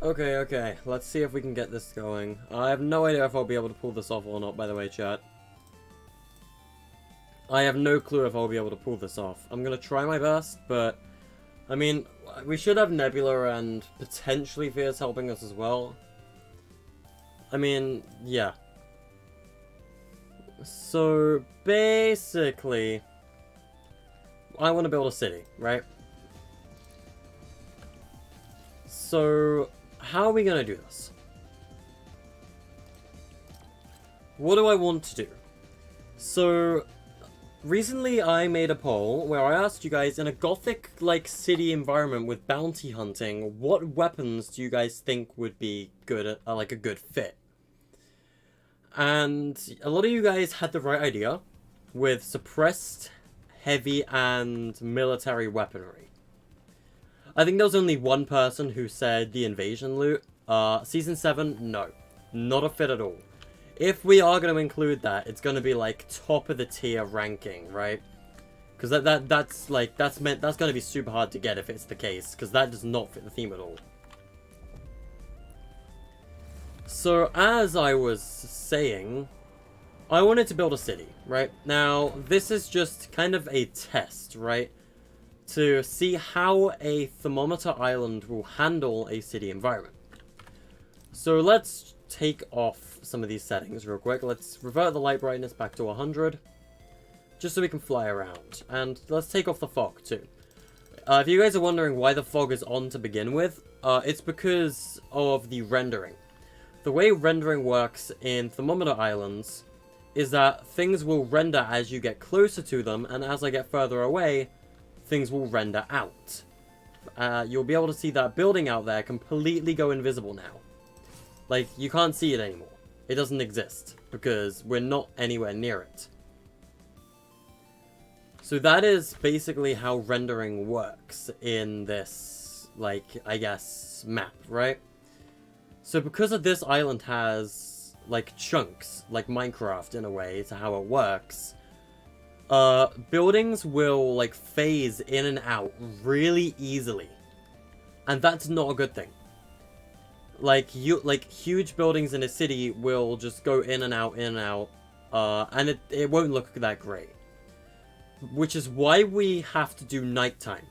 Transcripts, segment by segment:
Okay, let's see if we can get this going. I have no idea if I'll be able to pull this off or not, by the way, chat. I have no clue if I'll be able to pull this off. I'm gonna try my best, but... I mean, we should have Nebula and potentially Fierce helping us as well. I mean, yeah. So, basically... I want to build a city, right? So... how are we going to do this? What do I want to do? So, recently I made a poll where I asked you guys, in a gothic-like city environment with bounty hunting, what weapons do you guys think would be good, like a good fit? And a lot of you guys had the right idea with suppressed, heavy, and military weaponry. I think there was only one person who said the invasion loot. Season 7, no. Not a fit at all. If we are going to include that, it's going to be like top of the tier ranking, right? Because that's going to be super hard to get if it's the case, because that does not fit the theme at all. So, as I was saying, I wanted to build a city, right? Now, this is just kind of a test, right? To see how a thermometer island will handle a city environment. So let's take off some of these settings real quick. Let's revert the light brightness back to 100, just so we can fly around. And let's take off the fog too. If you guys are wondering why the fog is on to begin with, it's because of the rendering. The way rendering works in thermometer islands is that things will render as you get closer to them, and as I get further away, things will render out. You'll be able to see that building out there completely go invisible now. Like, you can't see it anymore. It doesn't exist, because we're not anywhere near it. So that is basically how rendering works in this, like, I guess, map, right? So because of this island has, like, chunks, like Minecraft in a way, to how it works, buildings will, like, phase in and out really easily. And that's not a good thing. Like, huge buildings in a city will just go in and out, and it won't look that great. Which is why we have to do nighttime.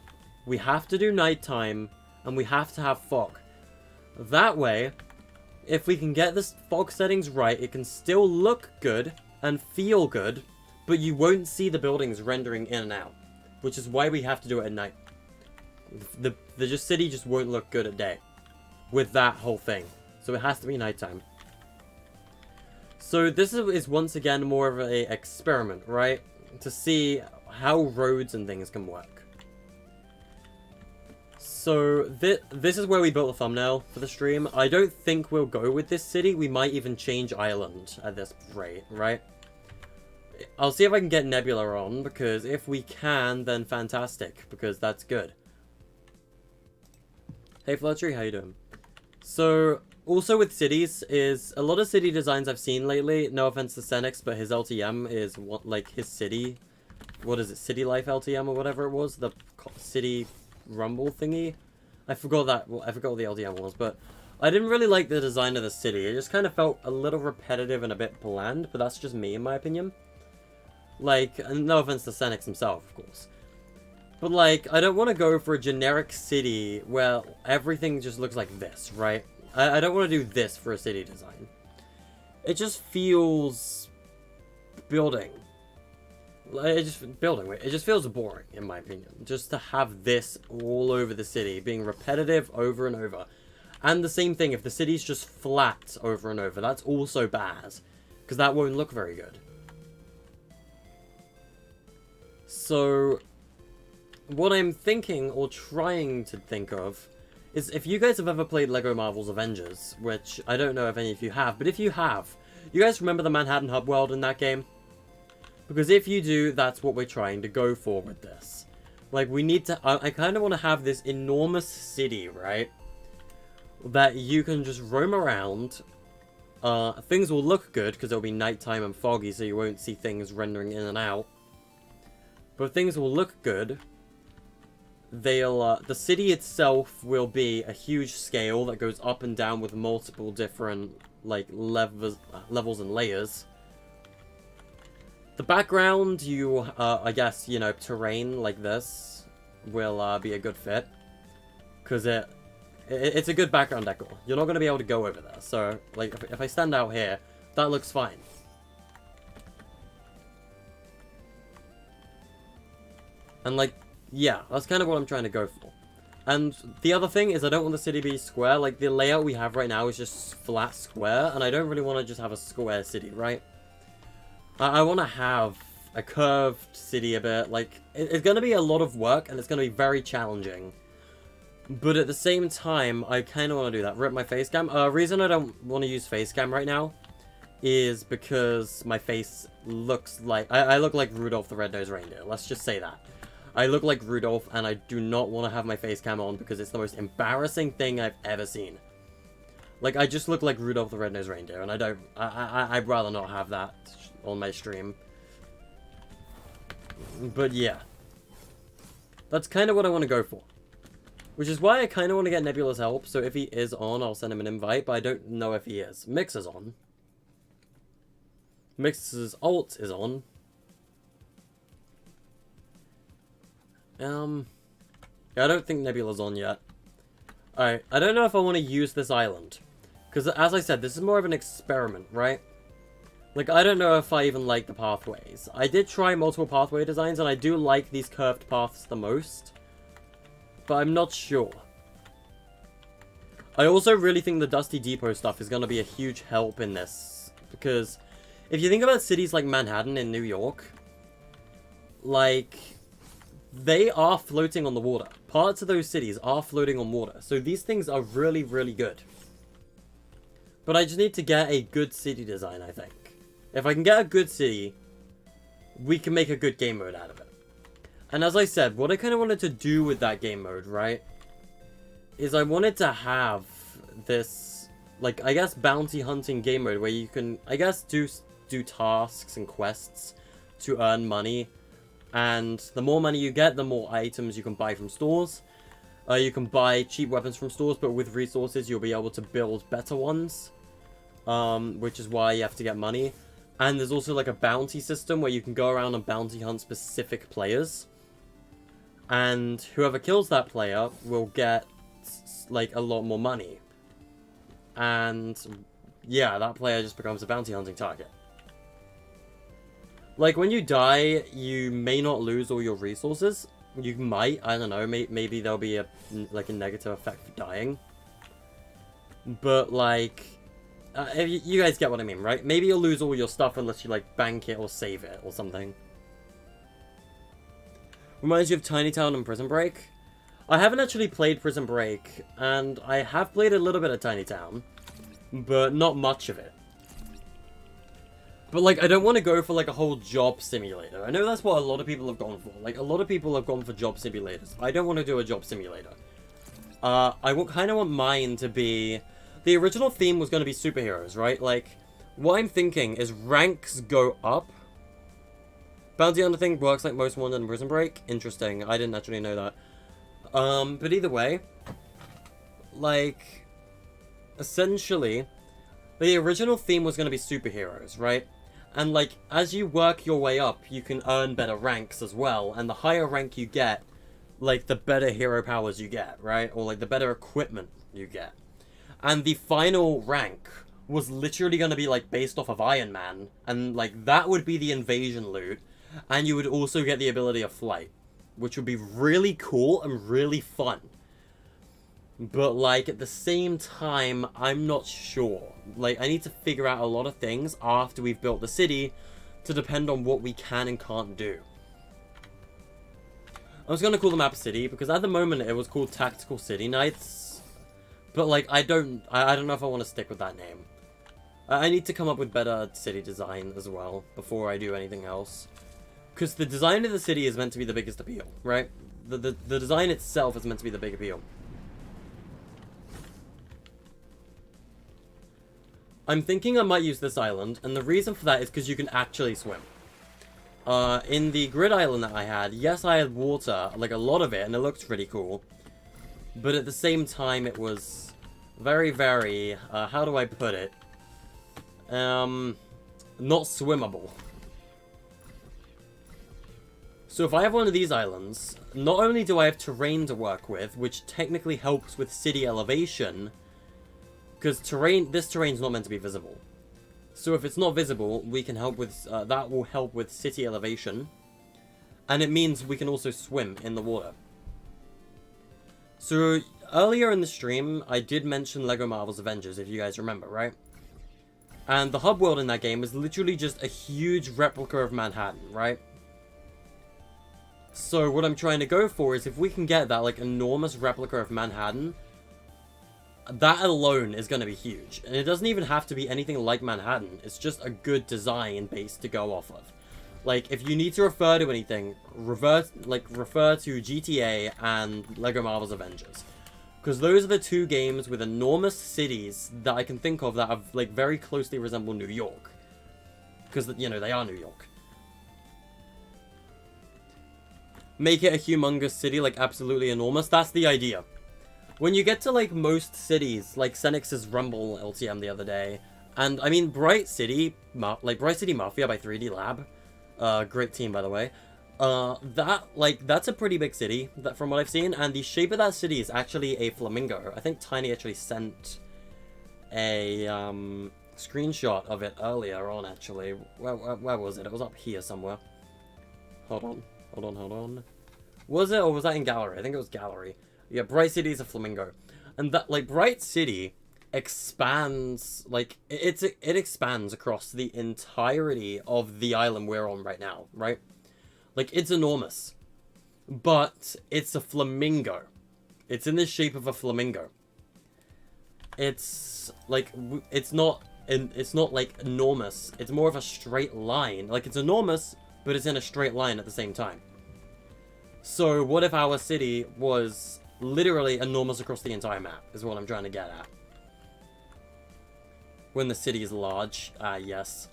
We have to do nighttime, and we have to have fog. That way, if we can get the fog settings right, it can still look good and feel good, but you won't see the buildings rendering in and out. Which is why we have to do it at night. The city just won't look good at day with that whole thing. So it has to be nighttime. So this is once again more of an experiment, right? To see how roads and things can work. So this is where we built the thumbnail for the stream. I don't think we'll go with this city. We might even change island at this rate, right? I'll see if I can get Nebula on, because if we can, then fantastic, because that's good. Hey Fletchery, how you doing? So, also with cities, is a lot of city designs I've seen lately, no offense to Senix, but his LTM is, what, like, his city, what is it, City Life LTM or whatever it was, the city rumble thingy? I forgot what the LTM was, but I didn't really like the design of the city. It just kind of felt a little repetitive and a bit bland, but that's just me in my opinion. Like, and no offense to Senix himself, of course. But, like, I don't want to go for a generic city where everything just looks like this, right? I don't want to do this for a city design. It just feels... building. It just feels boring, in my opinion. Just to have this all over the city, being repetitive over and over. And the same thing, if the city's just flat over and over, that's also bad. Because that won't look very good. So... what I'm thinking, or trying to think of, is if you guys have ever played LEGO Marvel's Avengers, which I don't know if any of you have, but if you have, you guys remember the Manhattan Hub world in that game? Because if you do, that's what we're trying to go for with this. Like, we need to, I kind of want to have this enormous city, right? That you can just roam around. Things will look good, because it'll be nighttime and foggy, so you won't see things rendering in and out. But things will look good. the city itself will be a huge scale that goes up and down with multiple different, like, levels and layers. The background, I guess, you know, terrain like this will be a good fit. Because it's a good background decor. You're not going to be able to go over there. So, like, if I stand out here, that looks fine. And, like, yeah, that's kind of what I'm trying to go for. And the other thing is I don't want the city to be square. Like, the layout we have right now is just flat square. And I don't really want to just have a square city, right? I want to have a curved city a bit. Like, it's going to be a lot of work and it's going to be very challenging. But at the same time, I kind of want to do that. Rip my face cam. Reason I don't want to use face cam right now is because my face looks like... I look like Rudolph the Red-Nosed Reindeer. Let's just say that. I look like Rudolph, and I do not want to have my face cam on because it's the most embarrassing thing I've ever seen. Like, I just look like Rudolph the Red-Nosed Reindeer, and I don't... I'd rather not have that on my stream. But yeah. That's kind of what I want to go for. Which is why I kind of want to get Nebula's help, so if he is on, I'll send him an invite, but I don't know if he is. Mix is on. Mix's alt is on. Yeah, I don't think Nebula's on yet. Alright, I don't know if I want to use this island. Because, as I said, this is more of an experiment, right? Like, I don't know if I even like the pathways. I did try multiple pathway designs, and I do like these curved paths the most. But I'm not sure. I also really think the Dusty Depot stuff is going to be a huge help in this. Because, if you think about cities like Manhattan in New York, like... they are floating on the water. Parts of those cities are floating on water. So these things are really, really good. But I just need to get a good city design, I think. If I can get a good city, we can make a good game mode out of it. And as I said, what I kind of wanted to do with that game mode, right, is I wanted to have this, like, I guess bounty hunting game mode where you can, I guess, do tasks and quests to earn money. And the more money you get, the more items you can buy from stores. You can buy cheap weapons from stores, but with resources, you'll be able to build better ones. Which is why you have to get money. And there's also like a bounty system where you can go around and bounty hunt specific players. And whoever kills that player will get, like, a lot more money. And, yeah, that player just becomes a bounty hunting target. Like, when you die, you may not lose all your resources. You might, I don't know, maybe there'll be a negative effect for dying. But, like, you guys get what I mean, right? Maybe you'll lose all your stuff unless you, like, bank it or save it or something. Reminds you of Tiny Town and Prison Break. I haven't actually played Prison Break, and I have played a little bit of Tiny Town, but not much of it. But, like, I don't want to go for, like, a whole job simulator. I know that's what a lot of people have gone for. Like, a lot of people have gone for job simulators. I don't want to do a job simulator. I kind of want mine to be... the original theme was going to be superheroes, right? Like, what I'm thinking is ranks go up. Bounty Hunter thing works like Most Wanted and Prison Break. Interesting. I didn't actually know that. But either way, like, essentially, the original theme was going to be superheroes, right? And, like, as you work your way up, you can earn better ranks as well. And the higher rank you get, like, the better hero powers you get, right? Or, like, the better equipment you get. And the final rank was literally going to be, like, based off of Iron Man. And, like, that would be the invasion loot. And you would also get the ability of flight. Which would be really cool and really fun. But, like, at the same time, I'm not sure. Like, I need to figure out a lot of things after we've built the city to depend on what we can and can't do. I was going to call the map City, because at the moment it was called Tactical City Nights. But, like, I don't know if I want to stick with that name. I need to come up with better city design as well, before I do anything else. Because the design of the city is meant to be the biggest appeal, right? The design itself is meant to be the big appeal. I'm thinking I might use this island, and the reason for that is because you can actually swim. in the grid island that I had, yes, I had water, like a lot of it, and it looked pretty cool. But at the same time, it was very, very, how do I put it? Not swimmable. So if I have one of these islands, not only do I have terrain to work with, which technically helps with city elevation, because this terrain's not meant to be visible. So if it's not visible, we can help with, that will help with city elevation. And it means we can also swim in the water. So earlier in the stream, I did mention LEGO Marvel's Avengers, if you guys remember, right? And the hub world in that game is literally just a huge replica of Manhattan, right? So what I'm trying to go for is if we can get that, like, enormous replica of Manhattan, that alone is going to be huge. And it doesn't even have to be anything like Manhattan. It's just a good design base to go off of. Like, if you need to refer to anything, refer to GTA and LEGO Marvel's Avengers. Because those are the two games with enormous cities that I can think of that have, like, very closely resemble New York. Because, you know, they are New York. Make it a humongous city, like, absolutely enormous. That's the idea. When you get to, like, most cities, like Senex's Rumble LTM the other day, and, I mean, Bright City Mafia by 3D Lab, great team, by the way, that's a pretty big city, from what I've seen, and the shape of that city is actually a flamingo. I think Tiny actually sent a, screenshot of it earlier on, actually. Where was it? It was up here somewhere. Hold on. Was it, or was that in Gallery? I think it was Gallery. Yeah, Bright City is a flamingo. And that, like, Bright City expands, like, it expands across the entirety of the island we're on right now, right? Like, it's enormous. But it's a flamingo. It's in the shape of a flamingo. It's, like, it's not, like, enormous. It's more of a straight line. Like, it's enormous, but it's in a straight line at the same time. So, what if our city was literally enormous across the entire map, is what I'm trying to get at. When the city is large, yes.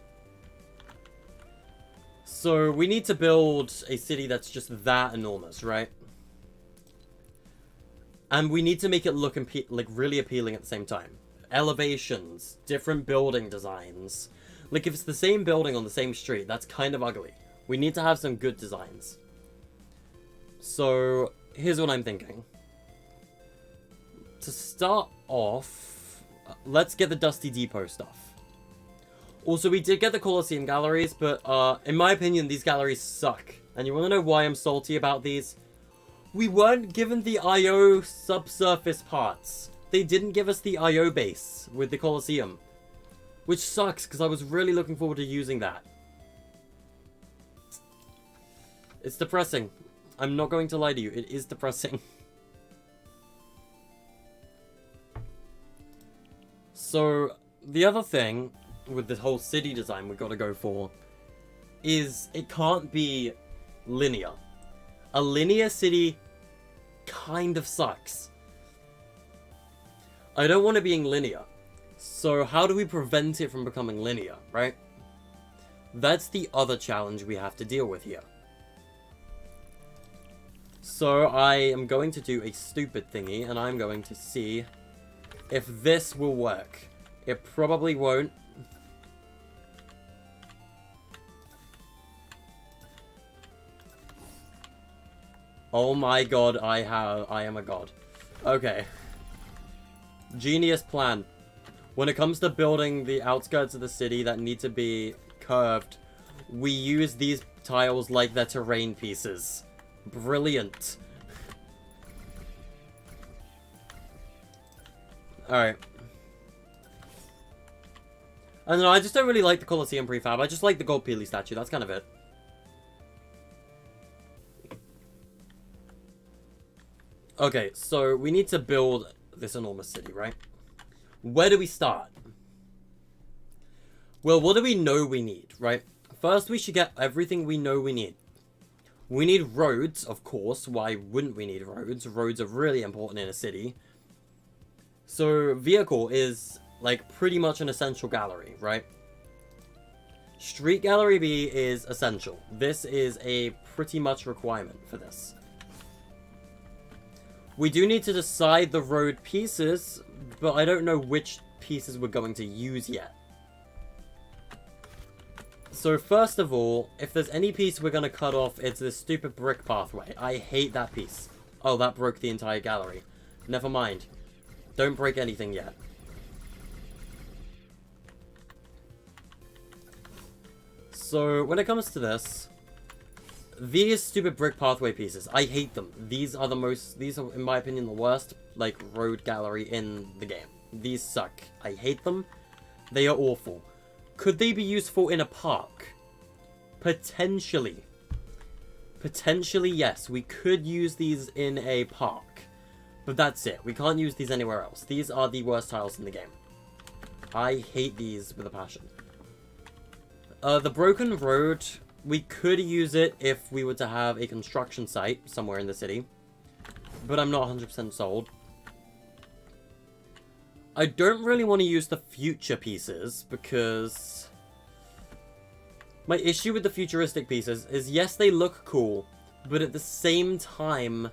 So, we need to build a city that's just that enormous, right? And we need to make it look like really appealing at the same time. Elevations, different building designs. Like, if it's the same building on the same street, that's kind of ugly. We need to have some good designs. So, here's what I'm thinking. To start off, let's get the Dusty Depot stuff. Also, we did get the Colosseum galleries, but in my opinion, these galleries suck. And you want to know why I'm salty about these? We weren't given the IO subsurface parts. They didn't give us the IO base with the Colosseum. Which sucks, because I was really looking forward to using that. It's depressing. I'm not going to lie to you. It is depressing. So, the other thing with this whole city design we've got to go for is it can't be linear. A linear city kind of sucks. I don't want it being linear. So how do we prevent it from becoming linear, right? That's the other challenge we have to deal with here. So I am going to do a stupid thingy, and I'm going to see if this will work. It probably won't. Oh my god, I am a god. Okay. Genius plan. When it comes to building the outskirts of the city that need to be curved, we use these tiles like they're terrain pieces. Brilliant. Alright. I don't know, I just don't really like the Colosseum prefab. I just like the gold Peely statue. That's kind of it. Okay, so we need to build this enormous city, right? Where do we start? Well, what do we know we need, right? First, we should get everything we know we need. We need roads, of course. Why wouldn't we need roads? Roads are really important in a city. So, vehicle is, like, pretty much an essential gallery, right? Street Gallery B is essential. This is a pretty much requirement for this. We do need to decide the road pieces, but I don't know which pieces we're going to use yet. So first of all, if there's any piece we're going to cut off, it's this stupid brick pathway. I hate that piece. Oh, that broke the entire gallery. Never mind. Don't break anything yet. So when it comes to this, these stupid brick pathway pieces, I hate them. These are, in my opinion, the worst, like, road gallery in the game. These suck. I hate them. They are awful. Could they be useful in a park? Potentially. Potentially, yes. We could use these in a park. But that's it. We can't use these anywhere else. These are the worst tiles in the game. I hate these with a passion. The broken road, we could use it if we were to have a construction site somewhere in the city. But I'm not 100% sold. I don't really want to use the future pieces because my issue with the futuristic pieces is, yes, they look cool, but at the same time,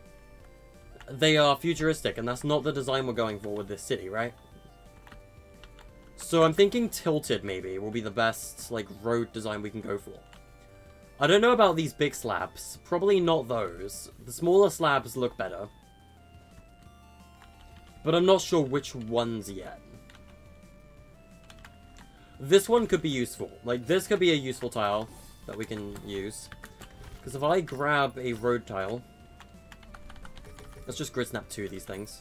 they are futuristic, and that's not the design we're going for with this city, right? So I'm thinking tilted, maybe, will be the best, like, road design we can go for. I don't know about these big slabs. Probably not those. The smaller slabs look better. But I'm not sure which ones yet. This one could be useful. Like, this could be a useful tile that we can use. Because if I grab a road tile... Let's just grid snap 2 of these things.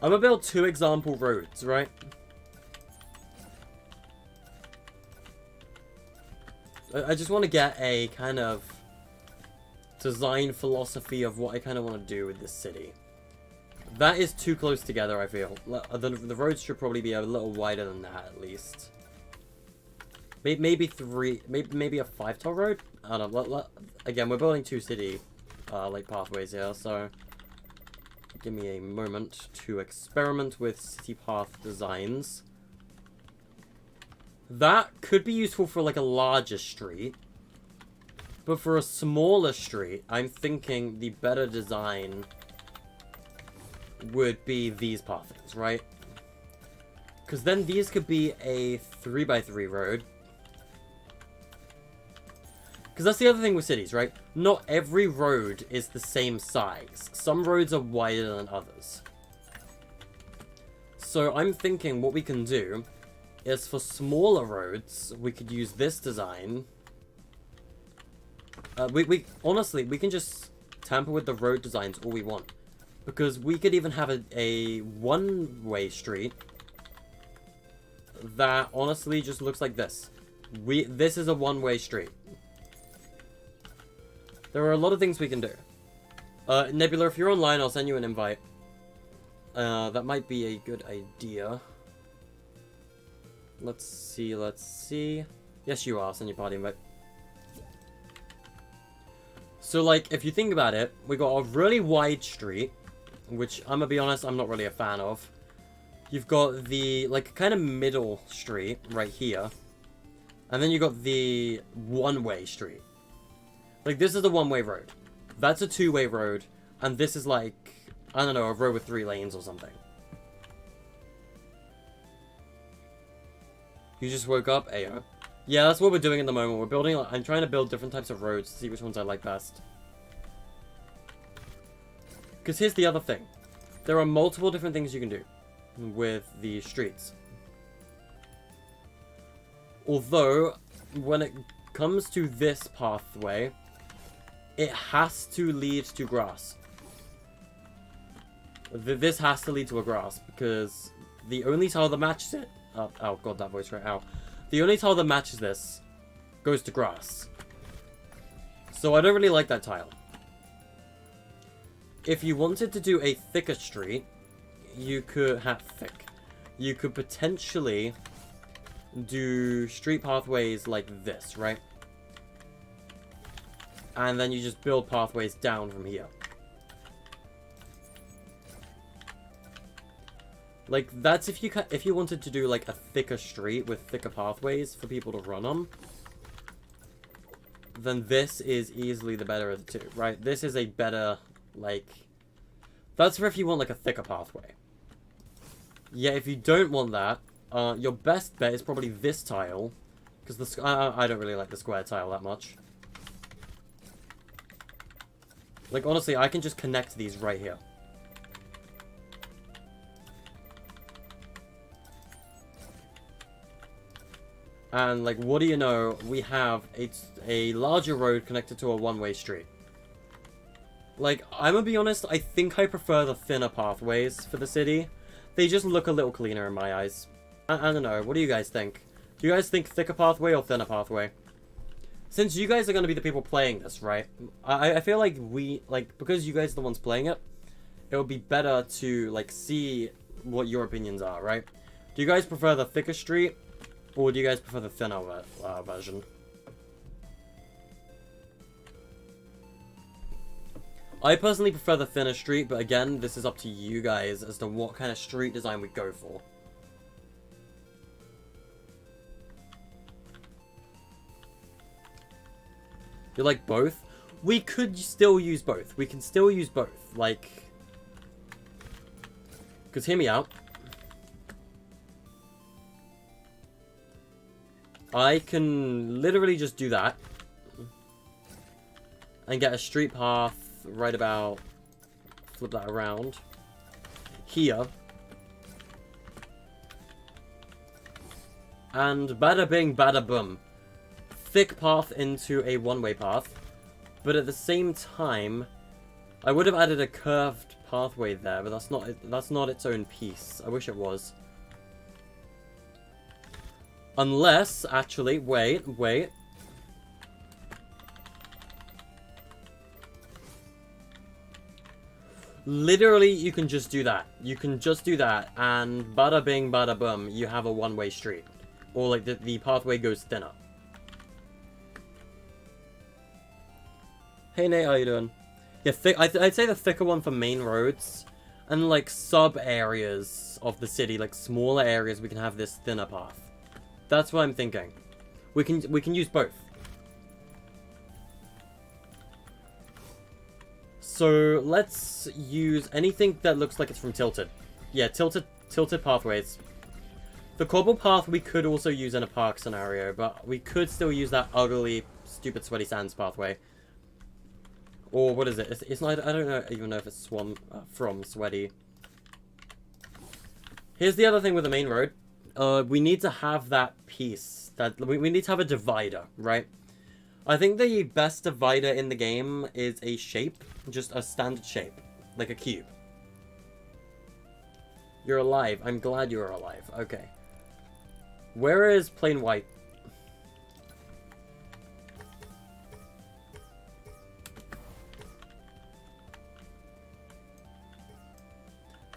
I'm gonna build 2 example roads, right? I just want to get a kind of design philosophy of what I kind of want to do with this city. That is too close together, I feel. The roads should probably be a little wider than that, at least. Maybe 3, maybe a 5-tile road? I don't know. Again, we're building 2 city, like, pathways here, so... Give me a moment to experiment with city path designs. That could be useful for, like, a larger street. But for a smaller street, I'm thinking the better design would be these pathways, right? Because then these could be a 3x3 road. Because that's the other thing with cities, right? Not every road is the same size. Some roads are wider than others. So I'm thinking what we can do is for smaller roads, we could use this design. Honestly, we can just tamper with the road designs all we want. Because we could even have a one-way street that honestly just looks like this. This is a one-way street. There are a lot of things we can do. Nebula, if you're online, I'll send you an invite. That might be a good idea. Let's see. Yes, you are. I'll send you a party invite. So, like, if you think about it, we got a really wide street, which, I'm gonna be honest, I'm not really a fan of. You've got the, like, kind of middle street right here. And then you got the one-way street. Like, this is a one-way road. That's a two-way road. And this is like, I don't know, a road with 3 lanes or something. You just woke up? Ayo. Yeah, that's what we're doing at the moment. We're building, I'm trying to build different types of roads to see which ones I like best. Because here's the other thing. There are multiple different things you can do with the streets. Although, when it comes to this pathway, it has to lead to grass. This has to lead to a grass, because the only tile that matches it... Oh god, that voice right, ow. The only tile that matches this goes to grass. So I don't really like that tile. If you wanted to do a thicker street, you could have thick. You could potentially do street pathways like this, right? And then you just build pathways down from here. Like, that's if you wanted to do, like, a thicker street with thicker pathways for people to run on. Then this is easily the better of the two, right? This is a better, like... That's for if you want, like, a thicker pathway. Yeah, if you don't want that, your best bet is probably this tile. Because I don't really like the square tile that much. Like, honestly, I can just connect these right here. And, like, what do you know? We have a larger road connected to a one-way street. Like, I'm gonna be honest, I think I prefer the thinner pathways for the city. They just look a little cleaner in my eyes. I don't know, what do you guys think? Do you guys think thicker pathway or thinner pathway? Since you guys are gonna be the people playing this, right? I feel like because you guys are the ones playing it, it would be better to, like, see what your opinions are, right? Do you guys prefer the thicker street? Or do you guys prefer the thinner version? I personally prefer the thinner street, but again, this is up to you guys as to what kind of street design we go for. You like both? We could still use both. We can still use both. Like... Because hear me out. I can literally just do that. And get a street path right about... Flip that around. Here. And bada bing, bada boom. Thick path into a one-way path. But at the same time... I would have added a curved pathway there, but that's not its own piece. I wish it was. Unless, actually, wait. Literally, you can just do that. You can just do that, and bada bing, bada boom, you have a one-way street. Or, like, the pathway goes thinner. Hey, Nate, how you doing? Yeah, I'd say the thicker one for main roads. And, like, sub-areas of the city, like, smaller areas, we can have this thinner path. That's what I'm thinking. We can use both. So let's use anything that looks like it's from Tilted. Yeah, tilted pathways. The cobble path we could also use in a park scenario, but we could still use that ugly, stupid Sweaty Sands pathway. Or what is it? It's not. I don't even know if it's from Sweaty. Here's the other thing with the main road. We need to have that piece. We need to have a divider, right? I think the best divider in the game is a shape. Just a standard shape. Like a cube. You're alive. I'm glad you're alive. Okay. Where is plain white?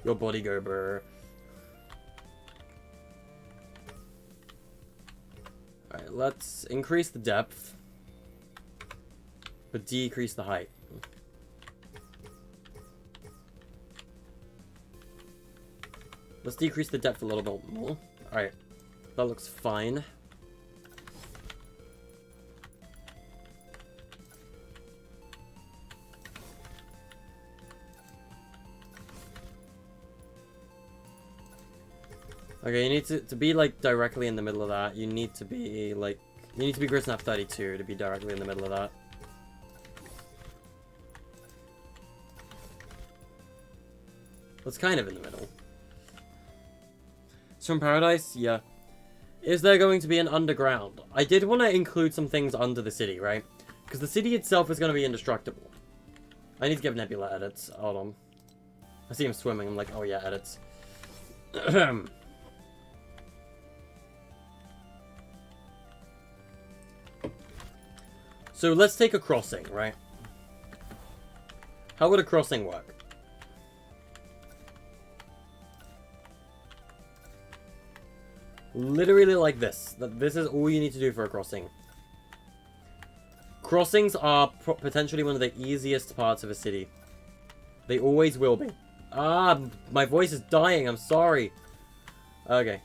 Your body go burr. Alright, let's increase the depth. But decrease the height. Let's decrease the depth a little bit more. Alright. That looks fine. Okay, you need to be, like, directly in the middle of that. You need to be, like... You need to be Grisnap 32 to be directly in the middle of that. That's kind of in the middle. From Paradise? Yeah. Is there going to be an underground? I did want to include some things under the city, right? Because the city itself is going to be indestructible. I need to give Nebula edits. Hold on. I see him swimming. I'm like, oh yeah, edits. So let's take a crossing, right? How would a crossing work? Literally like this. This is all you need to do for a crossing. Crossings are potentially one of the easiest parts of a city. They always will be. Ah, my voice is dying. I'm sorry. Okay.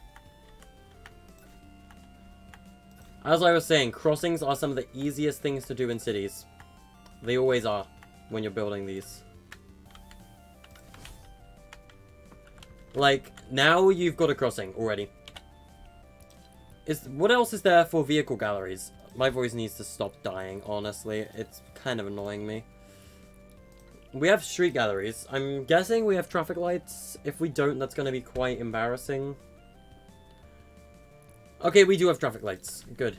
As I was saying, crossings are some of the easiest things to do in cities. They always are when you're building these. Like, now you've got a crossing already. What else is there for vehicle galleries? My voice needs to stop dying, honestly. It's kind of annoying me. We have street galleries. I'm guessing we have traffic lights. If we don't, that's going to be quite embarrassing. Okay, we do have traffic lights. Good.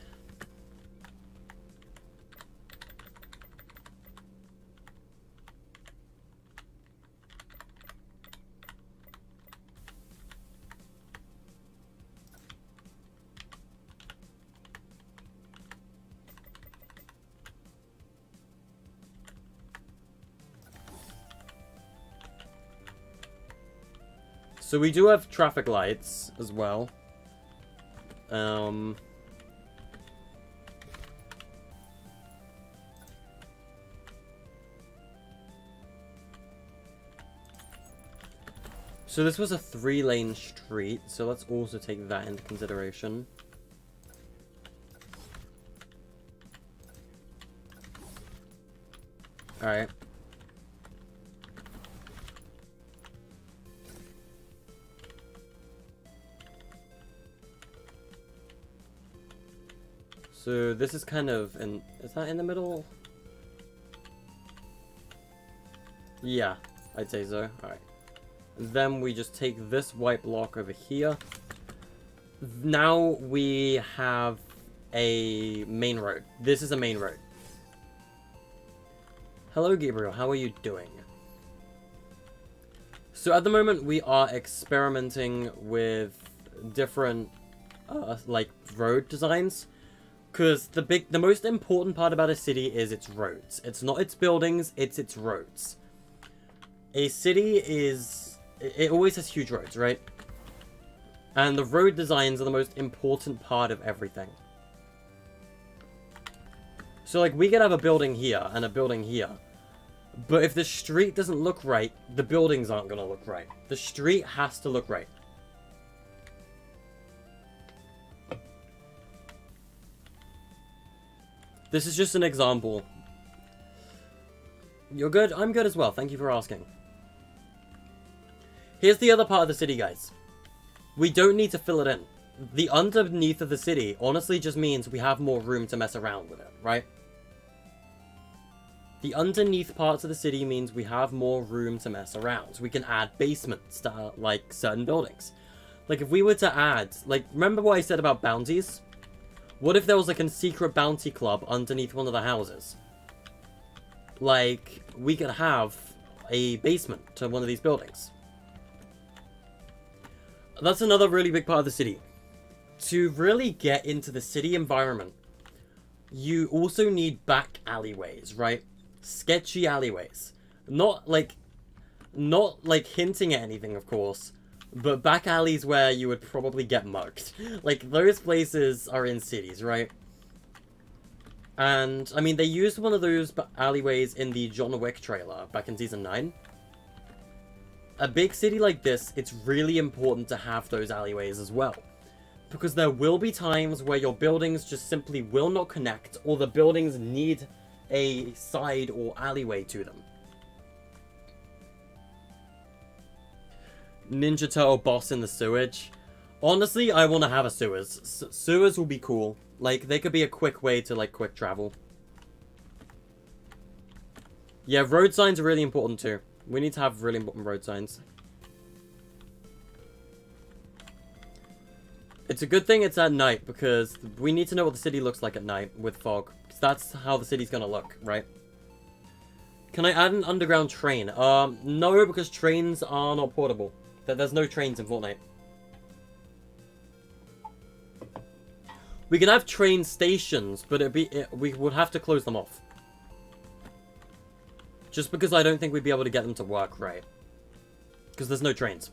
So we do have traffic lights as well. So this was a 3-lane street, so let's also take that into consideration. Alright. So this is kind of is that in the middle? Yeah, I'd say so. Alright. Then we just take this white block over here. Now we have a main road. This is a main road. Hello, Gabriel. How are you doing? So at the moment we are experimenting with different like road designs. Because the most important part about a city is its roads. It's not its buildings, it's its roads. A city it always has huge roads, right? And the road designs are the most important part of everything. So, like, we could have a building here and a building here. But if the street doesn't look right, the buildings aren't going to look right. The street has to look right. This is just an example. You're good? I'm good as well. Thank you for asking. Here's the other part of the city, guys. We don't need to fill it in. The underneath of the city honestly just means we have more room to mess around with it, right? The underneath parts of the city means we have more room to mess around. We can add basements to, like, certain buildings. Like, if we were to add... Like, remember what I said about bounties? What if there was, like, a secret bounty club underneath one of the houses? Like, we could have a basement to one of these buildings. That's another really big part of the city. To really get into the city environment, you also need back alleyways, right? Sketchy alleyways. Not like hinting at anything, of course, but back alleys where you would probably get mugged. Like, those places are in cities, right? And, I mean, they used one of those alleyways in the John Wick trailer back in Season 9. A big city like this, it's really important to have those alleyways as well. Because there will be times where your buildings just simply will not connect, or the buildings need a side or alleyway to them. Ninja Turtle boss in the sewage. Honestly, I want to have a sewers. Sewers will be cool. Like, they could be a quick way to, like, quick travel. Yeah, road signs are really important too. We need to have really important road signs. It's a good thing it's at night, because we need to know what the city looks like at night with fog. Because that's how the city's gonna look, right? Can I add an underground train? No, because trains are not portable. There's no trains in Fortnite. We can have train stations, but we would have to close them off. Just because I don't think we'd be able to get them to work right. Because there's no trains.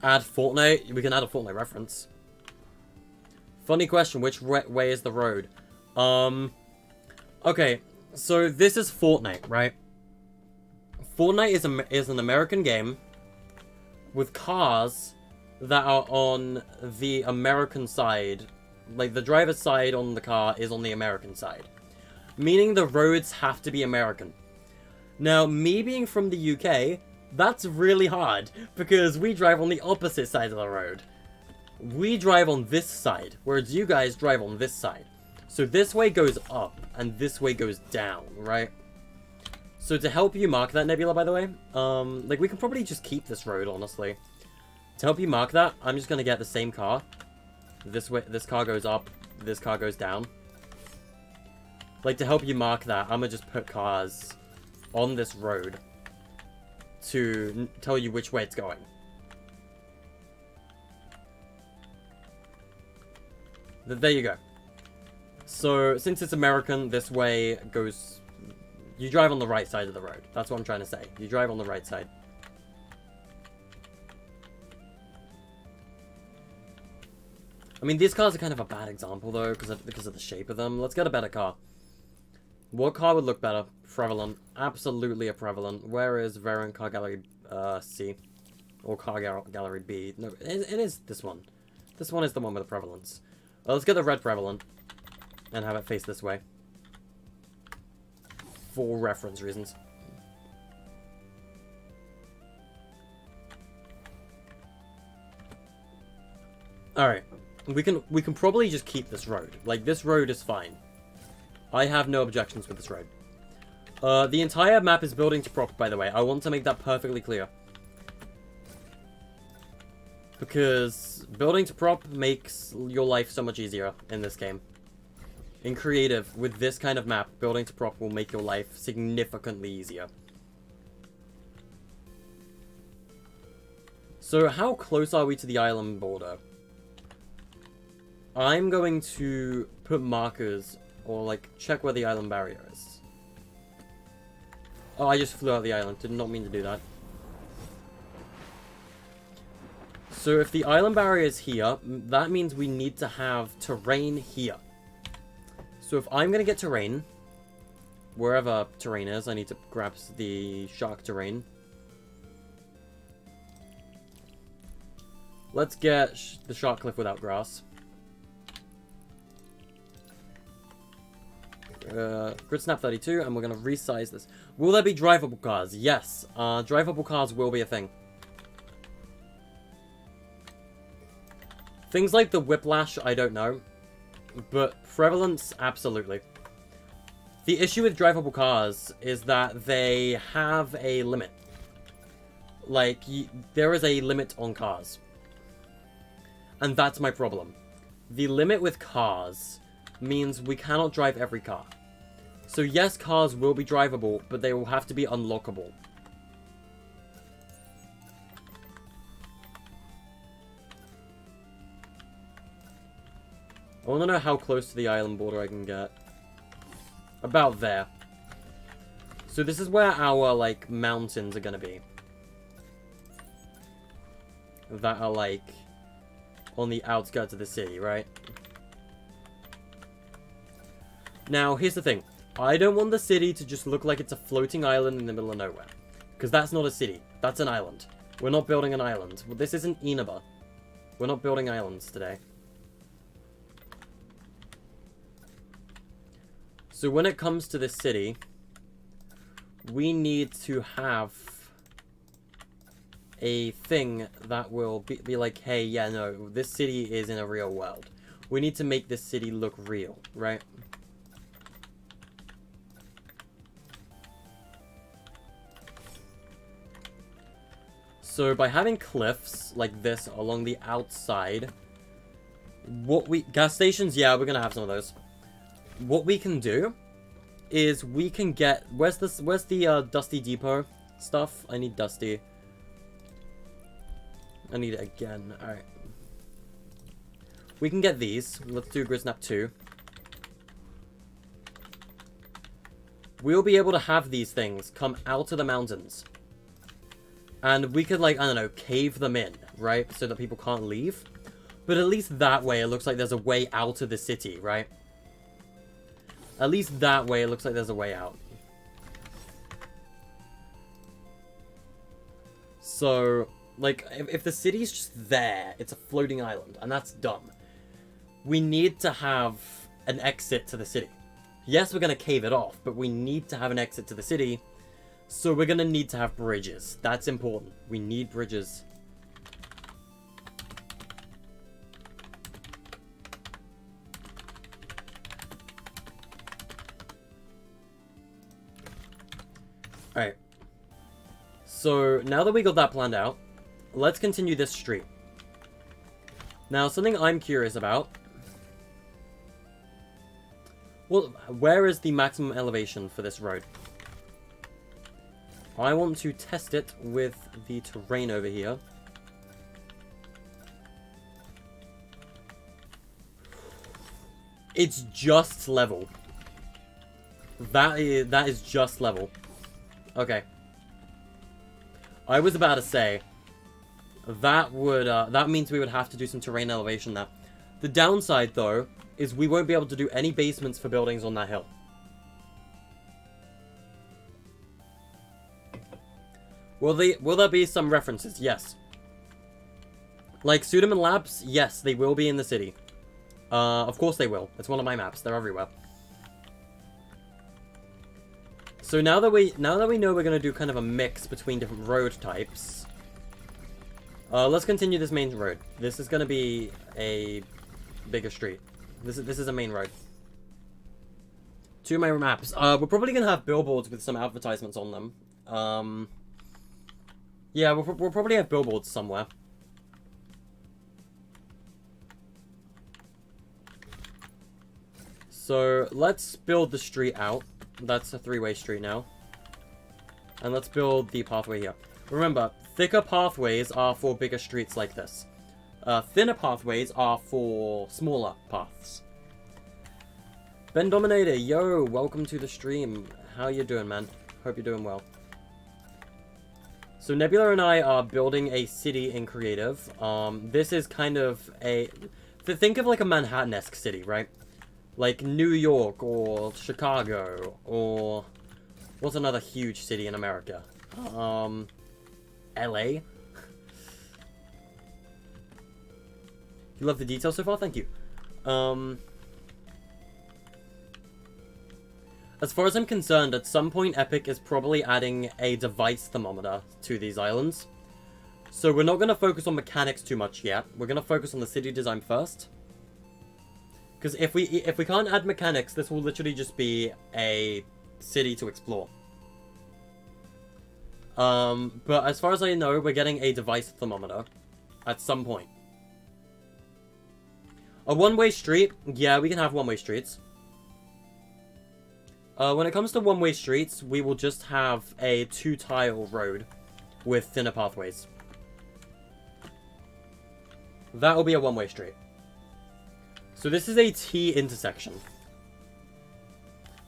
Add Fortnite? We can add a Fortnite reference. Funny question, which way is the road? Okay, so this is Fortnite, right? Fortnite is an American game with cars that are on the American side. Like, the driver's side on the car is on the American side. Meaning the roads have to be American. Now, me being from the UK, that's really hard, because we drive on the opposite side of the road. We drive on this side, whereas you guys drive on this side. So this way goes up, and this way goes down, right? So to help you mark that, Nebula, by the way, like, we can probably just keep this road, honestly. To help you mark that, I'm just gonna get the same car. This way, this car goes up, this car goes down. Like, to help you mark that, I'm gonna just put cars on this road to tell you which way it's going. There you go. So, since it's American, this way goes... You drive on the right side of the road. That's what I'm trying to say. You drive on the right side. I mean, these cars are kind of a bad example, though, because of the shape of them. Let's get a better car. What car would look better? Prevalent. Absolutely a Prevalent. Where is Variant Car Gallery C? Or Car Gallery B? No, it is this one. This one is the one with the Prevalence. Let's get the red Prevalent. And have it face this way. For reference reasons. Alright. We can probably just keep this road. Like, this road is fine. I have no objections with this road. The entire map is building to prop, by the way. I want to make that perfectly clear. Because building to prop makes your life so much easier in this game. In creative, with this kind of map, building to prop will make your life significantly easier. So how close are we to the island border? I'm going to put markers, or like check where the island barrier is. Oh, I just flew out the island. Did not mean to do that. So if the island barrier is here, that means we need to have terrain here. So if I'm going to get terrain, wherever terrain is, I need to grab the shark terrain. Let's get the shark cliff without grass. Grid snap 32, and we're going to resize this. Will there be drivable cars? Yes. Drivable cars will be a thing. Things like the Whiplash, I don't know. But Prevalence, absolutely. The issue with drivable cars is that they have a limit. Like, there is a limit on cars. And that's my problem. The limit with cars means we cannot drive every car. So yes, cars will be drivable, but they will have to be unlockable. I want to know how close to the island border I can get. About there. So this is where our, like, mountains are going to be. That are, like, on the outskirts of the city, right? Now, here's the thing. I don't want the city to just look like it's a floating island in the middle of nowhere. Because that's not a city. That's an island. We're not building an island. Well, this isn't Inaba. We're not building islands today. So when it comes to this city, we need to have a thing that will be like, hey, yeah, no, this city is in a real world. We need to make this city look real, right? So by having cliffs like this along the outside, gas stations, yeah, we're gonna have some of those. What we can do is we can get... Where's the Dusty Depot stuff? I need Dusty. I need it again. Alright. We can get these. Let's do Grid Snap 2. We'll be able to have these things come out of the mountains. And we could, like, I don't know, cave them in, right? So that people can't leave. But at least that way it looks like there's a way out of the city, right? At least that way, it looks like there's a way out. So, Like, if the city's just there, it's a floating island, and that's dumb. We need to have an exit to the city. Yes, we're going to cave it off, but we need to have an exit to the city, so we're going to need to have bridges. That's important. We need bridges. Alright. So, now that we got that planned out, let's continue this street. Now, something I'm curious about. Well, where is the maximum elevation for this road? I want to test it with the terrain over here. It's just level. That is just level. Okay. I was about to say that would that means we would have to do some terrain elevation there. The downside though is we won't be able to do any basements for buildings on that hill. Will there be some references? Yes. Like Sudaman Labs, yes, they will be in the city. Of course they will. It's one of my maps. They're everywhere. So now that we know we're gonna do kind of a mix between different road types, let's continue this main road. This is gonna be a bigger street. This is a main road. Two main maps. We're probably gonna have billboards with some advertisements on them. Yeah, we'll probably have billboards somewhere. So let's build the street out. That's a three-way street now. And let's build the pathway here. Remember, thicker pathways are for bigger streets like this. Thinner pathways are for smaller paths. Ben Dominator, yo, welcome to the stream. How you doing, man? Hope you're doing well. So Nebula and I are building a city in Creative. This is kind of a... Think of like a Manhattan-esque city, right? Like New York or Chicago or... What's another huge city in America? LA? You love the details so far? Thank you. As far as I'm concerned, at some point Epic is probably adding a device thermometer to these islands. So we're not going to focus on mechanics too much yet. We're going to focus on the city design first. Because if we can't add mechanics, this will literally just be a city to explore. But as far as I know, we're getting a device thermometer at some point. A one-way street? Yeah, we can have one-way streets. When it comes to one-way streets, we will just have a two-tile road with thinner pathways. That will be a one-way street. So this is a T intersection.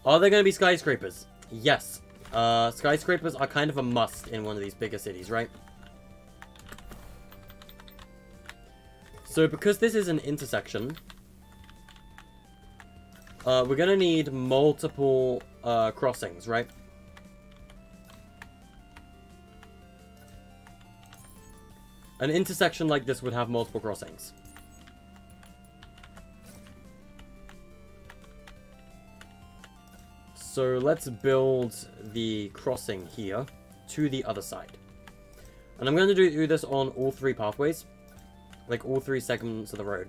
Are there going to be skyscrapers? Yes. Skyscrapers are kind of a must in one of these bigger cities, right? So because this is an intersection, we're going to need multiple crossings, right? An intersection like this would have multiple crossings. So let's build the crossing here to the other side. And I'm going to do this on all three pathways. Like all three segments of the road.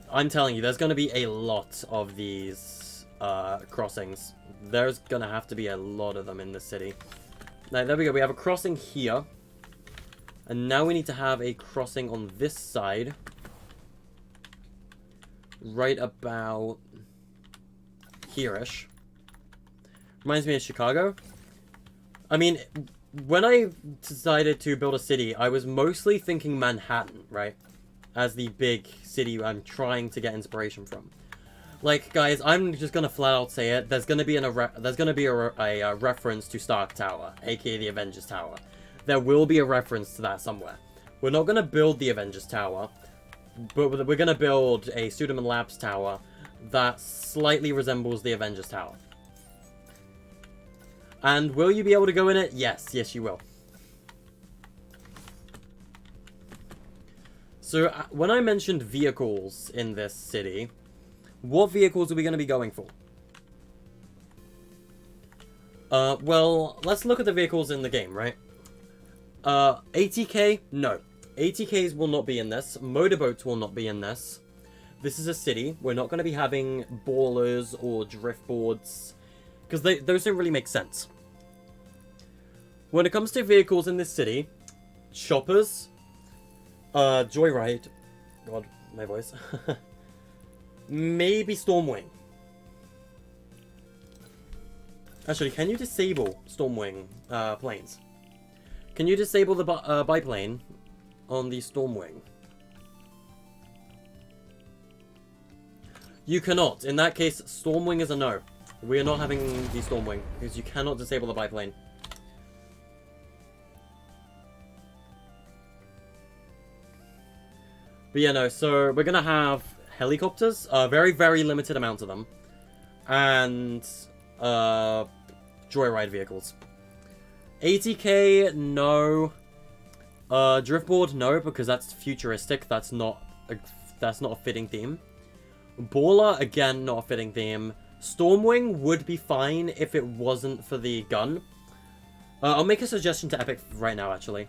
I'm telling you, there's going to be a lot of these crossings. There's going to have to be a lot of them in the city. Now, there we go. We have a crossing here. And now we need to have a crossing on this side. Right about here-ish. Reminds me of Chicago. I mean, when I decided to build a city, I was mostly thinking Manhattan, right? As the big city I'm trying to get inspiration from. Like, guys, I'm just gonna flat out say it. There's gonna be a reference to Stark Tower, aka the Avengers Tower. There will be a reference to that somewhere. We're not gonna build the Avengers Tower, but we're gonna build a Sudaman Labs Tower that slightly resembles the Avengers Tower. And will you be able to go in it? Yes, yes you will. So, when I mentioned vehicles in this city, what vehicles are we going to be going for? Well, let's look at the vehicles in the game, right? ATK? No. ATKs will not be in this. Motorboats will not be in this. This is a city. We're not going to be having ballers or drift boards, because those don't really make sense. When it comes to vehicles in this city, choppers, Joyride, God, my voice, maybe Stormwing. Actually, can you disable Stormwing planes? Can you disable the biplane on the Stormwing? You cannot. In that case, Stormwing is a no. We are not having the Stormwing, because you cannot disable the biplane. But yeah, no, so we're gonna have helicopters, very, very limited amount of them, and joyride vehicles. ATK, no. Driftboard, no, because that's futuristic. That's not a fitting theme. Baller, again, not a fitting theme. Stormwing would be fine if it wasn't for the gun. I'll make a suggestion to Epic right now, actually.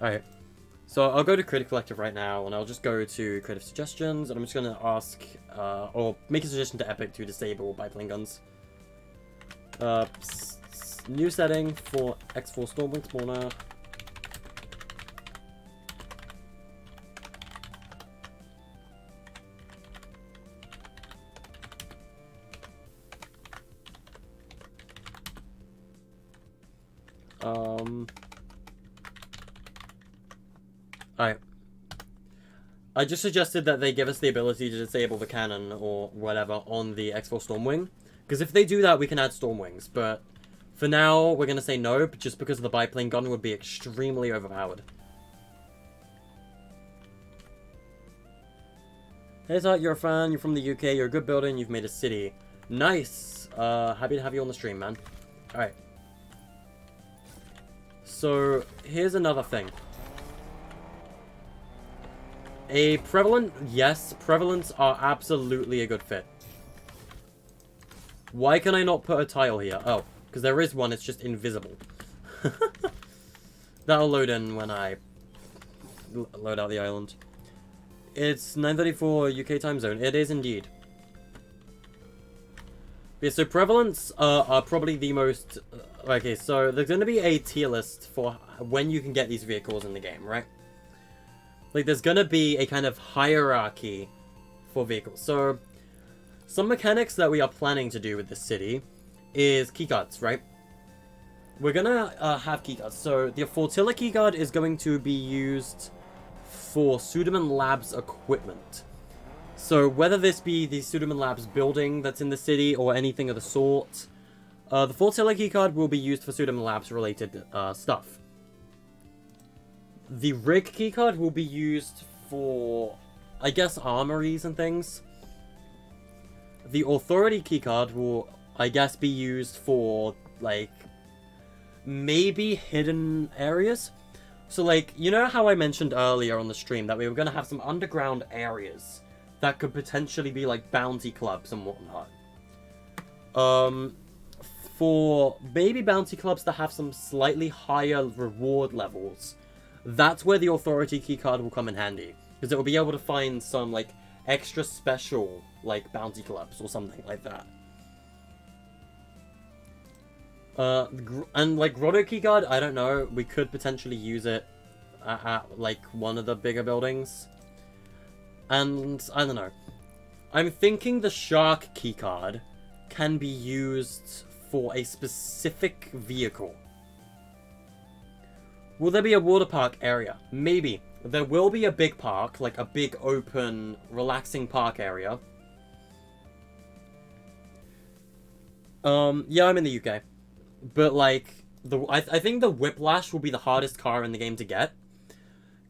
Alright. So I'll go to Creative Collective right now, and I'll just go to Creative Suggestions, and I'm just going to ask, or make a suggestion to Epic to disable biplane guns. New setting for X4 Stormwing spawner. Alright. I just suggested that they give us the ability to disable the cannon or whatever on the X4 Stormwing. Because if they do that, we can add Stormwings. But for now, we're going to say no, just because the biplane gun would be extremely overpowered. Hey Zart, you're a fan, you're from the UK, you're a good builder, and you've made a city. Nice! Happy to have you on the stream, man. Alright. So, here's another thing. A prevalent, yes, prevalents are absolutely a good fit. Why can I not put a tile here? Oh, because there is one, it's just invisible. That'll load in when I load out the island. It's 9:34 UK time zone. It is indeed. Yeah, so prevalents are probably the most... okay, so there's going to be a tier list for when you can get these vehicles in the game, right? Like, there's going to be a kind of hierarchy for vehicles. So, some mechanics that we are planning to do with this city is keycards, right? We're going to have keycards. So, the Fortilla keycard is going to be used for Sudaman Labs equipment. So, whether this be the Sudaman Labs building that's in the city or anything of the sort, the Fortilla keycard will be used for Sudaman Labs related stuff. The rig keycard will be used for, I guess, armories and things. The authority keycard will, I guess, be used for, like, maybe hidden areas. So, like, you know how I mentioned earlier on the stream that we were going to have some underground areas that could potentially be, like, bounty clubs and whatnot. For maybe bounty clubs that have some slightly higher reward levels, that's where the authority keycard will come in handy, because it will be able to find some, like, extra special, like, bounty clubs or something like that. And, like, Grotto keycard, I don't know, we could potentially use it at, like, one of the bigger buildings. And, I don't know. I'm thinking the Shark keycard can be used for a specific vehicle. Will there be a water park area? Maybe. There will be a big park, like a big open, relaxing park area. Yeah, I'm in the UK. But, like, I think the Whiplash will be the hardest car in the game to get.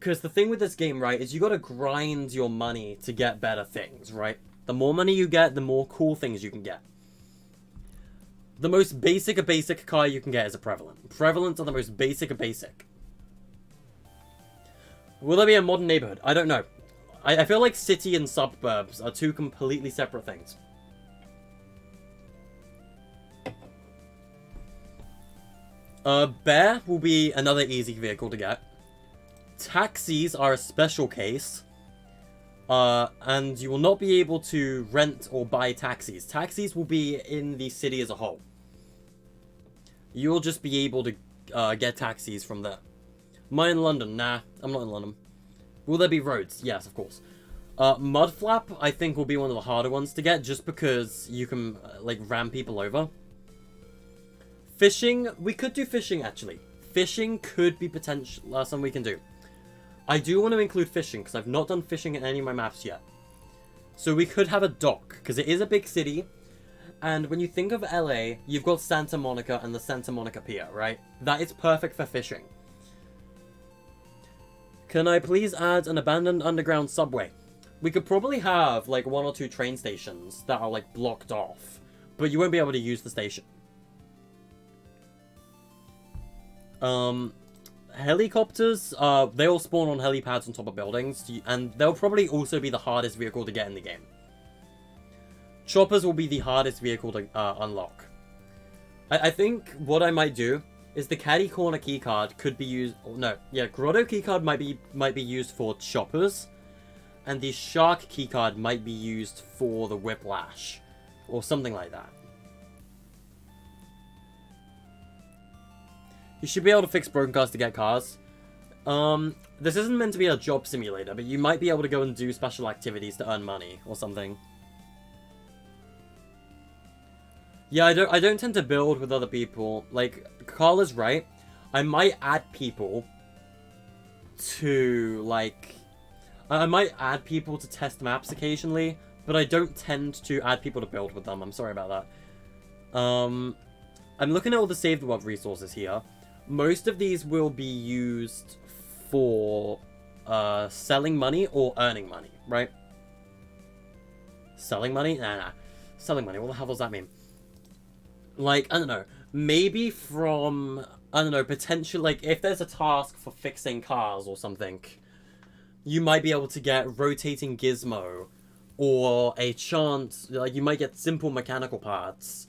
Because the thing with this game, right, is you gotta grind your money to get better things, right? The more money you get, the more cool things you can get. The most basic car you can get is a Prevalent. Prevalents are the most basic. Will there be a modern neighborhood? I don't know. I feel like city and suburbs are two completely separate things. Bear will be another easy vehicle to get. Taxis are a special case. And you will not be able to rent or buy taxis. Taxis will be in the city as a whole. You'll just be able to get taxis from there. Am I in London? Nah, I'm not in London. Will there be roads? Yes, of course. Mudflap, I think, will be one of the harder ones to get, just because you can, like, ram people over. Fishing, we could do fishing, actually. Fishing could be potential, something we can do. I do want to include fishing, because I've not done fishing in any of my maps yet. So we could have a dock, because it is a big city, and when you think of LA, you've got Santa Monica and the Santa Monica Pier, right? That is perfect for fishing. Can I please add an abandoned underground subway? We could probably have, like, 1 or 2 train stations that are, like, blocked off, but you won't be able to use the station. Helicopters, they all spawn on helipads on top of buildings, and they'll probably also be the hardest vehicle to get in the game. Choppers will be the hardest vehicle to unlock. I think what I might do is the Caddy Corner keycard could be used... No, yeah, Grotto keycard might be used for choppers, and the Shark keycard might be used for the Whiplash, or something like that. You should be able to fix broken cars to get cars. This isn't meant to be a job simulator, but you might be able to go and do special activities to earn money or something. Yeah, I don't tend to build with other people. Like, Carl is right. I might add people to, like... I might add people to test maps occasionally, but I don't tend to add people to build with them. I'm sorry about that. I'm looking at all the Save the World resources here. Most of these will be used for selling money or earning money, right? Selling money? Nah. Selling money, what the hell does that mean? Like, I don't know. Maybe from, I don't know, potentially, like, if there's a task for fixing cars or something, you might be able to get rotating gizmo, or a chance, like, you might get simple mechanical parts,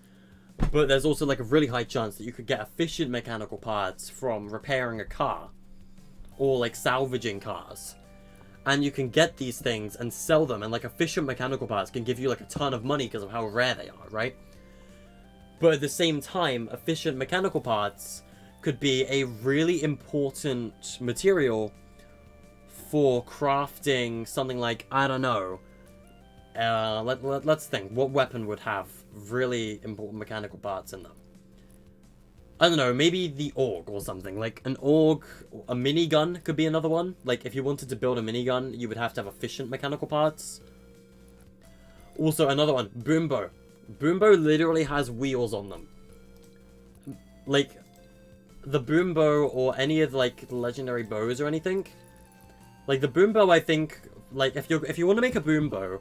but there's also, like, a really high chance that you could get efficient mechanical parts from repairing a car, or, like, salvaging cars. And you can get these things and sell them, and, like, efficient mechanical parts can give you, like, a ton of money because of how rare they are, right? But at the same time, efficient mechanical parts could be a really important material for crafting something like, I don't know, let's think, what weapon would have really important mechanical parts in them? I don't know, maybe the AUG or something, like an AUG, a minigun could be another one. Like, if you wanted to build a minigun, you would have to have efficient mechanical parts. Also, another one, Boombo. Boombo literally has wheels on them. Like, the Boombo or any of, like, legendary bows or anything. Like, the Boombo, I think, like, if you want to make a Boombo,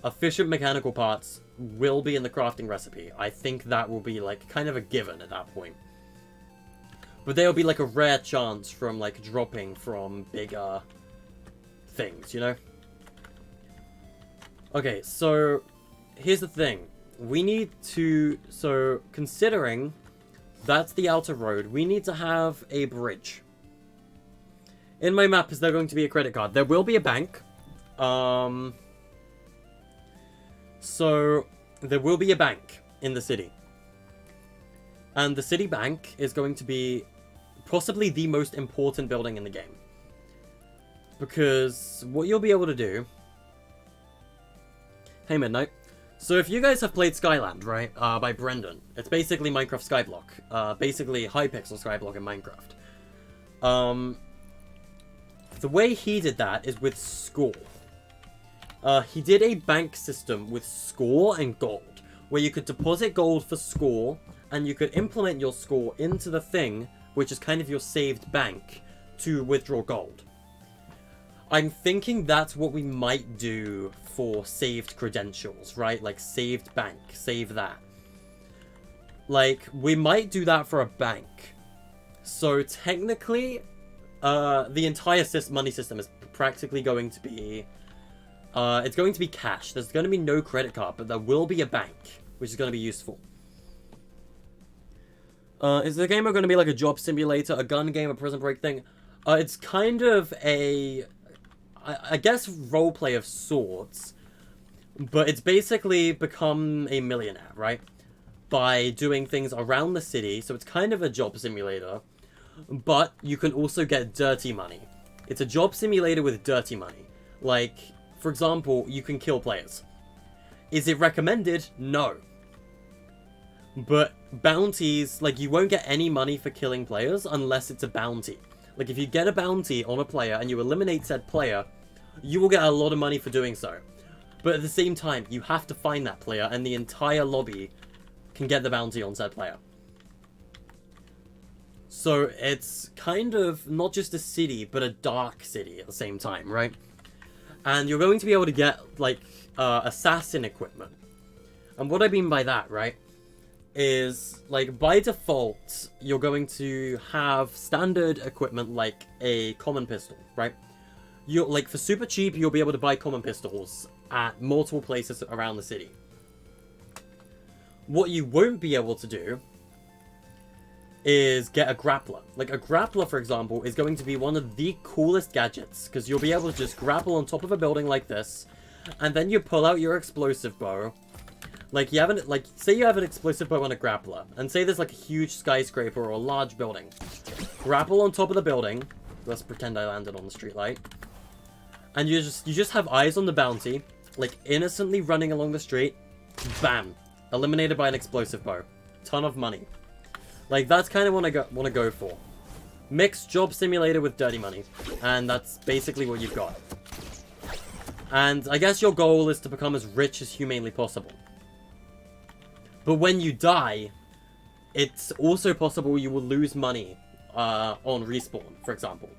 efficient mechanical parts will be in the crafting recipe. I think that will be, like, kind of a given at that point. But there'll be, like, a rare chance from, like, dropping from bigger things, you know? Okay, so here's the thing. We need to... So, considering that's the outer road, we need to have a bridge. In my map, is there going to be a credit card? There will be a bank. So, there will be a bank in the city. And the city bank is going to be possibly the most important building in the game. Because what you'll be able to do... Hey, Midnight. So if you guys have played Skyland, right, by Brendan, it's basically Minecraft Skyblock. Basically Hypixel Skyblock in Minecraft. The way he did that is with score. He did a bank system with score and gold, where you could deposit gold for score, and you could implement your score into the thing, which is kind of your saved bank, to withdraw gold. I'm thinking that's what we might do for saved credentials, right? Like, saved bank. Save that. Like, we might do that for a bank. So, technically, the entire money system is practically going to be... it's going to be cash. There's going to be no credit card, but there will be a bank, which is going to be useful. Is the game going to be like a job simulator, a gun game, a prison break thing? It's kind of a... I guess roleplay of sorts, but it's basically become a millionaire, right? By doing things around the city, so it's kind of a job simulator, but you can also get dirty money. It's a job simulator with dirty money. Like, for example, you can kill players. Is it recommended? No. But bounties, like, you won't get any money for killing players unless it's a bounty. Like, if you get a bounty on a player and you eliminate said player, you will get a lot of money for doing so. But at the same time, you have to find that player, and the entire lobby can get the bounty on said player. So it's kind of not just a city, but a dark city at the same time, right? And you're going to be able to get, like, assassin equipment. And what I mean by that, right, is, like, by default, you're going to have standard equipment like a common pistol, right? Like, for super cheap, you'll be able to buy common pistols at multiple places around the city. What you won't be able to do is get a grappler. Like, a grappler, for example, is going to be one of the coolest gadgets, because you'll be able to just grapple on top of a building like this, and then you pull out your explosive bow. Like, say you have an explosive bow and a grappler, and say there's, like, a huge skyscraper or a large building. Grapple on top of the building. Let's pretend I landed on the streetlight. And you just have eyes on the bounty, like, innocently running along the street. Bam. Eliminated by an explosive bow. Ton of money. Like, that's kind of what I want to go for. Mixed job simulator with dirty money. And that's basically what you've got. And I guess your goal is to become as rich as humanly possible. But when you die, it's also possible you will lose money on respawn, for example.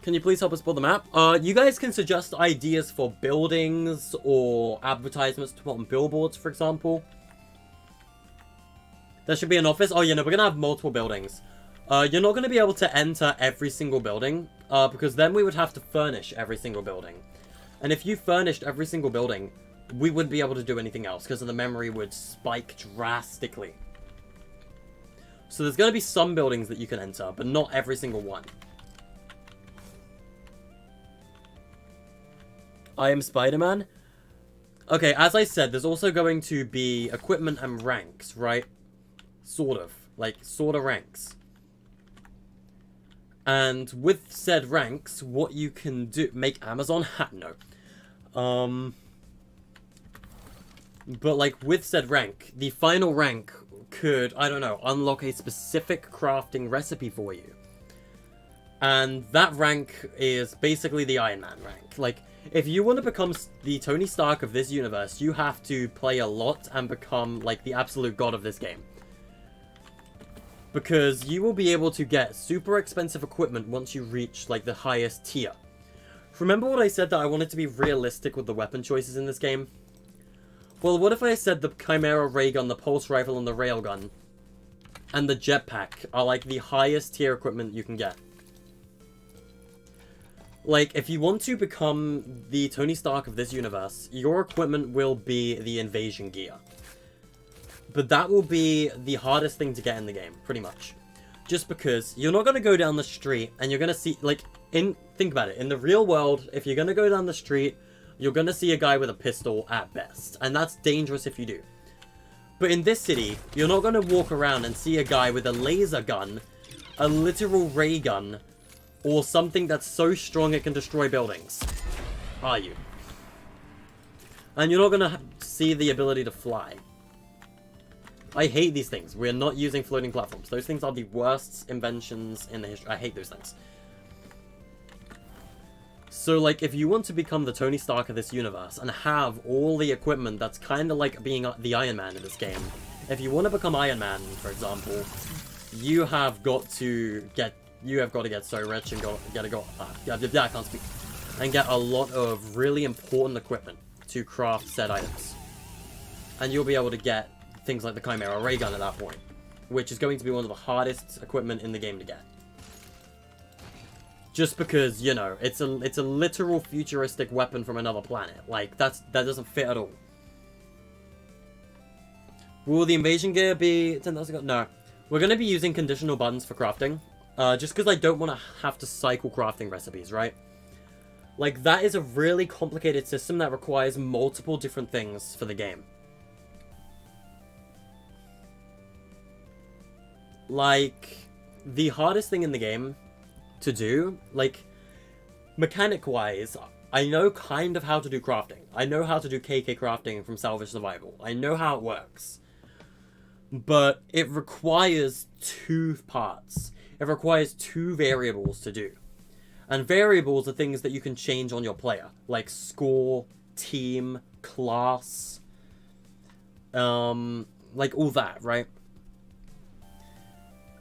Can you please help us build the map? You guys can suggest ideas for buildings or advertisements to put on billboards, for example. There should be an office. Oh, yeah, no, we're going to have multiple buildings. You're not going to be able to enter every single building, because then we would have to furnish every single building. And if you furnished every single building, we wouldn't be able to do anything else, because the memory would spike drastically. So there's going to be some buildings that you can enter, but not every single one. I am Spider-Man. Okay, as I said, there's also going to be equipment and ranks, right? Sort of. Like, sort of ranks. And with said ranks, what you can do... Make Amazon hat? No. But, like, with said rank, the final rank could, I don't know, unlock a specific crafting recipe for you. And that rank is basically the Iron Man rank. Like... If you want to become the Tony Stark of this universe, you have to play a lot and become, like, the absolute god of this game. Because you will be able to get super expensive equipment once you reach, like, the highest tier. Remember what I said that I wanted to be realistic with the weapon choices in this game? Well, what if I said the Chimera ray gun, the pulse rifle, and the railgun, and the jetpack are, like, the highest tier equipment you can get? Like, if you want to become the Tony Stark of this universe, your equipment will be the invasion gear. But that will be the hardest thing to get in the game, pretty much. Just because you're not going to go down the street and you're going to see, like, think about it. In the real world, if you're going to go down the street, you're going to see a guy with a pistol at best. And that's dangerous if you do. But in this city, you're not going to walk around and see a guy with a laser gun, a literal ray gun, or something that's so strong it can destroy buildings. Are you? And you're not gonna see the ability to fly. I hate these things. We're not using floating platforms. Those things are the worst inventions in the history. I hate those things. So, like, if you want to become the Tony Stark of this universe and have all the equipment that's kind of like being the Iron Man in this game, if you want to become Iron Man, for example, you have got to get so rich and I can't speak, and get a lot of really important equipment to craft said items. And you'll be able to get things like the Chimera Ray Gun at that point, which is going to be one of the hardest equipment in the game to get. Just because, you know, it's a literal futuristic weapon from another planet. Like, that doesn't fit at all. Will the invasion gear be 10,000 gold? No. We're going to be using conditional buttons for crafting. Just because I don't want to have to cycle crafting recipes, right? Like, that is a really complicated system that requires multiple different things for the game. Like, the hardest thing in the game to do, like, mechanic-wise, I know kind of how to do crafting. I know how to do KK crafting from Salvage Survival. I know how it works. But it requires two parts. It requires two variables to do. And variables are things that you can change on your player. Like score, team, class, like all that, right?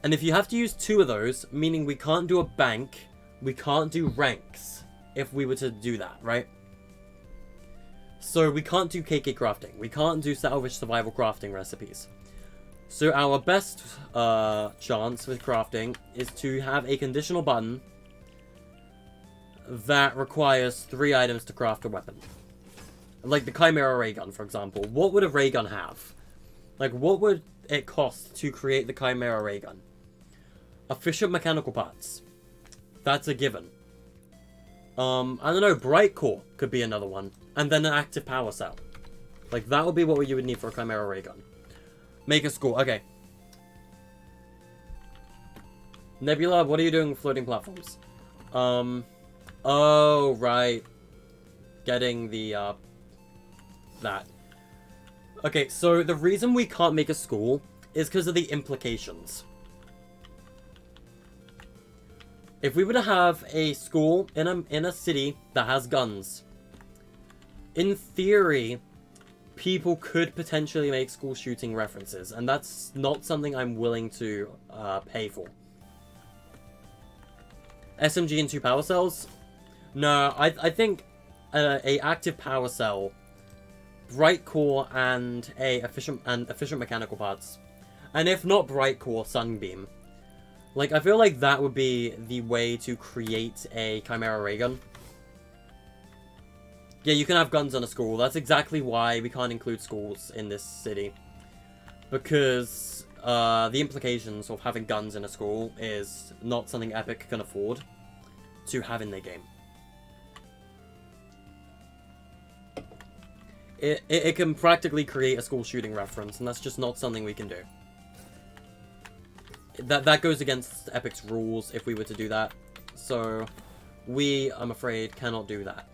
And if you have to use two of those, meaning we can't do a bank, we can't do ranks if we were to do that, right? So we can't do KK crafting. We can't do Salvage Survival crafting recipes. So our best chance with crafting is to have a conditional button that requires 3 items to craft a weapon. Like the Chimera Ray Gun, for example. What would a ray gun have? Like, what would it cost to create the Chimera Ray Gun? Efficient mechanical parts. That's a given. I don't know, Bright Core could be another one. And then an active power cell. Like, that would be what you would need for a Chimera Ray Gun. Make a school. Okay. Nebula, what are you doing with floating platforms? Oh, right. Getting the, that. Okay, so the reason we can't make a school is because of the implications. If we were to have a school in a city that has guns, in theory, people could potentially make school shooting references, and that's not something I'm willing to pay for. SMG and 2 power cells? No, I think a active power cell, Bright Core, and efficient mechanical parts, and if not Bright Core, Sunbeam. Like, I feel like that would be the way to create a Chimera Ray Gun. Yeah, you can have guns on a school. That's exactly why we can't include schools in this city. Because the implications of having guns in a school is not something Epic can afford to have in their game. It can practically create a school shooting reference, and that's just not something we can do. That goes against Epic's rules if we were to do that. So, we, I'm afraid, cannot do that.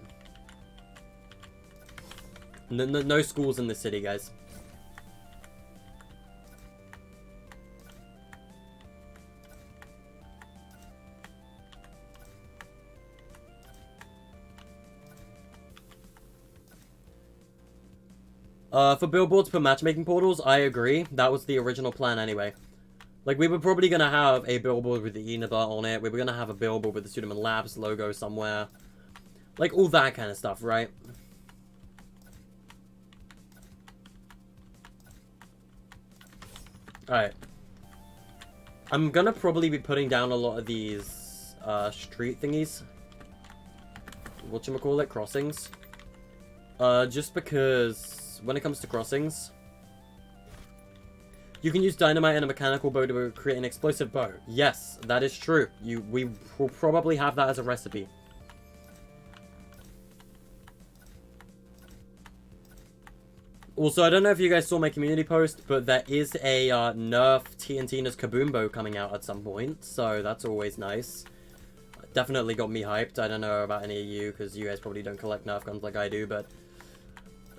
No schools in this city, guys. For billboards per matchmaking portals, I agree. That was the original plan anyway. Like, we were probably going to have a billboard with the Inaba on it. We were going to have a billboard with the Sudaman Labs logo somewhere. Like, all that kind of stuff, right? Alright. I'm going to probably be putting down a lot of these street thingies. Whatchamacallit? Crossings. Just because when it comes to crossings, you can use dynamite and a mechanical bow to create an explosive bow. Yes, that is true. We will probably have that as a recipe. Also, I don't know if you guys saw my community post, but there is a Nerf TNTina's Kaboom bow coming out at some point, so that's always nice. Definitely got me hyped. I don't know about any of you, because you guys probably don't collect Nerf guns like I do, but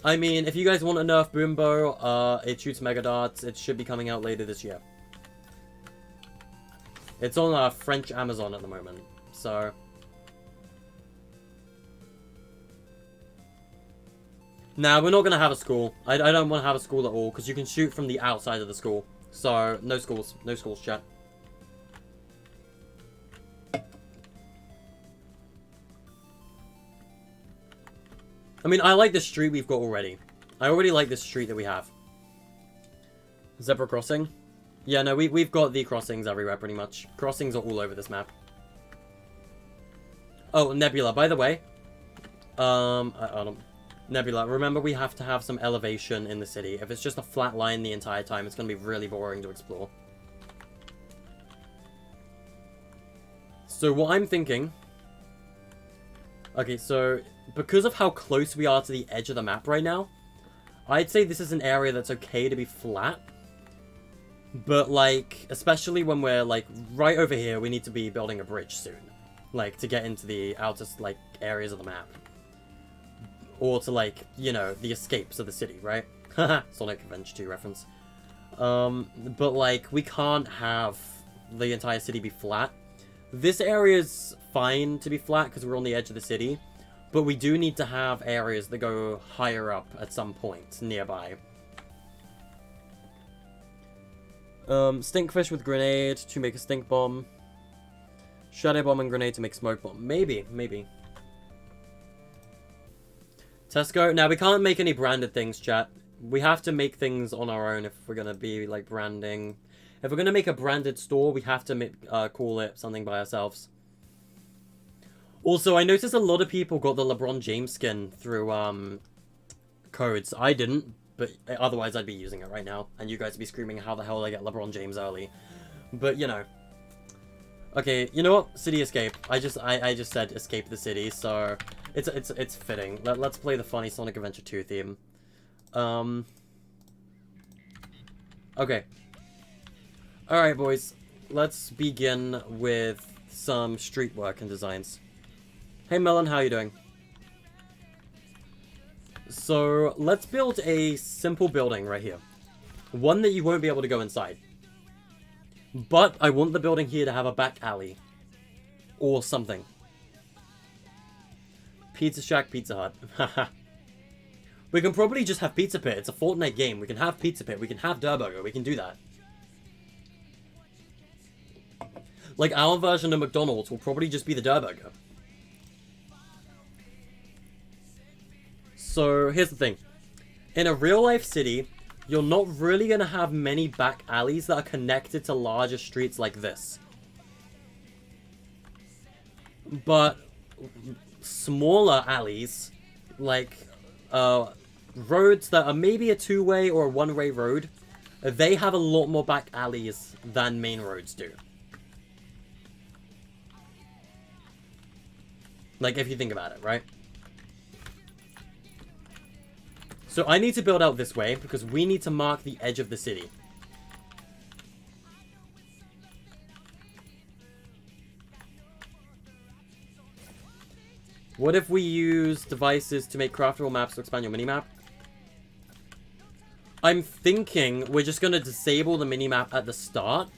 I mean, if you guys want a Nerf boom bow, it shoots mega darts. It should be coming out later this year. It's on French Amazon at the moment, so nah, we're not gonna have a school. I don't want to have a school at all because you can shoot from the outside of the school. So no schools, chat. I mean, I like the street we've got already. I already like this street that we have. Zebra crossing? Yeah, no, we've got the crossings everywhere, pretty much. Crossings are all over this map. Oh, Nebula, by the way. I don't... Nebula, remember we have to have some elevation in the city. If it's just a flat line the entire time, it's going to be really boring to explore. So what I'm thinking... Okay, so because of how close we are to the edge of the map right now, I'd say this is an area that's okay to be flat. But, like, especially when we're, like, right over here, we need to be building a bridge soon. Like, to get into the outer, like, areas of the map. Or to, like, you know, the escapes of the city, right? Haha, Sonic Adventure 2 reference. But, like, we can't have the entire city be flat. This area's fine to be flat because we're on the edge of the city. But we do need to have areas that go higher up at some point nearby. Stinkfish with grenade to make a stink bomb. Shadow bomb and grenade to make smoke bomb. Maybe, maybe. Tesco. Now, we can't make any branded things, chat. We have to make things on our own if we're going to be, like, branding. If we're going to make a branded store, we have to call it something by ourselves. Also, I noticed a lot of people got the LeBron James skin through, codes. I didn't. But otherwise, I'd be using it right now. And you guys would be screaming how the hell I get LeBron James early. But, you know. Okay, you know what? City escape. I just said escape the city, so it's fitting. Let's play the funny Sonic Adventure 2 theme. Okay. Alright, boys. Let's begin with some street work and designs. Hey, Melon, how you doing? So, let's build a simple building right here. One that you won't be able to go inside. But I want the building here to have a back alley. Or something. Pizza Shack, Pizza Hut. Haha. We can probably just have Pizza Pit. It's a Fortnite game. We can have Pizza Pit. We can have Durburger. We can do that. Like, our version of McDonald's will probably just be the Durburger. So, here's the thing. In a real-life city, you're not really going to have many back alleys that are connected to larger streets like this. But smaller alleys, like roads that are maybe a two-way or a one-way road, they have a lot more back alleys than main roads do. Like, if you think about it, right? So I need to build out this way, because we need to mark the edge of the city. What if we use devices to make craftable maps to expand your minimap? I'm thinking we're just going to disable the minimap at the start.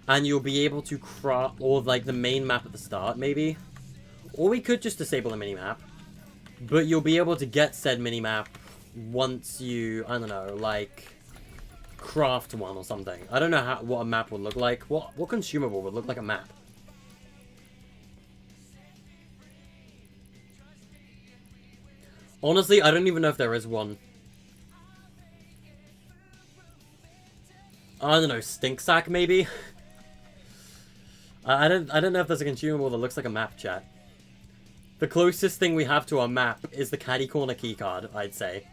And you'll be able to craft, or like the main map at the start, maybe. Or we could just disable the minimap. But you'll be able to get said minimap once you, I don't know, like, craft one or something. I don't know what a map would look like. What consumable would look like a map? Honestly, I don't even know if there is one. I don't know, stink sack maybe? I don't know if there's a consumable that looks like a map, chat. The closest thing we have to a map is the Caddy Corner keycard, I'd say.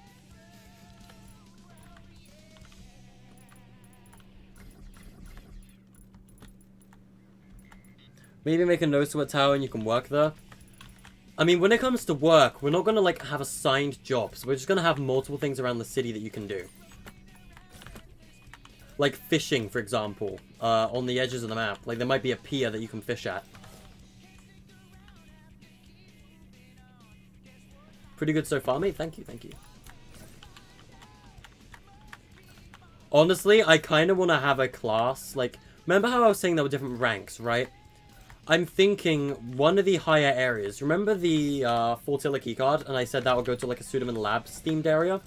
Maybe make a no-sweat tower and you can work there. I mean, when it comes to work, we're not going to, like, have assigned jobs. We're just going to have multiple things around the city that you can do. Like fishing, for example, on the edges of the map. Like, there might be a pier that you can fish at. Pretty good so far, mate. Thank you, thank you. Honestly, I kind of want to have a class. Like, remember how I was saying there were different ranks, right? I'm thinking one of the higher areas. Remember the Fortilla keycard? And I said that would go to like a Sudaman Labs themed area?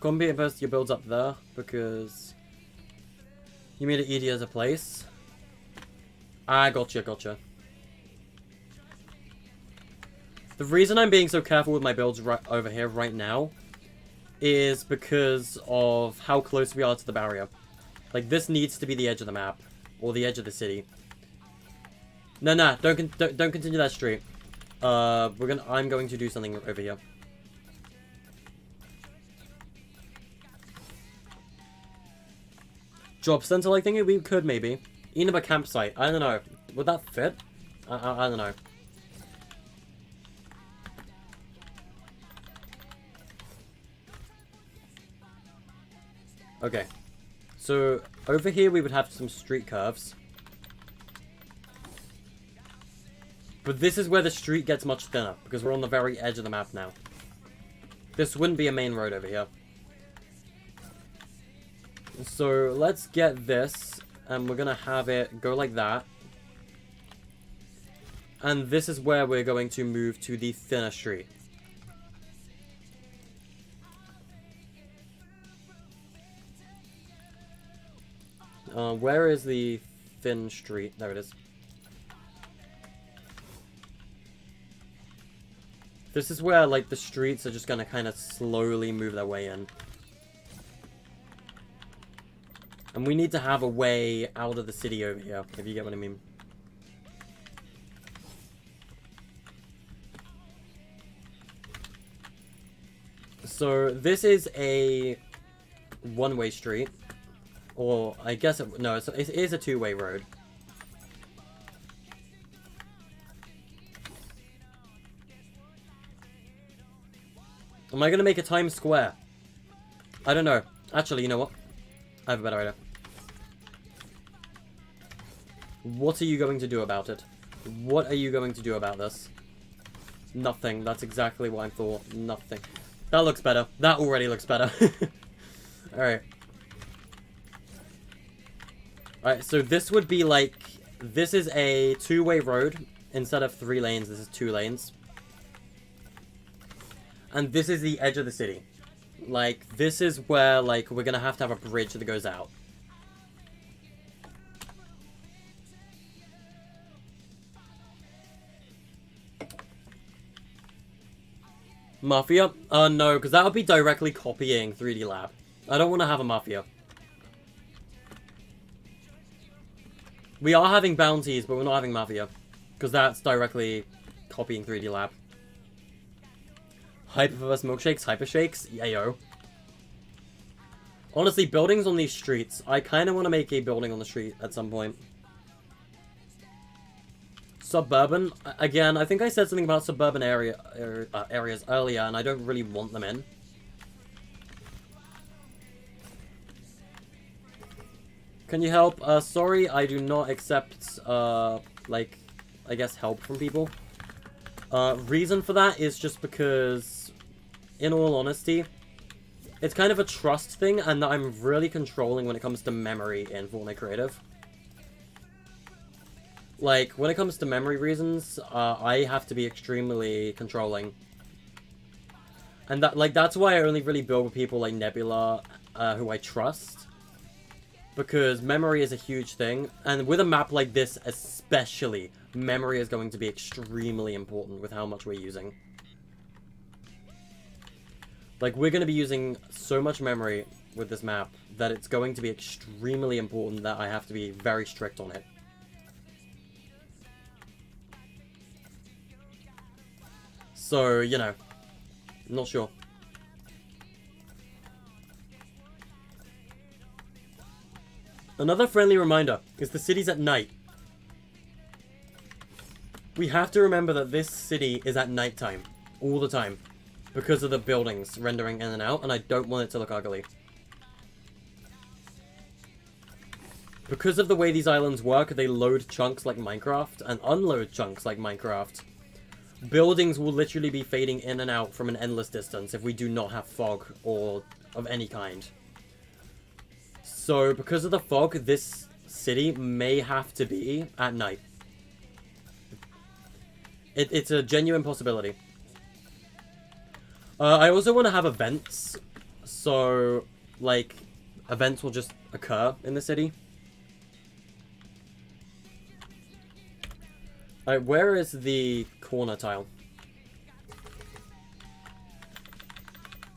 Columbia University builds up there because you made it easier as a place. Ah, gotcha, gotcha. The reason I'm being so careful with my builds right over here right now is because of how close we are to the barrier. Like, this needs to be the edge of the map. Or the edge of the city. No, don't continue that street. I'm going to do something over here. Job center, like, thinking we could, maybe. Inaba campsite. I don't know. Would that fit? I don't know. Okay. So, over here we would have some street curves. But this is where the street gets much thinner, because we're on the very edge of the map now. This wouldn't be a main road over here. So, let's get this, and we're gonna have it go like that. And this is where we're going to move to the thinner street. Where is the thin street? There it is. This is where, like, the streets are just gonna kind of slowly move their way in. And we need to have a way out of the city over here, if you get what I mean. So, this is a one-way street. Or, I guess, no, it is a two-way road. Am I going to make a Times Square? I don't know. Actually, you know what? I have a better idea. What are you going to do about it? What are you going to do about this? Nothing. That's exactly what I thought. Nothing. That looks better. That already looks better. Alright. Alright, so this would be like... This is a two-way road. Instead of 3 lanes, this is 2 lanes. And this is the edge of the city. Like, this is where, like, we're gonna have to have a bridge that goes out. Mafia? No, because that would be directly copying 3D Lab. I don't want to have a Mafia. We are having bounties, but we're not having Mafia. Because that's directly copying 3D Lab. Hyperverse milkshakes, hypershakes, yayo. Honestly, buildings on these streets. I kind of want to make a building on the street at some point. Suburban. Again, I think I said something about suburban areas earlier, and I don't really want them in. Can you help? Sorry, I do not accept, like, I guess help from people. Reason for that is just because, in all honesty, it's kind of a trust thing, and that I'm really controlling when it comes to memory in Fortnite Creative. Like, when it comes to memory reasons, I have to be extremely controlling. And that, like, that's why I only really build with people like Nebula, who I trust. Because memory is a huge thing, and with a map like this especially, memory is going to be extremely important with how much we're using. Like, we're going to be using so much memory with this map that it's going to be extremely important that I have to be very strict on it. So, you know, not sure. Another friendly reminder is the city's at night. We have to remember that this city is at nighttime all the time because of the buildings rendering in and out, and I don't want it to look ugly. Because of the way these islands work, they load chunks like Minecraft and unload chunks like Minecraft. Buildings will literally be fading in and out from an endless distance if we do not have fog or of any kind. So, because of the fog, this city may have to be at night. It's a genuine possibility. I also want to have events. So, like, events will just occur in the city. Alright, where is the corner tile?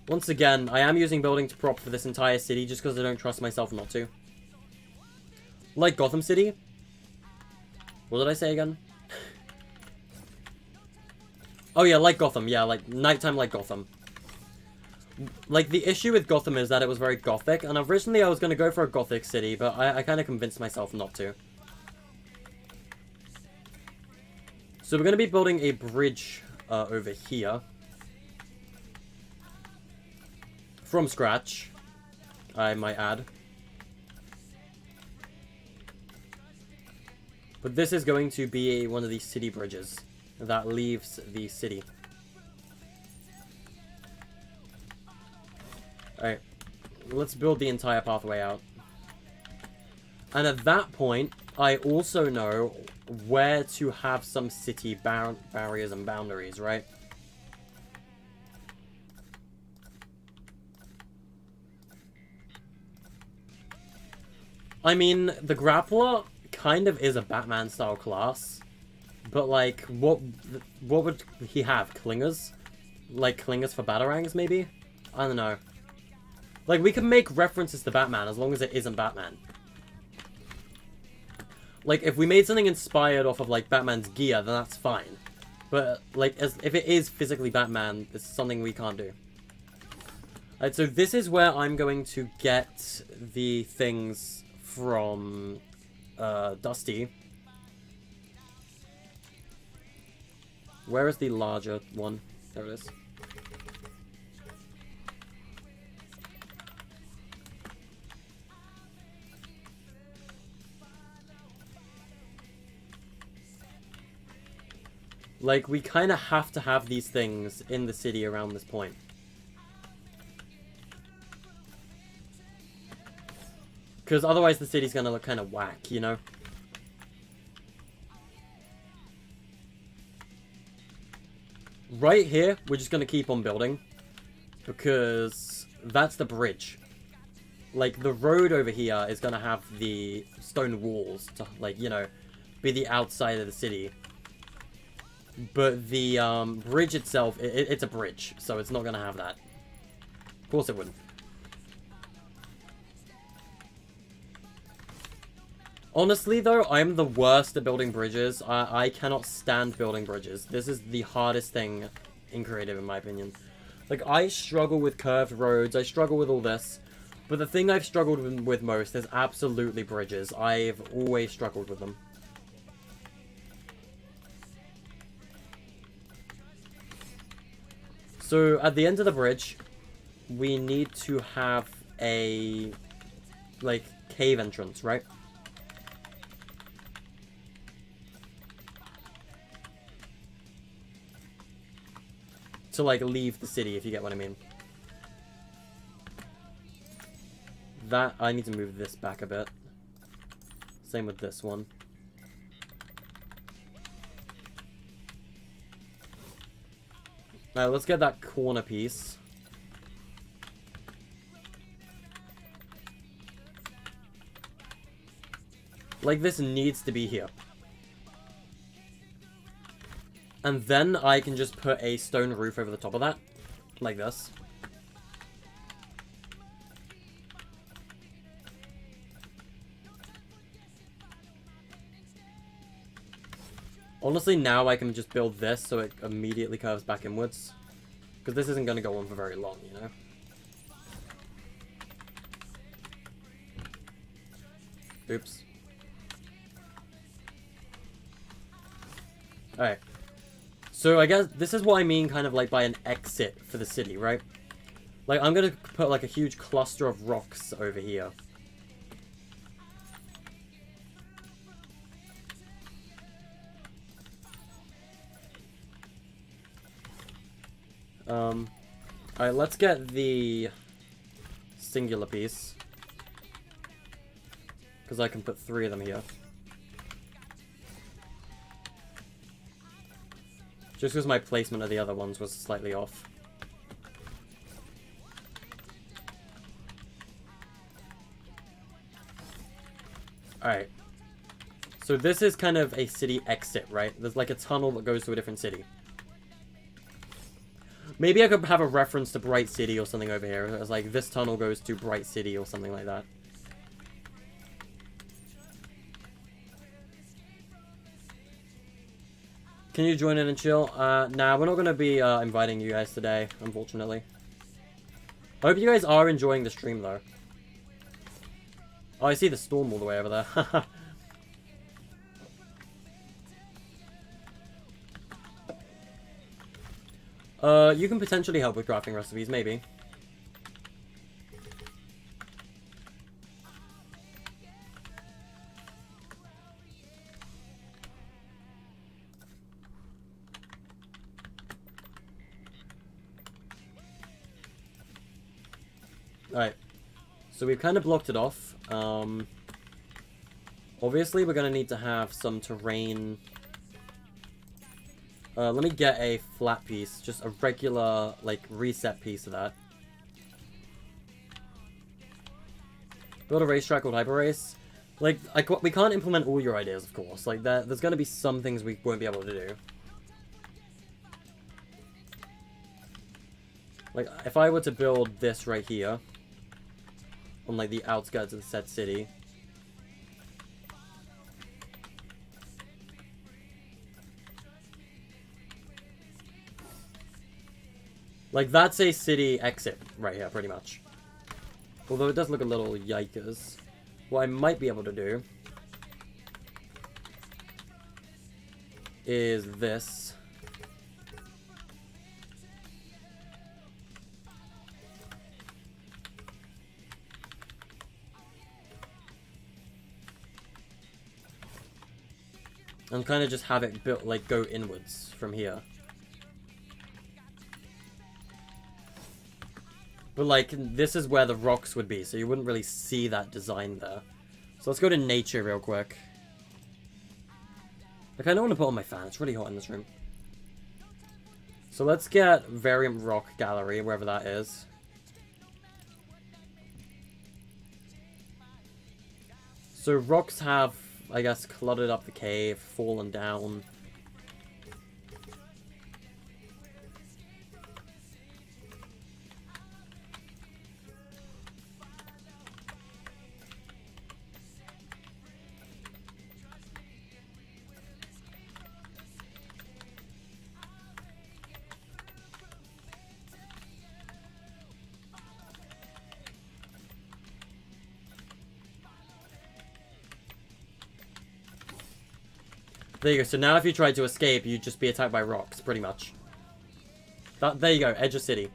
Once again, I am using building to prop for this entire city just because I don't trust myself not to. Like Gotham City. What did I say again? Oh yeah, like Gotham. Yeah, like nighttime like Gotham. Like, the issue with Gotham is that it was very gothic, and originally I was going to go for a gothic city, but I kind of convinced myself not to. So we're going to be building a bridge over here. From scratch, I might add. But this is going to be one of these city bridges that leaves the city. Alright, let's build the entire pathway out. And at that point, I also know where to have some city barriers and boundaries, right? I mean, the Grappler kind of is a Batman-style class. But, like, what would he have? Clingers? Like, clingers for Batarangs, maybe? I don't know. Like, we can make references to Batman as long as it isn't Batman. Like, if we made something inspired off of, like, Batman's gear, then that's fine. But, like, if it is physically Batman, it's something we can't do. Alright, so this is where I'm going to get the things from Dusty. Where is the larger one? There it is. Like, we kind of have to have these things in the city around this point. Because otherwise the city's going to look kind of whack, you know? Right here, we're just going to keep on building. Because that's the bridge. Like, the road over here is going to have the stone walls to, like, you know, be the outside of the city. But the bridge itself, it's a bridge, so it's not going to have that. Of course it wouldn't. Honestly, though, I'm the worst at building bridges. I cannot stand building bridges. This is the hardest thing in creative, in my opinion. Like, I struggle with curved roads. I struggle with all this. But the thing I've struggled with most is absolutely bridges. I've always struggled with them. So, at the end of the bridge, we need to have a, like, cave entrance, right? To, like, leave the city, if you get what I mean. That, I need to move this back a bit. Same with this one. Alright, let's get that corner piece. Like, this needs to be here. And then I can just put a stone roof over the top of that. Like this. Honestly, now I can just build this so it immediately curves back inwards. Because this isn't going to go on for very long, you know? Oops. Alright. So I guess this is what I mean kind of like by an exit for the city, right? Like, I'm going to put like a huge cluster of rocks over here. Alright, let's get the singular piece. Because I can put 3 of them here. Just because my placement of the other ones was slightly off. Alright. So this is kind of a city exit, right? There's like a tunnel that goes to a different city. Maybe I could have a reference to Bright City or something over here. It's like, this tunnel goes to Bright City or something like that. Can you join in and chill? Nah, we're not going to be inviting you guys today, unfortunately. I hope you guys are enjoying the stream, though. Oh, I see the storm all the way over there. You can potentially help with crafting recipes, maybe. Alright. So we've kind of blocked it off. Obviously, we're going to need to have some terrain. Let me get a flat piece. Just a regular, like, reset piece of that. Build a racetrack called Hyper Race. Like, we can't implement all your ideas, of course. Like, there's going to be some things we won't be able to do. Like, if I were to build this right here, on, like, the outskirts of the said city. Like, that's a city exit right here, pretty much. Although it does look a little yikers. What I might be able to do is this. And kind of just have it built, like, go inwards from here. But, like, this is where the rocks would be, so you wouldn't really see that design there. So let's go to nature real quick. Like, I don't want to put on my fan. It's really hot in this room. So let's get Variant Rock Gallery, wherever that is. So rocks have, I guess, cluttered up the cave, fallen down. There you go. So now if you tried to escape, you'd just be attacked by rocks, pretty much. There you go. Edge of city.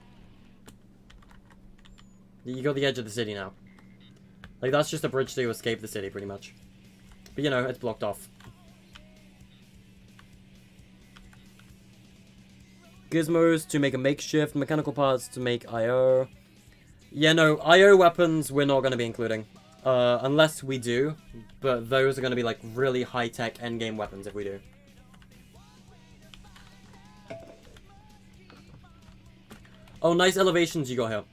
You got the edge of the city now. Like, that's just a bridge to escape the city, pretty much. But, you know, it's blocked off. Gizmos to make a makeshift. Mechanical parts to make IO. Yeah, no. IO weapons we're not going to be including. Unless we do, but those are going to be like really high-tech endgame weapons if we do. Oh, nice elevations you got here.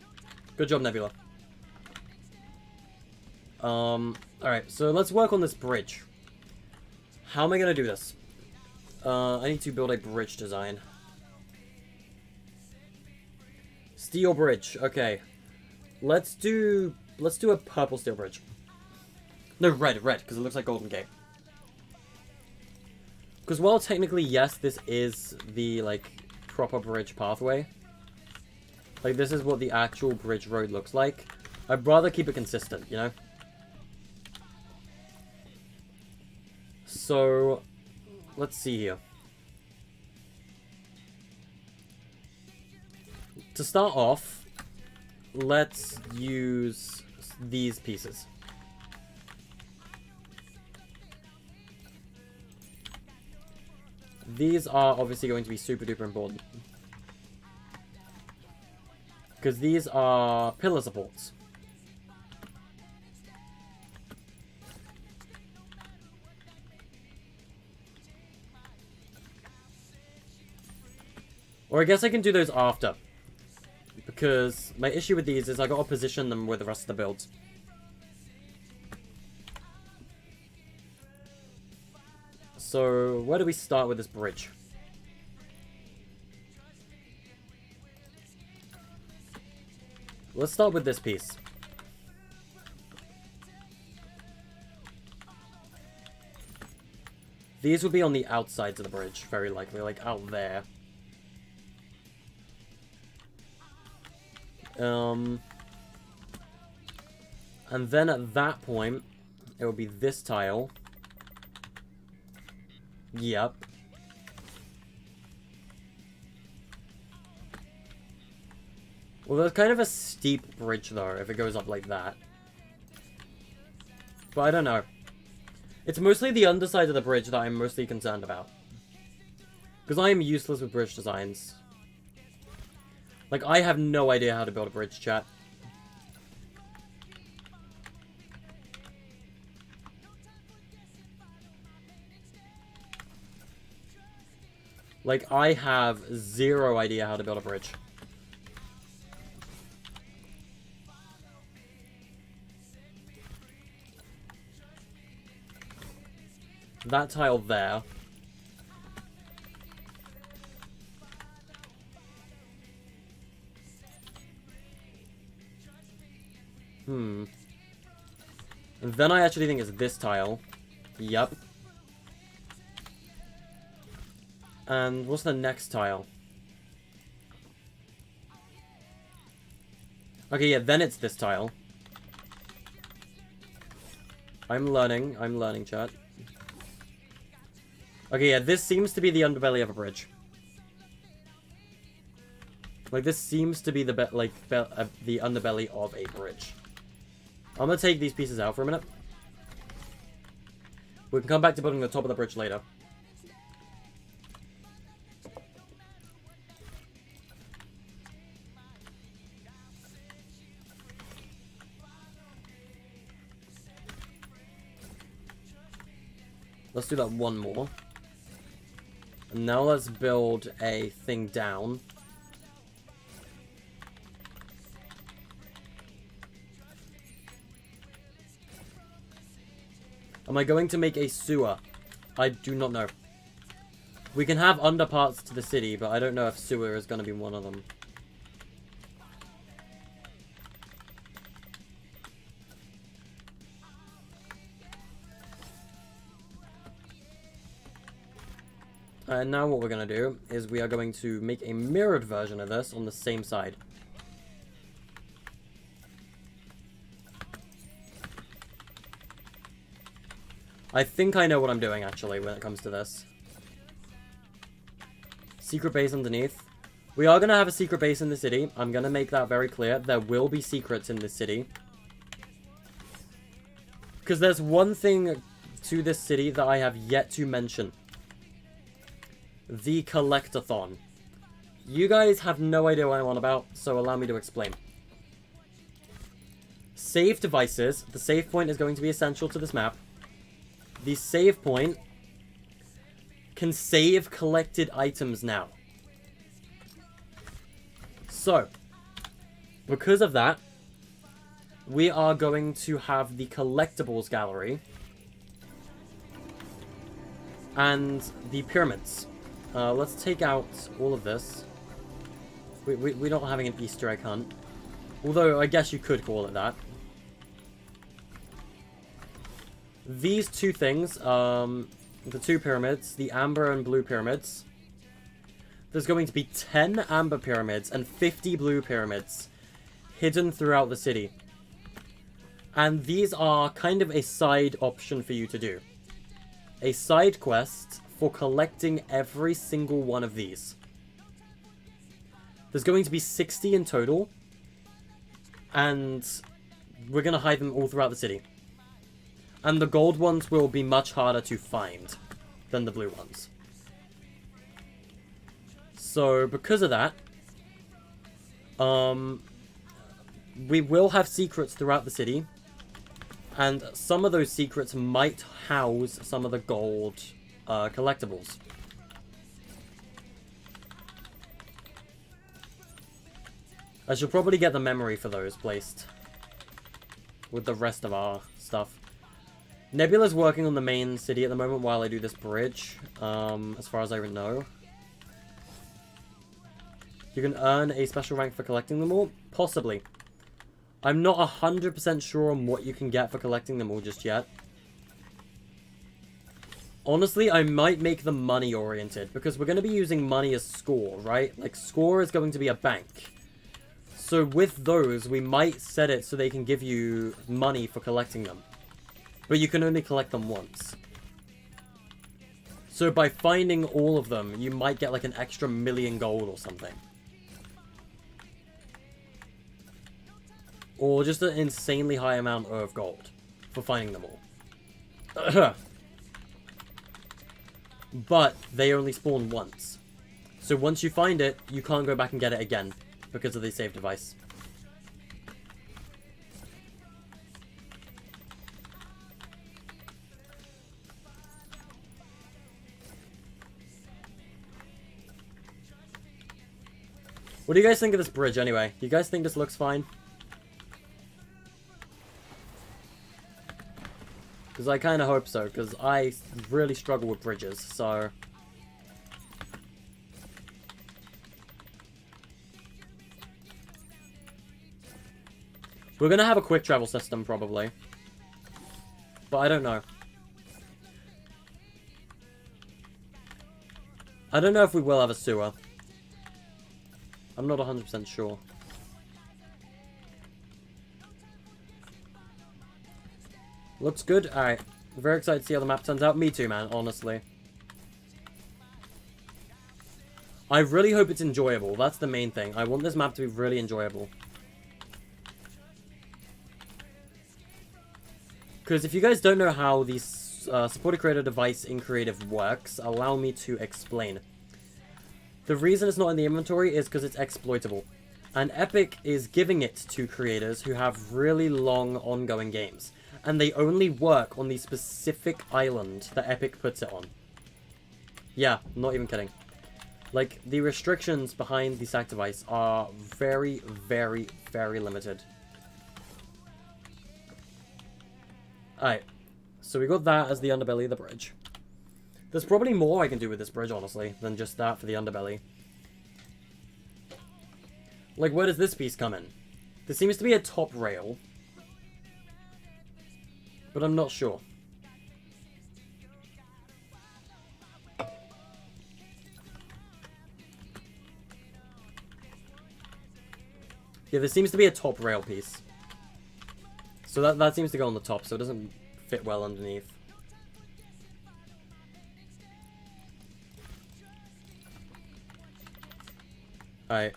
Good job, Nebula. Alright, so let's work on this bridge. How am I going to do this? I need to build a bridge design. Steel bridge, okay. Let's do a purple steel bridge. No, red, because it looks like Golden Gate. Because while technically, yes, this is the, like, proper bridge pathway. Like, this is what the actual bridge road looks like. I'd rather keep it consistent, you know? So, let's see here. To start off, let's use these pieces. These are obviously going to be super duper important. Because these are pillar supports. Or I guess I can do those after. Because my issue with these is I gotta position them with the rest of the builds. So, where do we start with this bridge? Let's start with this piece. These would be on the outsides of the bridge, very likely, like out there. And then at that point, it will be this tile. Yep. Well, there's kind of a steep bridge, though, if it goes up like that. But I don't know. It's mostly the underside of the bridge that I'm mostly concerned about. Because I am useless with bridge designs. Like, I have no idea how to build a bridge, chat. Like, I have zero idea how to build a bridge. That tile there. And then I actually think it's this tile. Yep. And what's the next tile? Okay, yeah, then it's this tile. I'm learning, chat. Okay, yeah, this seems to be the underbelly of a bridge. Like, this seems to be the the underbelly of a bridge. I'm gonna take these pieces out for a minute. We can come back to building the top of the bridge later. Let's do that one more. And now let's build a thing down. Am I going to make a sewer? I do not know. We can have underparts to the city, but I don't know if sewer is going to be one of them. And now what we're going to do is we are going to make a mirrored version of this on the same side. I think I know what I'm doing, actually, when it comes to this. Secret base underneath. We are going to have a secret base in the city. I'm going to make that very clear. There will be secrets in this city. Because there's one thing to this city that I have yet to mention. The Collectathon. You guys have no idea what I'm on about, so allow me to explain. Save devices. The save point is going to be essential to this map. The save point can save collected items now. So, because of that, we are going to have the collectibles gallery and the pyramids. Let's take out all of this. We're not having an Easter egg hunt. Although, I guess you could call it that. These two things, the two pyramids, the amber and blue pyramids. There's going to be 10 amber pyramids and 50 blue pyramids hidden throughout the city. And these are kind of a side option for you to do. A side quest for collecting every single one of these. There's going to be 60 in total. And we're going to hide them all throughout the city. And the gold ones will be much harder to find than the blue ones. So, because of that, we will have secrets throughout the city. And some of those secrets might house some of the gold collectibles. I should probably get the memory for those placed with the rest of our stuff. Nebula's working on the main city at the moment while I do this bridge, as far as I know. You can earn a special rank for collecting them all? Possibly. I'm not 100% sure on what you can get for collecting them all just yet. Honestly, I might make them money-oriented, because we're going to be using money as score, right? Like, score is going to be a bank. So with those, we might set it so they can give you money for collecting them. But you can only collect them once. So by finding all of them, you might get like an extra 1,000,000 gold or something. Or just an insanely high amount of gold for finding them all. But they only spawn once. So once you find it, you can't go back and get it again because of the save device. What do you guys think of this bridge anyway? Do you guys think this looks fine? Because I kind of hope so, because I really struggle with bridges, so... We're going to have a quick travel system, probably. But I don't know. I don't know if we will have a sewer. I'm not 100% sure. Looks good. Alright. Very excited to see how the map turns out. Me too, man, honestly. I really hope it's enjoyable. That's the main thing. I want this map to be really enjoyable. Because if you guys don't know how the supported creator device in Creative works, allow me to explain. The reason it's not in the inventory is because it's exploitable. And Epic is giving it to creators who have really long ongoing games. And they only work on the specific island that Epic puts it on. Yeah, not even kidding. Like, the restrictions behind the SAC device are very, very, very limited. Alright, so we got that as the underbelly of the bridge. There's probably more I can do with this bridge, honestly, than just that for the underbelly. Like, where does this piece come in? There seems to be a top rail. But I'm not sure. Yeah, there seems to be a top rail piece. So that seems to go on the top, so it doesn't fit well underneath. Alright.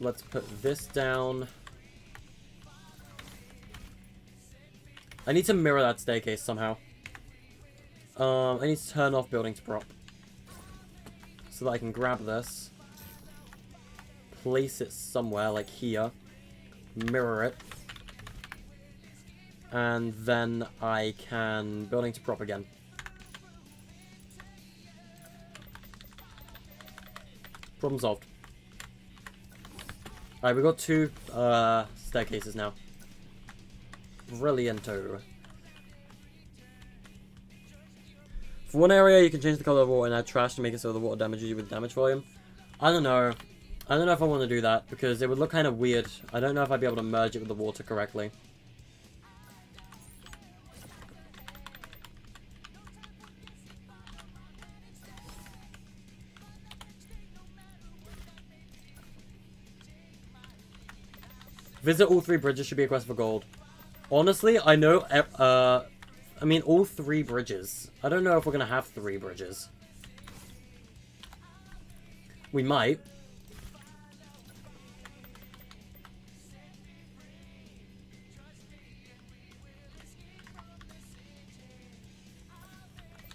Let's put this down. I need to mirror that staircase somehow. I need to turn off building to prop. So that I can grab this. Place it somewhere, like here. Mirror it. And then I can building to prop again. Problem solved. Alright, we've got two staircases now. Brillianto. For one area, you can change the color of water and add trash to make it so the water damages you with damage volume. I don't know. I don't know if I want to do that, because it would look kind of weird. I don't know if I'd be able to merge it with the water correctly. Visit all 3 bridges should be a quest for gold. Honestly, I know, I mean, all 3 bridges. I don't know if we're going to have 3 bridges. We might.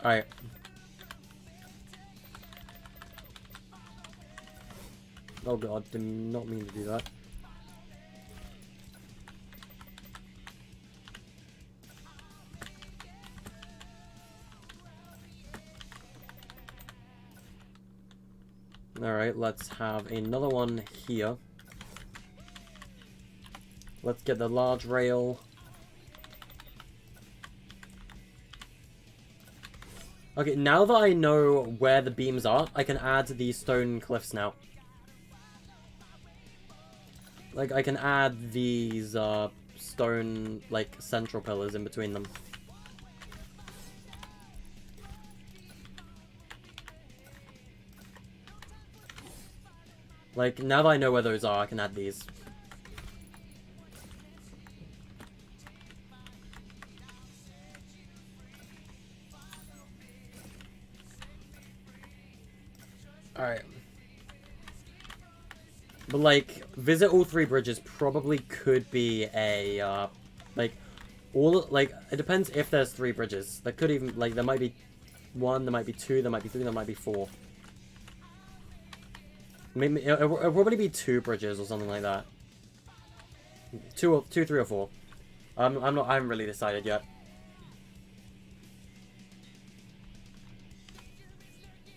Alright. Oh god, did not mean to do that. Alright, let's have another one here. Let's get the large rail. Okay, now that I know where the beams are, I can add these stone cliffs now. Like, I can add these, stone, like, central pillars in between them. Like, now that I know where those are, I can add these. Alright. But, like, visit all 3 bridges probably could be a, like, it depends if there's 3 bridges. There could even, like, there might be 1, there might be 2, there might be 3, there might be 4. Maybe, it'll probably be 2 bridges or something like that. 2, 3, or 4. I haven't really decided yet.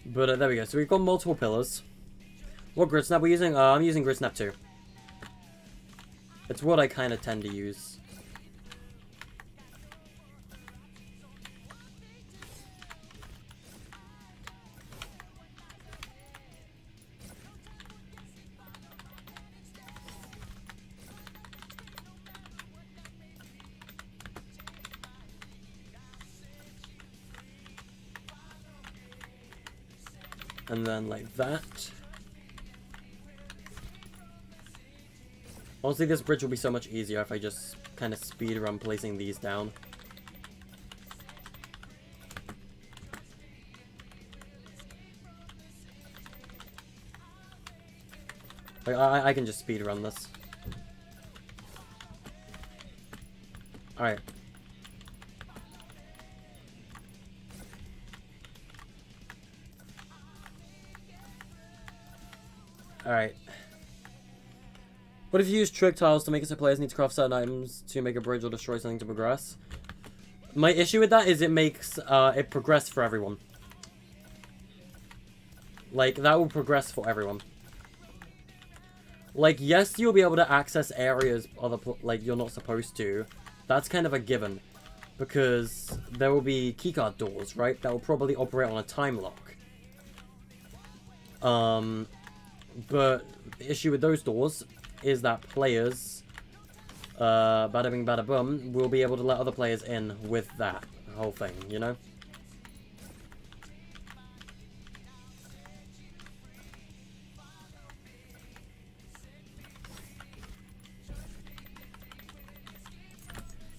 But there we go. So we've got multiple pillars. What grid snap are we using? I'm using grid snap 2. It's what I kind of tend to use. And then like that. Honestly, this bridge will be so much easier if I just kind of speed run placing these down. Like, I can just speed run this. Alright. Alright. What if you use trick tiles to make it so players need to craft certain items to make a bridge or destroy something to progress? My issue with that is it makes it progress for everyone. Like, that will progress for everyone. Like, yes, you'll be able to access areas like you're not supposed to. That's kind of a given. Because there will be keycard doors, right? That will probably operate on a time lock. But the issue with those doors is that players, bada bing bada boom, will be able to let other players in with that whole thing, you know?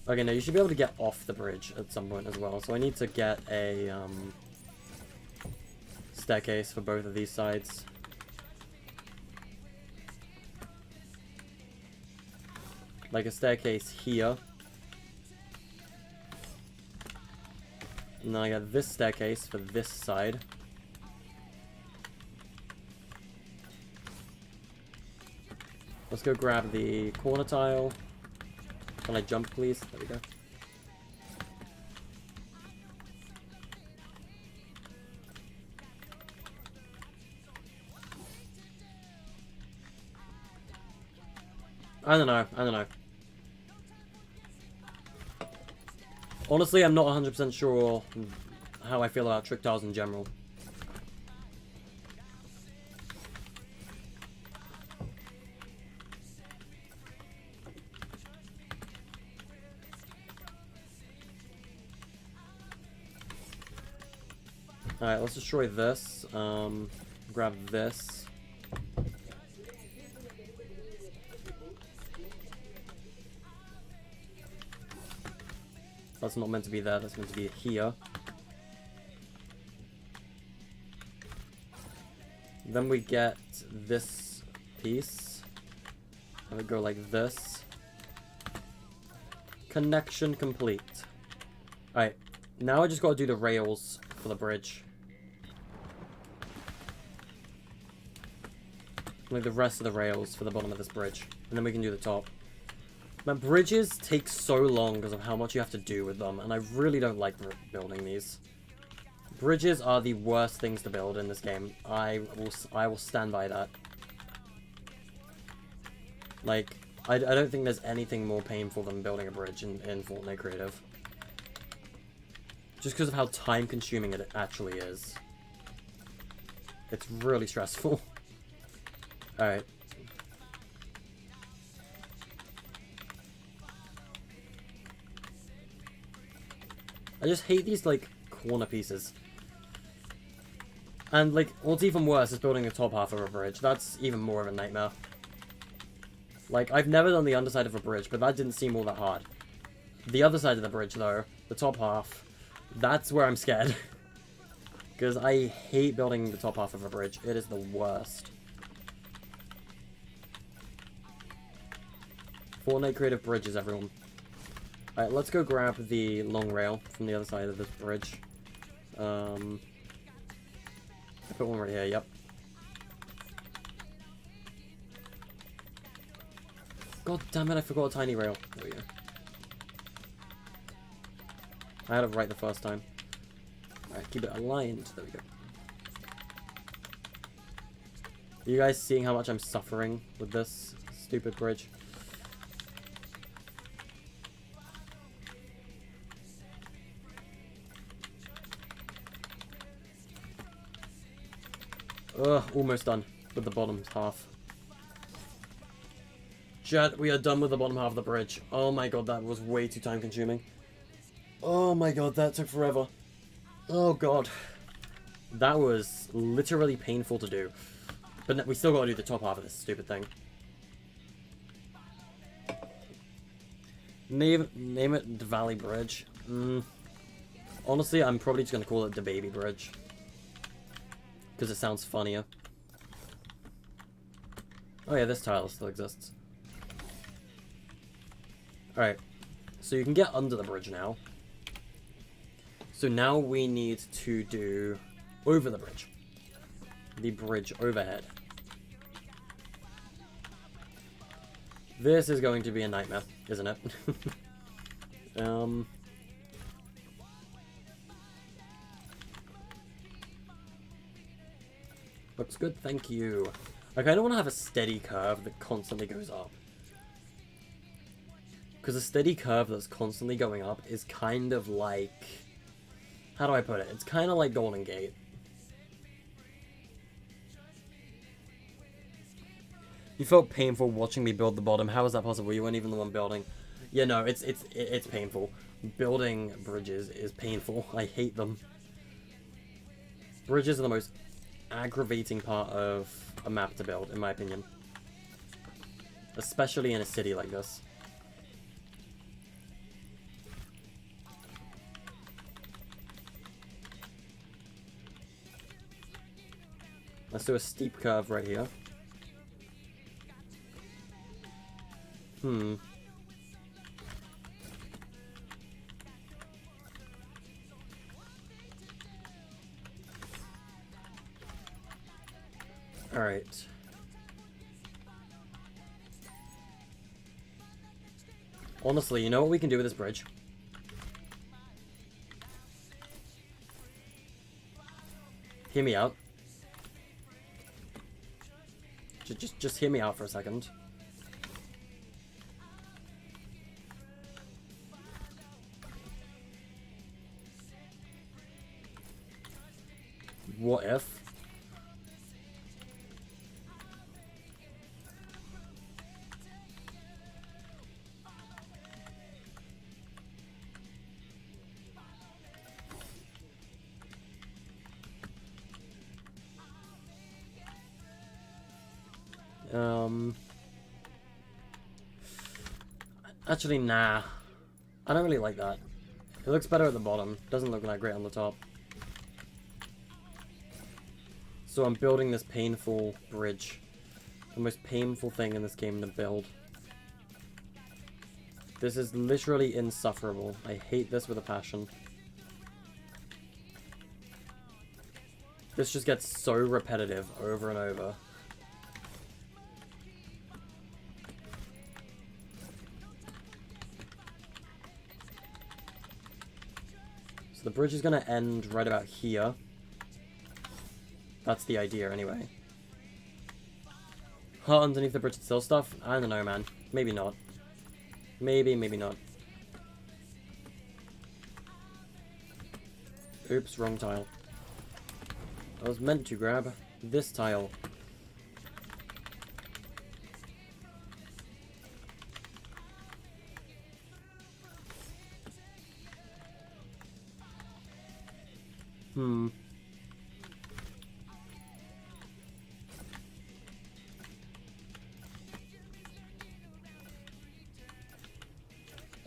Okay, now you should be able to get off the bridge at some point as well. So I need to get a staircase for both of these sides. Like a staircase here. And then I got this staircase for this side. Let's go grab the corner tile. Can I jump, please? There we go. I don't know. Honestly, I'm not 100% sure how I feel about trick tiles in general. Alright, let's destroy this. Grab this. That's not meant to be there, that's meant to be here. Then we get this piece. And we go like this. Connection complete. Alright, now I just gotta do the rails for the bridge. Like the rest of the rails for the bottom of this bridge. And then we can do the top. Man, bridges take so long because of how much you have to do with them, and I really don't like building these. Bridges are the worst things to build in this game. I will stand by that. Like, I don't think there's anything more painful than building a bridge in Fortnite Creative. Just because of how time-consuming it actually is. It's really stressful. Alright. I just hate these, like, corner pieces. And, like, what's even worse is building the top half of a bridge. That's even more of a nightmare. Like, I've never done the underside of a bridge, but that didn't seem all that hard. The other side of the bridge, though, the top half, that's where I'm scared. Because I hate building the top half of a bridge. It is the worst. Fortnite creative bridges, everyone. Alright, let's go grab the long rail from the other side of this bridge. I put one right here, yep. God damn it, I forgot a tiny rail. There we go. I had it right the first time. Alright, keep it aligned. There we go. Are you guys seeing how much I'm suffering with this stupid bridge? Ugh, almost done with the bottom half. Chat, we are done with the bottom half of the bridge. Oh my god, that was way too time consuming. Oh my god, that took forever. Oh god. That was literally painful to do. But we still gotta do the top half of this stupid thing. Name it the Valley Bridge. Honestly, I'm probably just gonna call it the Baby Bridge. Because it sounds funnier. Oh yeah, this tile still exists. Alright. So you can get under the bridge now. So now we need to do over the bridge. The bridge overhead. This is going to be a nightmare, isn't it? Looks good, thank you. Okay, I don't want to have a steady curve that constantly goes up. Because a steady curve that's constantly going up is kind of like... How do I put it? It's kind of like Golden Gate. You felt painful watching me build the bottom. How is that possible? You weren't even the one building. Yeah, no, it's painful. Building bridges is painful. I hate them. Bridges are the most aggravating part of a map to build, in my opinion. Especially in a city like this. Let's do a steep curve right here. Alright. Honestly, you know what we can do with this bridge? Hear me out. Just hear me out for a second. What if? Actually, nah. I don't really like that. It looks better at the bottom. Doesn't look that great on the top. So I'm building this painful bridge. The most painful thing in this game to build. This is literally insufferable. I hate this with a passion. This just gets so repetitive over and over. The bridge is going to end right about here. That's the idea, anyway. Huh, underneath the bridge still stuff? I don't know, man. Maybe not. Maybe, maybe not. Oops, wrong tile. I was meant to grab this tile.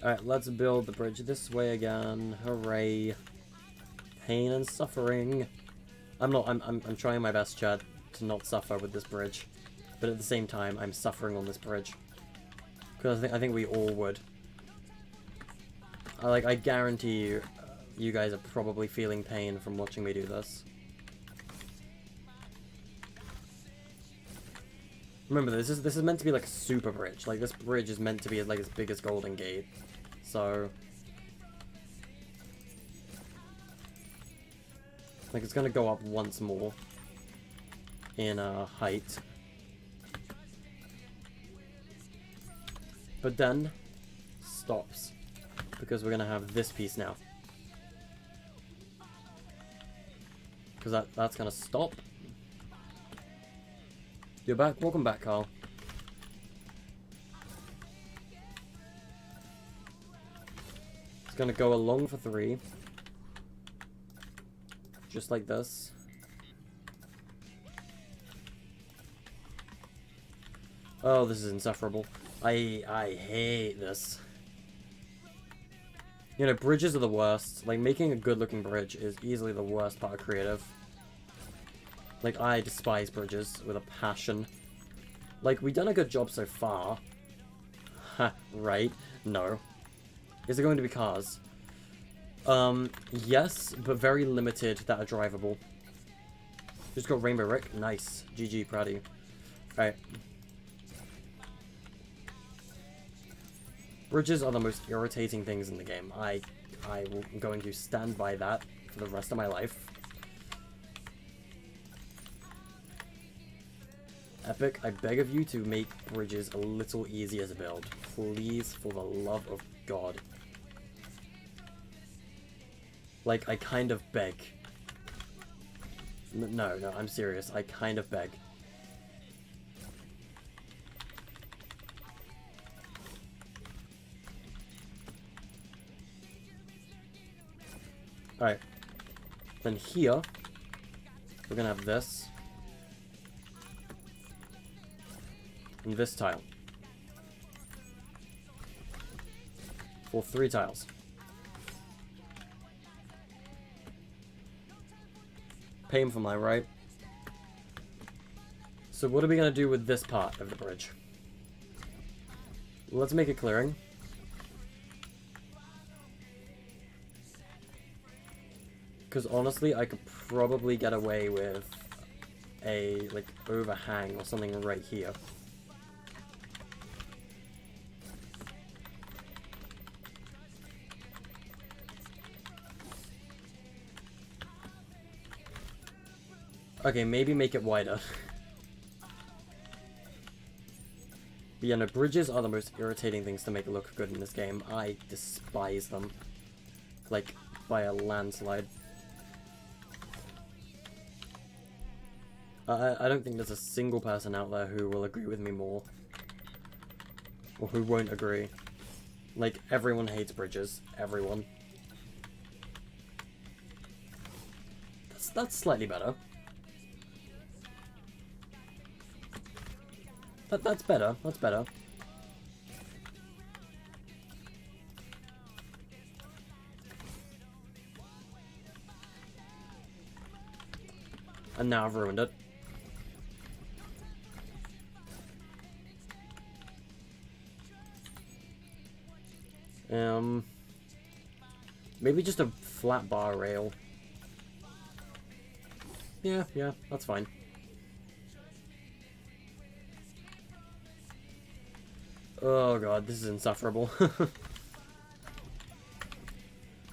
Alright, let's build the bridge this way again. Hooray. Pain and suffering. I'm trying my best, chat, to not suffer with this bridge. But at the same time, I'm suffering on this bridge. Because I think we all would. I guarantee you, you guys are probably feeling pain from watching me do this. Remember, this is meant to be like a super bridge. Like, this bridge is meant to be like as big as Golden Gate. So, like, it's gonna go up once more in height. But then stops because we're gonna have this piece now. Because that's gonna stop. You're back. Welcome back, Carl. It's gonna go along for 3. Just like this. Oh, this is insufferable. I hate this. You know, bridges are the worst. Like, making a good-looking bridge is easily the worst part of creative. Like, I despise bridges with a passion. Like, we've done a good job so far. Ha, right? No. Is it going to be cars? Yes, but very limited that are drivable. Just got Rainbow Rick. Nice. GG, proud of you. Alright. Bridges are the most irritating things in the game. I'm going to stand by that for the rest of my life. Epic, I beg of you to make bridges a little easier to build. Please, for the love of God. Like, I kind of beg. No, I'm serious. I kind of beg. Alright. Then here, we're gonna have this. And this tile. For 3 tiles. Painful, am I right? So what are we gonna do with this part of the bridge? Let's make a clearing. Because honestly, I could probably get away with a, like, overhang or something right here. Okay, maybe make it wider. But yeah, no, bridges are the most irritating things to make look good in this game. I despise them. Like, by a landslide. I don't think there's a single person out there who will agree with me more. Or who won't agree. Like, everyone hates bridges. Everyone. That's slightly better. That's better. That's better. And now I've ruined it. Maybe just a flat bar rail. Yeah, that's fine. Oh god, this is insufferable.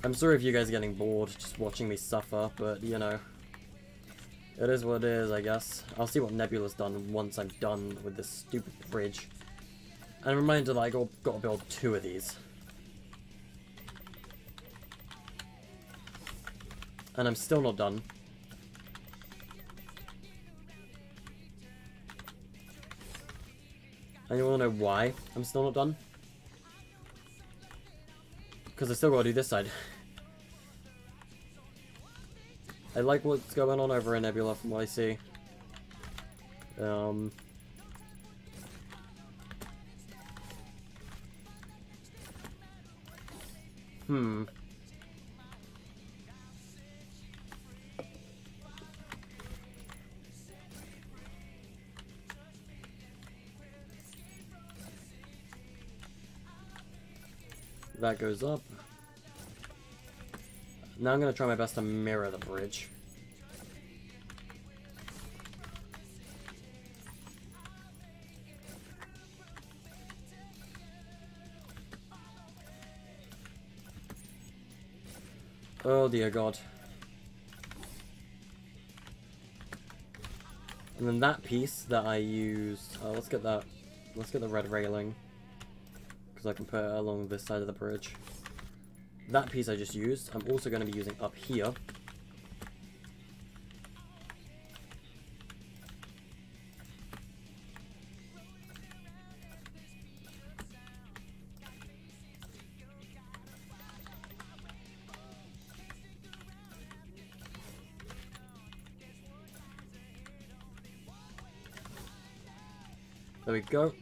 I'm sorry if you guys are getting bored just watching me suffer, but, you know. It is what it is, I guess. I'll see what Nebula's done once I'm done with this stupid bridge. And a reminder that I gotta build 2 of these. And I'm still not done. And you wanna know why I'm still not done? Because I still gotta do this side. I like what's going on over in Nebula from what I see. That goes up. Now I'm going to try my best to mirror the bridge. Oh dear God. And then that piece that I used... Oh, let's get that. Let's get the red railing. Because I can put it along this side of the bridge. That piece I just used, I'm also going to be using up here. There we go.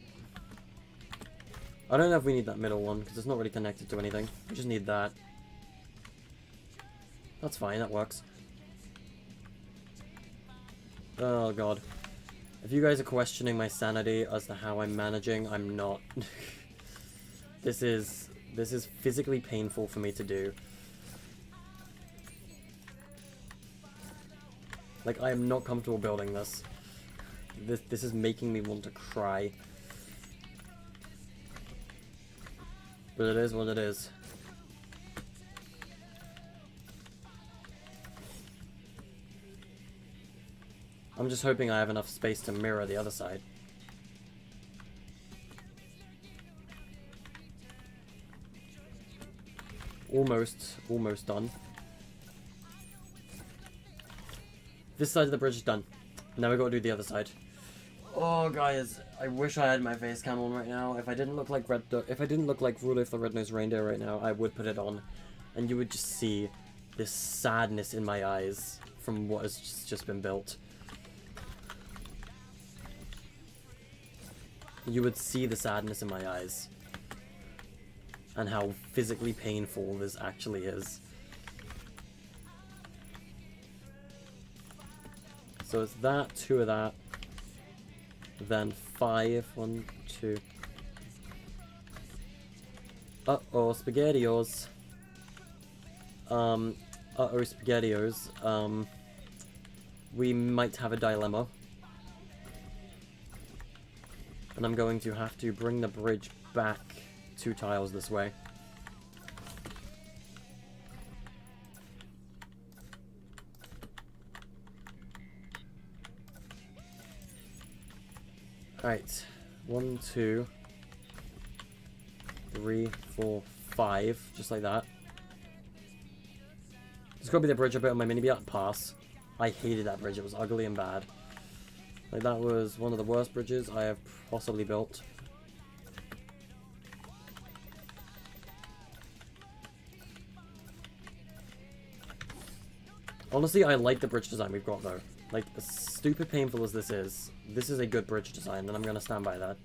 I don't know if we need that middle one, because it's not really connected to anything. We just need that. That's fine, that works. Oh god. If you guys are questioning my sanity as to how I'm managing, I'm not. This is physically painful for me to do. Like, I am not comfortable building this. This is making me want to cry. But it is what it is. I'm just hoping I have enough space to mirror the other side. Almost done. This side of the bridge is done. Now we gotta do the other side. Oh, guys, I wish I had my face cam on right now. If I didn't look like Rudolph the Red-Nosed Reindeer right now, I would put it on, and you would just see this sadness in my eyes from what has just been built. You would see the sadness in my eyes, and how physically painful this actually is. So it's that, 2 of that. Then 5, 1, 2. Uh-oh, SpaghettiOs. Uh-oh, SpaghettiOs. We might have a dilemma. And I'm going to have to bring the bridge back 2 tiles this way. Alright, 1, 2, 3, 4, 5, just like that. There's got to be the bridge I built on my mini-bot. Pass. I hated that bridge, it was ugly and bad. Like, that was one of the worst bridges I have possibly built. Honestly, I like the bridge design we've got, though. Like, as stupid painful as this is a good bridge design, and I'm going to stand by that.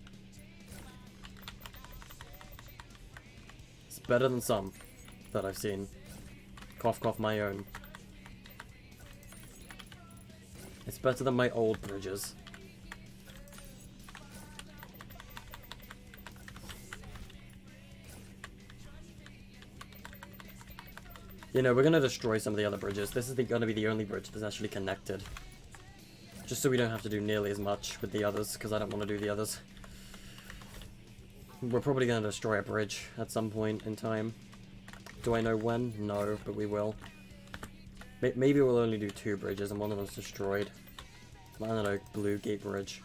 It's better than some that I've seen. Cough, cough, my own. It's better than my old bridges. You know, we're going to destroy some of the other bridges. This is going to be the only bridge that's actually connected. Just so we don't have to do nearly as much with the others, because I don't want to do the others. We're probably going to destroy a bridge at some point in time. Do I know when? No, but we will. Maybe we'll only do 2 bridges and one of them's destroyed. I don't know, Blue Gate Bridge.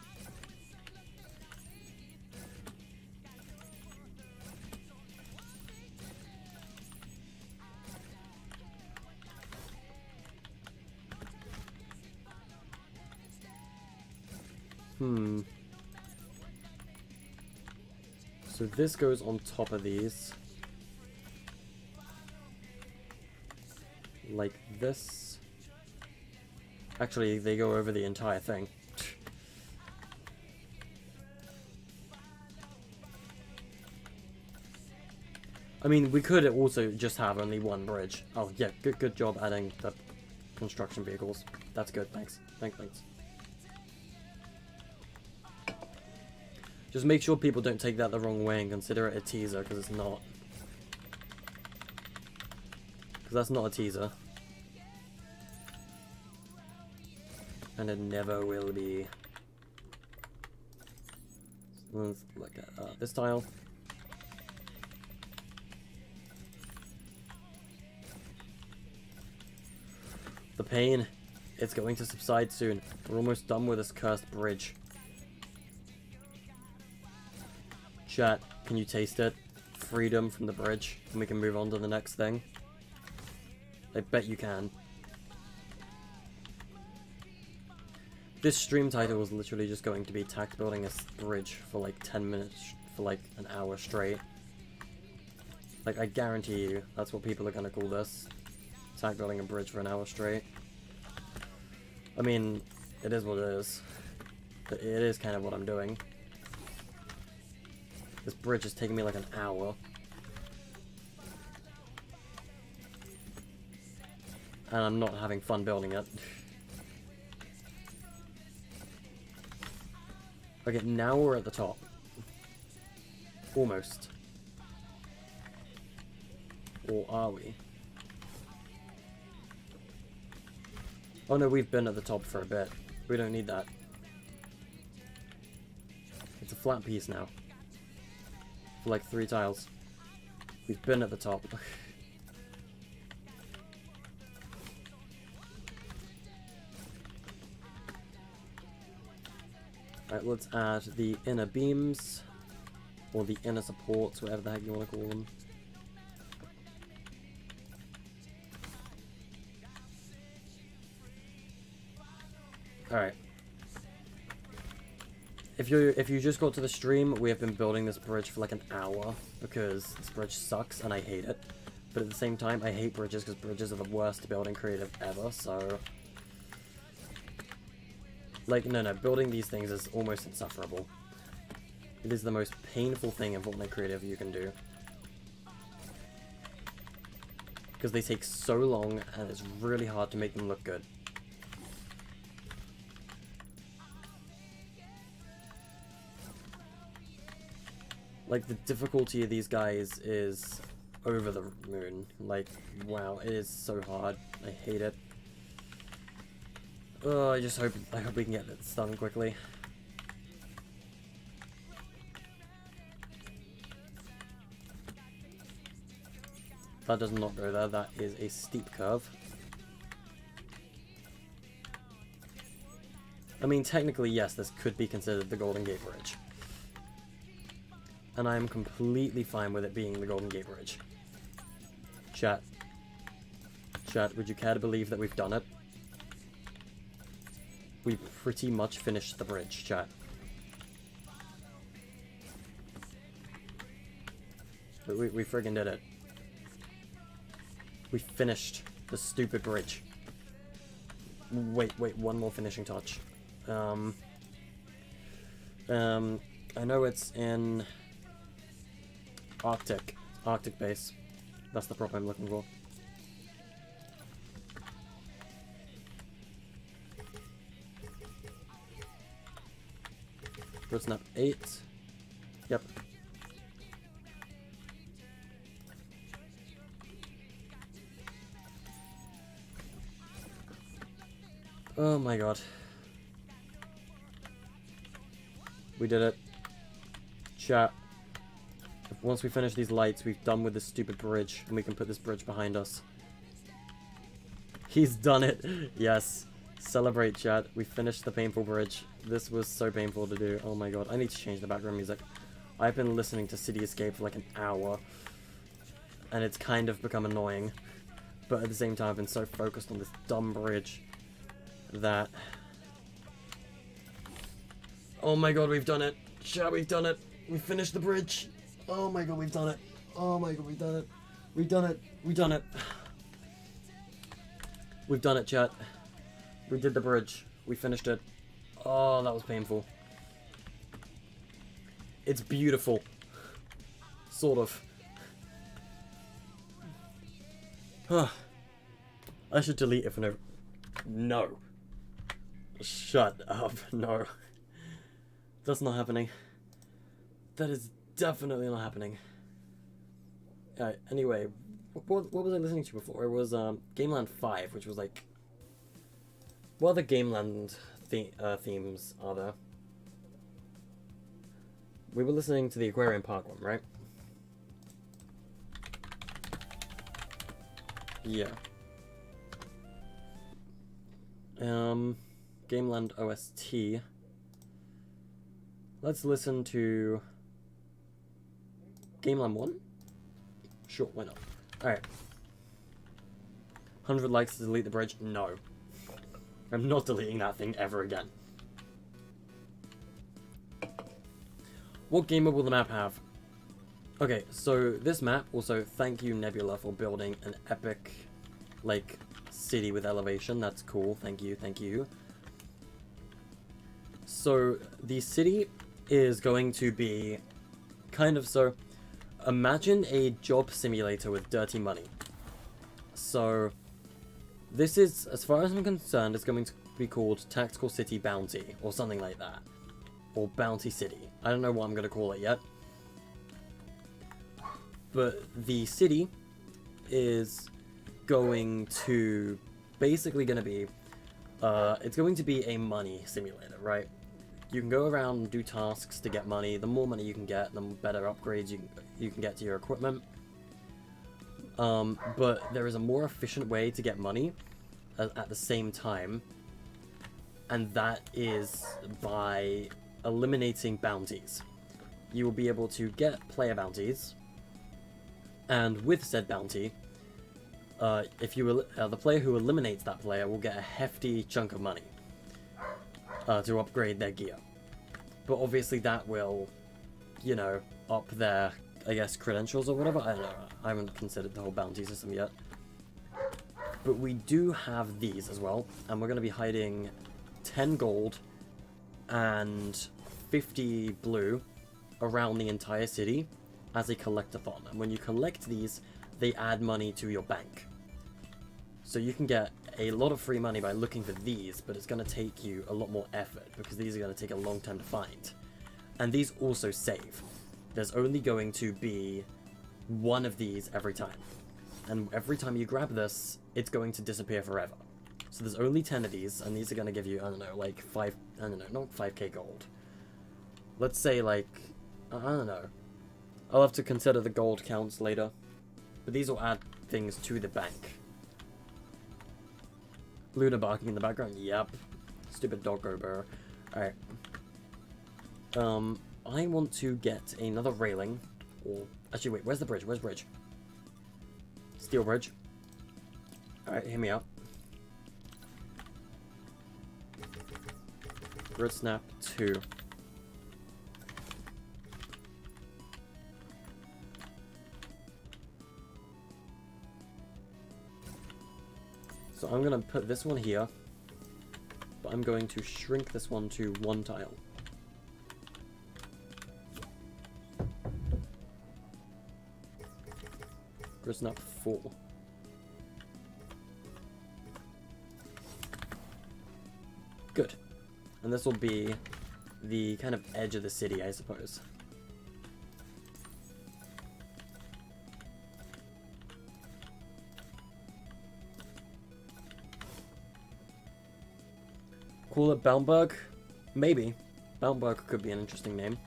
So this goes on top of these. Like this. Actually, they go over the entire thing. I mean, we could also just have only one bridge. Oh, yeah, good job adding the construction vehicles. That's good, thanks. Thanks. Just make sure people don't take that the wrong way and consider it a teaser, because it's not. Because that's not a teaser. And it never will be. So let's look at this tile. The pain. It's going to subside soon. We're almost done with this cursed bridge. Chat, can you taste it? Freedom from the bridge. And we can move on to the next thing. I bet you can. This stream title is literally just going to be Tact building a bridge for like 10 minutes, for like an hour straight. Like, I guarantee you, that's what people are going to call this. Tact building a bridge for an hour straight. I mean, it is what it is. But it is kind of what I'm doing. This bridge is taking me like an hour. And I'm not having fun building it. Okay, now we're at the top. Almost. Or are we? Oh no, we've been at the top for a bit. We don't need that. It's a flat piece now. For like 3 tiles. We've been at the top. Alright, let's add the inner beams. Or the inner supports, whatever the heck you want to call them. Alright. If you just got to the stream, we have been building this bridge for like an hour because this bridge sucks and I hate it. But at the same time, I hate bridges because bridges are the worst building creative ever, so... Like, no, building these things is almost insufferable. It is the most painful thing in Fortnite creative you can do. Because they take so long and it's really hard to make them look good. Like, the difficulty of these guys is over the moon. Like, wow, it is so hard. I hate it. Oh, I hope we can get this done quickly. That does not go there. That is a steep curve. I mean, technically, yes, this could be considered the Golden Gate Bridge. And I'm completely fine with it being the Golden Gate Bridge. Chat, would you care to believe that we've done it? We pretty much finished the bridge, chat. We friggin' did it. We finished the stupid bridge. Wait, one more finishing touch. I know it's in Arctic base. That's the prop I'm looking for. Road snap 8. Yep. Oh my god. We did it. Chat. Once we finish these lights, we've done with this stupid bridge, and we can put this bridge behind us. He's done it! Yes. Celebrate, chat. We finished the painful bridge. This was so painful to do. Oh my god. I need to change the background music. I've been listening to City Escape for like an hour, and it's kind of become annoying. But at the same time, I've been so focused on this dumb bridge that... Oh my god, we've done it. Chat, we've done it. We finished the bridge. Oh my god, we've done it. Oh my god, we've done it. We've done it. We've done it. We've done it, chat. We did the bridge. We finished it. Oh, that was painful. It's beautiful. Sort of. Huh. I should delete it for no... No. Shut up. No. That's not happening. That is definitely not happening. Alright, anyway. What was I listening to before? It was Gameland 5, which was like... What other Gameland themes are there? We were listening to the Aquarium Park one, right? Yeah. Gameland OST. Let's listen to Gameland 1? Sure, why not? Alright. 100 likes to delete the bridge? No. I'm not deleting that thing ever again. What gamer will the map have? Okay, so this map, also thank you Nebula for building an epic, like, city with elevation. That's cool, thank you, thank you. So, the city is going to be kind of so... Imagine a job simulator with dirty money. So, this is, as far as I'm concerned, it's going to be called Tactical City Bounty, or something like that. Or Bounty City. I don't know what I'm going to call it yet. But the city is going to... Basically going to be... it's going to be a money simulator, right? You can go around and do tasks to get money. The more money you can get, the better upgrades you can get to your equipment. But there is a more efficient way to get money at the same time. And that is by eliminating bounties. You will be able to get player bounties. And with said bounty, if you the player who eliminates that player will get a hefty chunk of money to upgrade their gear. But obviously that will, you know, up their, I guess, credentials or whatever. I don't know. I haven't considered the whole bounty system yet. But we do have these as well. And we're going to be hiding 10 gold and 50 blue around the entire city as a collectathon. And when you collect these, they add money to your bank. So you can get a lot of free money by looking for these, but it's going to take you a lot more effort because these are going to take a long time to find. And these also save. There's only going to be one of these every time. And every time you grab this, it's going to disappear forever. So there's only 10 of these, and these are going to give you, I don't know, like not 5k gold. Let's say like, I don't know. I'll have to consider the gold counts later. But these will add things to the bank. Luna barking in the background, yep. Stupid doggo bear. Alright. I want to get another railing. Or, actually wait, where's the bridge? Where's the bridge? Steel bridge. Alright, hear me out. Grid snap 2. So I'm going to put this one here, but I'm going to shrink this one to 1 tile. Grid up 4. Good. And this will be the kind of edge of the city, I suppose. Call it Baumberg? Maybe. Baumberg could be an interesting name.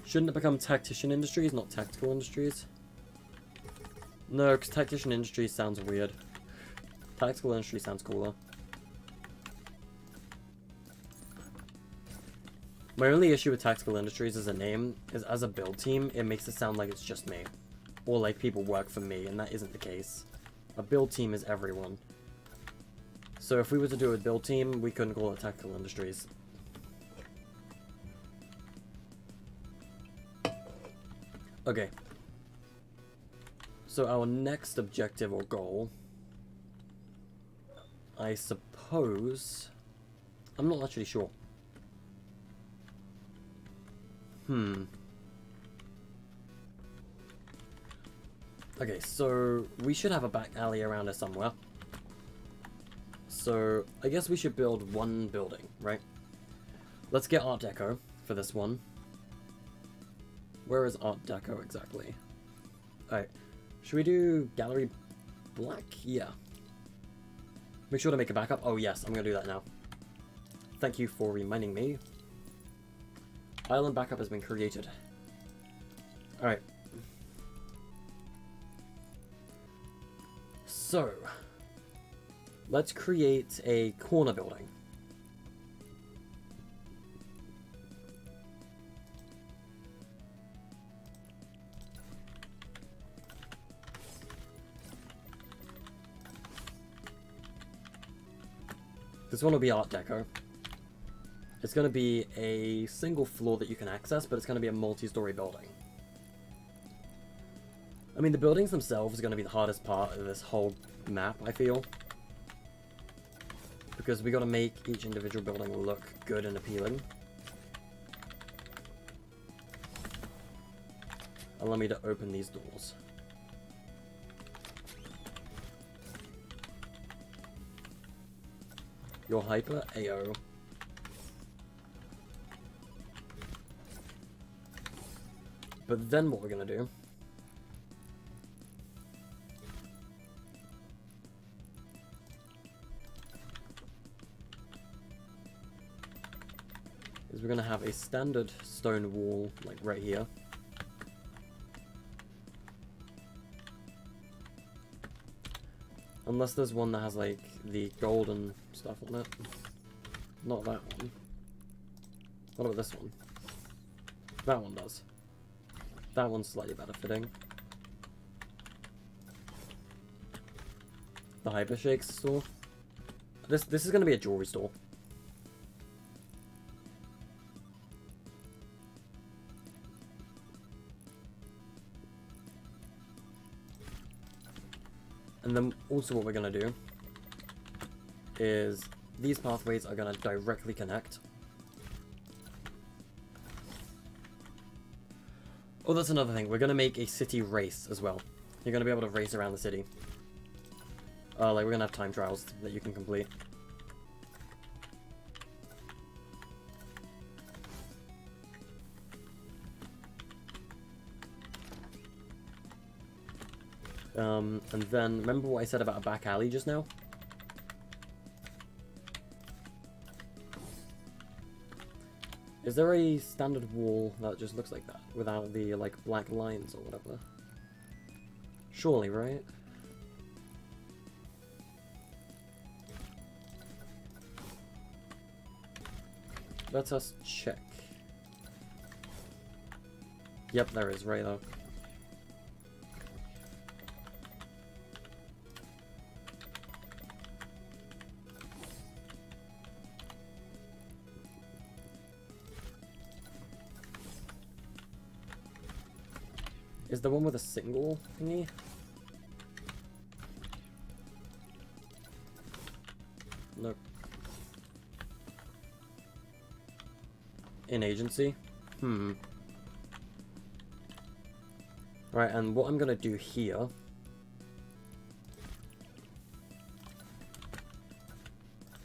Shouldn't it become Tactician Industries, not Tactical Industries? No, because Tactician Industries sounds weird. Tactical Industries sounds cooler. My only issue with Tactical Industries as a name is as a build team, it makes it sound like it's just me. Or like people work for me, and that isn't the case. A build team is everyone. So if we were to do a build team, we couldn't call it Tactical Industries. Okay. So our next objective or goal, I suppose... I'm not actually sure. Okay, so we should have a back alley around here somewhere. So I guess we should build one building, right? Let's get Art Deco for this one. Where is Art Deco exactly? Alright, should we do Gallery Black? Yeah. Make sure to make a backup. Oh yes, I'm gonna do that now. Thank you for reminding me. Island backup has been created. Alright. So, let's create a corner building. This one will be Art Deco. It's going to be a single floor that you can access, but it's going to be a multi-story building. I mean, the buildings themselves are going to be the hardest part of this whole map, I feel. Because we got to make each individual building look good and appealing. Allow me to open these doors. You're hyper? Ayo. But then what we're going to do is we're going to have a standard stone wall, like right here. Unless there's one that has like the golden stuff on it. Not that one. What about this one? That one does. That one's slightly better fitting. The Hypershakes store. This is going to be a jewelry store. And then also what we're going to do is these pathways are going to directly connect. Oh, that's another thing. We're going to make a city race as well. You're going to be able to race around the city. Like, we're going to have time trials that you can complete. And then, remember what I said about a back alley just now? Is there a standard wall that just looks like that, without the, like, black lines or whatever? Surely, right? Let us check. Yep, there is, right there. Is the one with a single thingy? Nope. In agency? Right, and what I'm gonna do here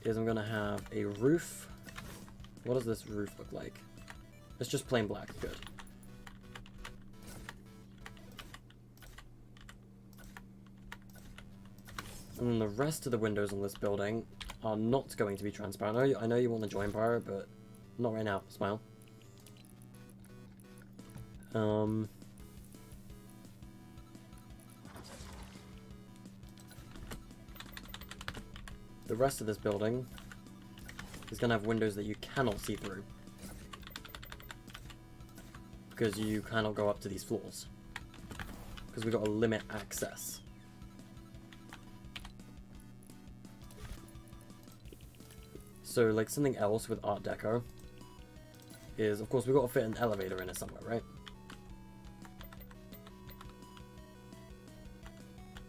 is I'm gonna have a roof. What does this roof look like? It's just plain black, good. And then the rest of the windows on this building are not going to be transparent. I know you want to join Pyro, but not right now. Smile. The rest of this building is going to have windows that you cannot see through. Because you cannot go up to these floors. Because we've got to limit access. So, like, something else with Art Deco is, of course, we've got to fit an elevator in it somewhere, right?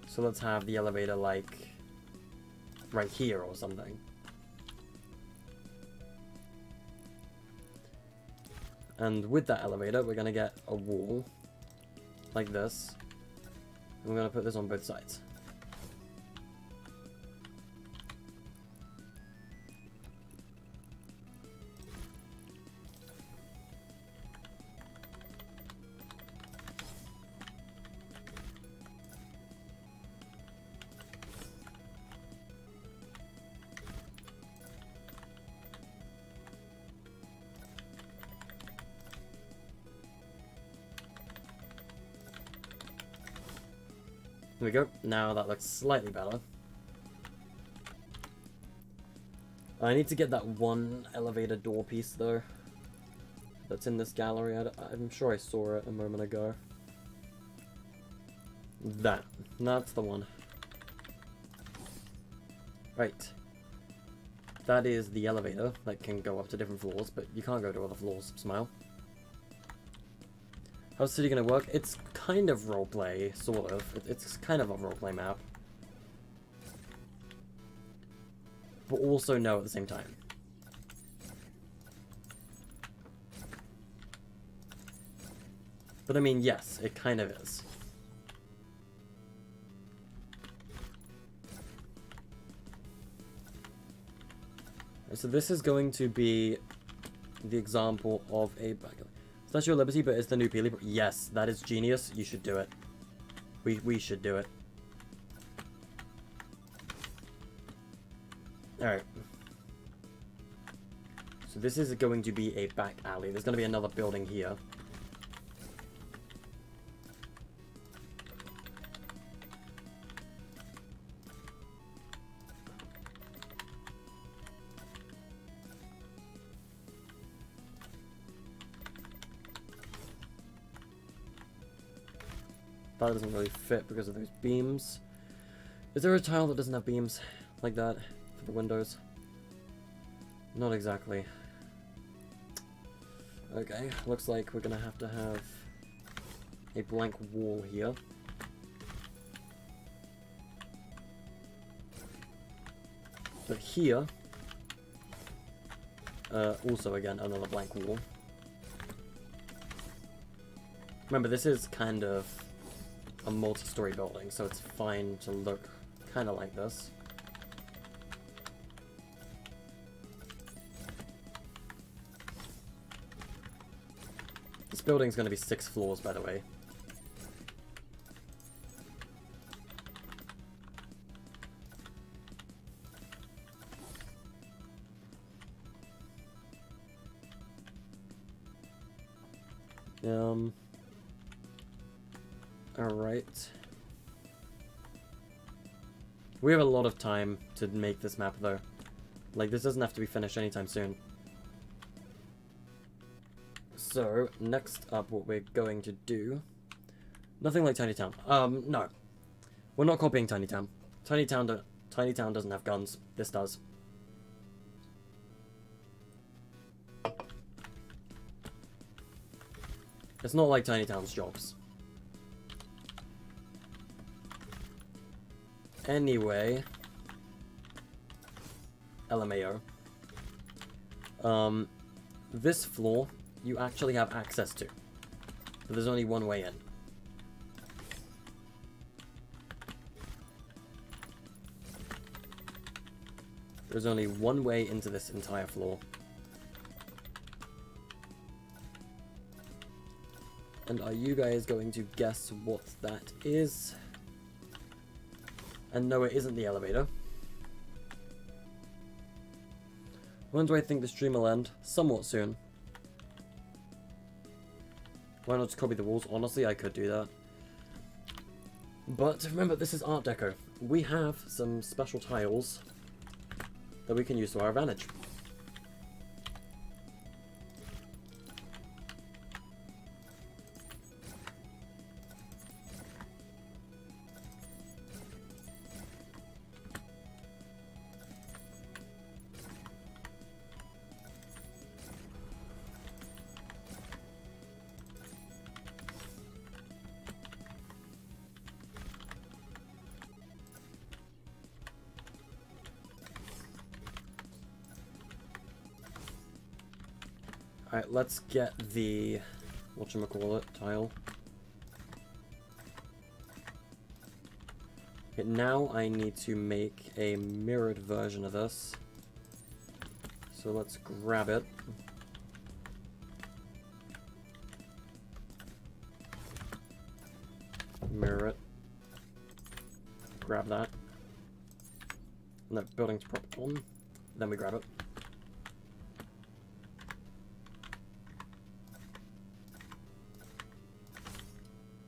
So let's have the elevator, like, right here or something. And with that elevator, we're going to get a wall, like this. And we're going to put this on both sides. There we go. Now that looks slightly better. I need to get that one elevator door piece, though. That's in this gallery. I'm sure I saw it a moment ago. That's the one. Right. That is the elevator that can go up to different floors, but you can't go to other floors, Smile. How's the city gonna work? It's kind of roleplay, sort of. It's kind of a roleplay map. But also no at the same time. But I mean, yes, it kind of is. So this is going to be the example of a... Statue of Liberty, but it's the new Peely. Yes, that is genius. You should do it. We should do it. Alright. So this is going to be a back alley. There's going to be another building here. That doesn't really fit because of those beams. Is there a tile that doesn't have beams like that for the windows? Not exactly. Okay, looks like we're gonna have to have a blank wall here. But here, also again, another blank wall. Remember, this is kind of a multi-story building, so it's fine to look kind of like this. This building's going to be 6 floors, by the way. Alright. We have a lot of time to make this map, though. Like, this doesn't have to be finished anytime soon. So, next up, what we're going to do... Nothing like Tiny Town. No. We're not copying Tiny Town. Tiny Town doesn't have guns. This does. It's not like Tiny Town's jobs. Anyway, LMAO. This floor you actually have access to, but there's only one way in. There's only one way into this entire floor. And are you guys going to guess what that is? And no, it isn't the elevator. When do I think the stream will end? Somewhat soon. Why not just copy the walls? Honestly, I could do that. But remember, this is Art Deco. We have some special tiles that we can use to our advantage. Alright, let's get the whatchamacallit tile. Okay, now I need to make a mirrored version of this. So let's grab it. Mirror it. Grab that. And that building's propped on. Then we grab it.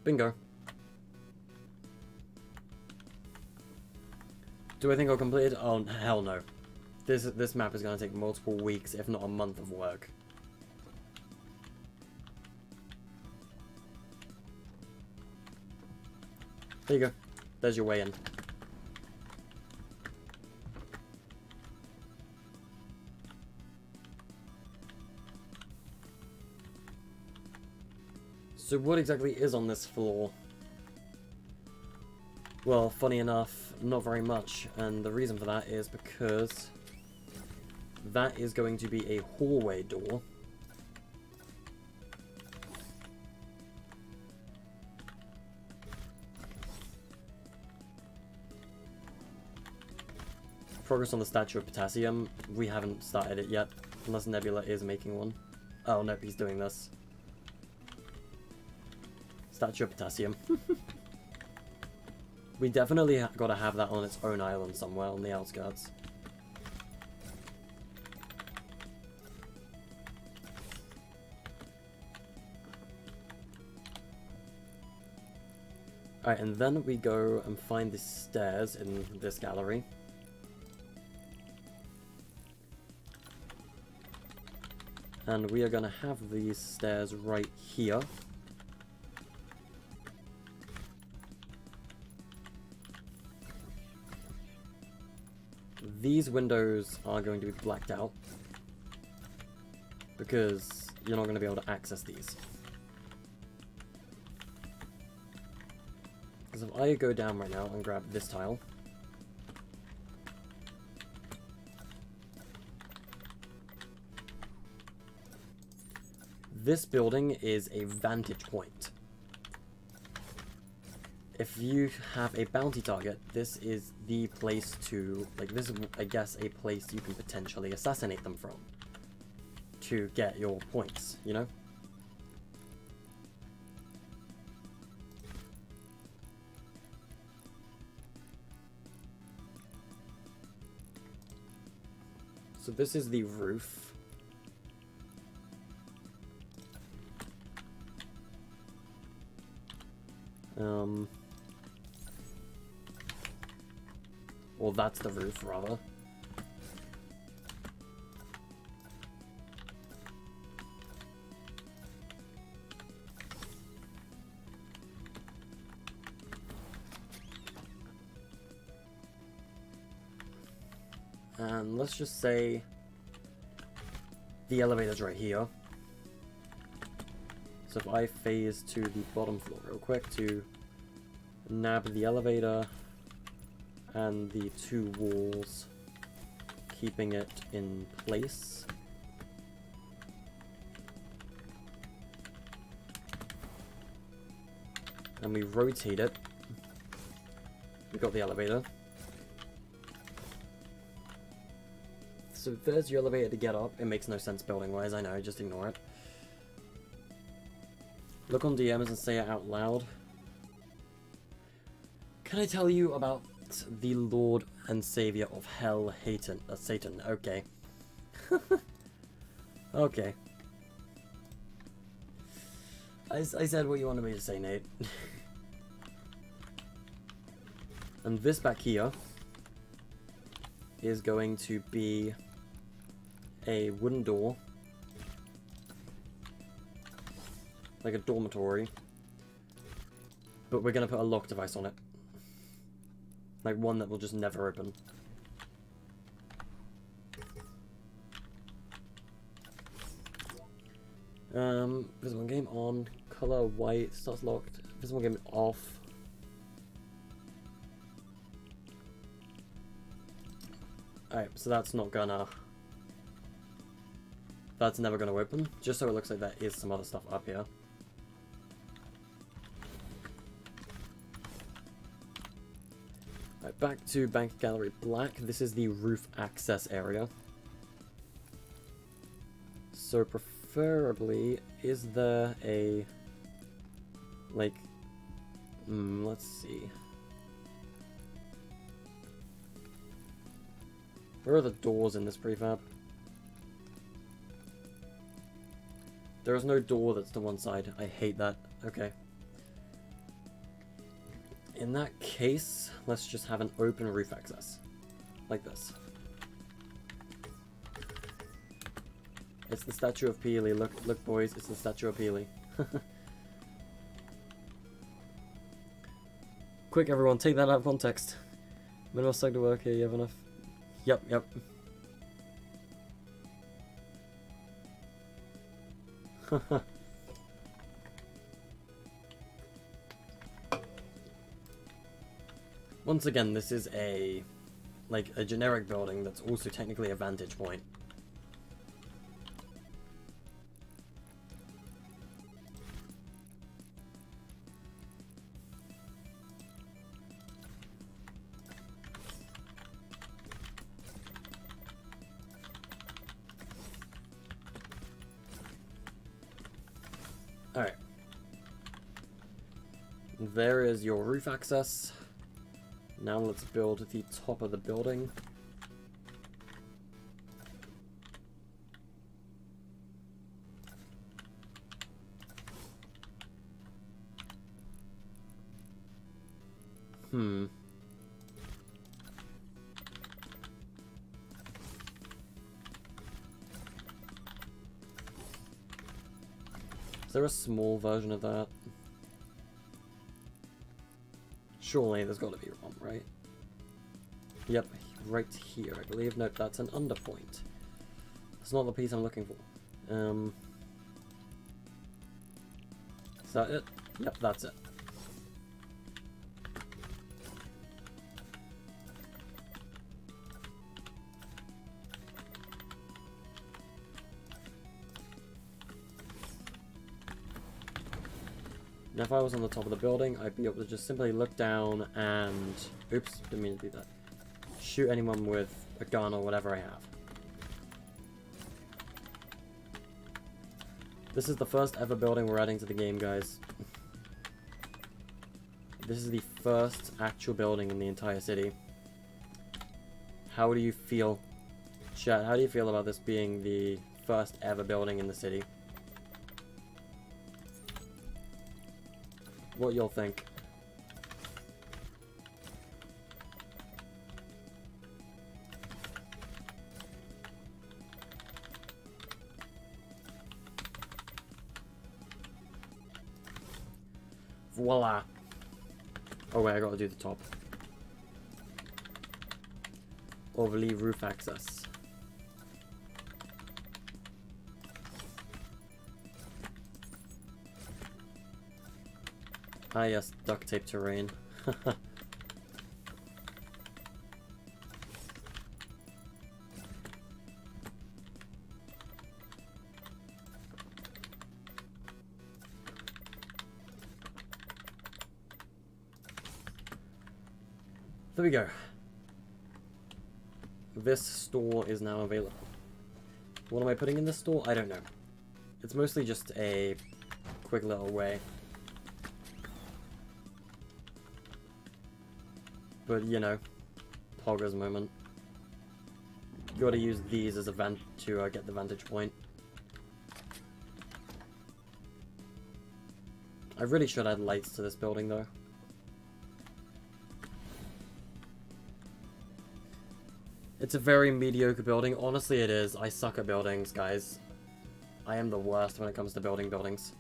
Bingo. Do I think I'll complete it? Oh, hell no. This map is going to take multiple weeks, if not a month of work. There you go. There's your way in. So what exactly is on this floor? Well, funny enough, not very much, and the reason for that is because that is going to be a hallway door. Progress on the Statue of Potassium. We haven't started it yet, unless Nebula is making one. Oh, nope, he's doing this. Statue of Potassium. We definitely gotta have that on its own island somewhere on the outskirts. Alright, and then we go and find the stairs in this gallery. And we are gonna have these stairs right here. These windows are going to be blacked out because you're not going to be able to access these. Because if I go down right now and grab this tile, this building is a vantage point. If you have a bounty target, this is the place to, like, this is, I guess, a place you can potentially assassinate them from to get your points, you know? So this is the roof. Well, that's the roof, rather. And let's just say the elevator's right here. So if I phase to the bottom floor real quick to nab the elevator and the two walls, keeping it in place. And we rotate it. We got the elevator. So there's your elevator to get up. It makes no sense building-wise, I know, just ignore it. Look on DMs and say it out loud. Can I tell you about the Lord and Savior of Hell, Satan? Okay. Okay. I said what you wanted me to say, Nate. And this back here is going to be a wooden door. Like a dormitory. But we're going to put a lock device on it. Like one that will just never open. Visible game on. Color white. Starts locked. Visible game off. Alright, so that's not gonna that's never going to open, just so it looks like there is some other stuff up here. Right, back to Bank Gallery Black. This is the roof access area. So preferably, is there a, like, let's see. Where are the doors in this prefab? There is no door that's to one side. I hate that. Okay. In that case, let's just have an open roof access. Like this. It's the statue of Peely. Look boys, it's the statue of Peely. Quick everyone, take that out of context. Minimal stuck to work here, you have enough? Yep. Once again, this is a generic building that's also technically a vantage point. Alright. There is your roof access. Now let's build the top of the building. Is there a small version of that? Surely there's got to be one, right? Yep, right here, I believe. Nope, that's an underpoint. That's not the piece I'm looking for. Is that it? Yep, that's it. Now if I was on the top of the building, I'd be able to just simply look down and... Oops, didn't mean to do that. Shoot anyone with a gun or whatever I have. This is the first ever building we're adding to the game, guys. This is the first actual building in the entire city. How do you feel? Chat, how do you feel about this being the first ever building in the city? What you'll think. Voila. Oh wait, I gotta do the top. Overlay roof access. Ah yes, duct tape terrain. There we go. This store is now available. What am I putting in this store? I don't know. It's mostly just a quick little way. But, you know, Pogger's moment. You gotta use these as a vent to get the vantage point. I really should add lights to this building, though. It's a very mediocre building. Honestly, it is. I suck at buildings, guys. I am the worst when it comes to building buildings.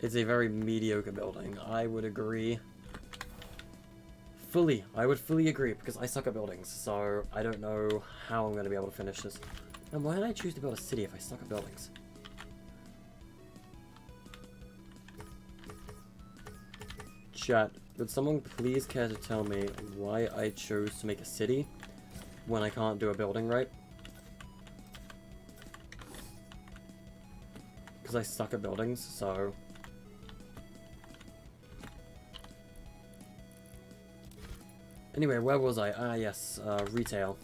It's a very mediocre building. I would agree. Fully. I would fully agree, because I suck at buildings, so I don't know how I'm going to be able to finish this. And why did I choose to build a city if I suck at buildings? Chat, Would someone please care to tell me why I chose to make a city when I can't do a building right? Because I suck at buildings, so... Anyway, where was I? Ah, yes, retail.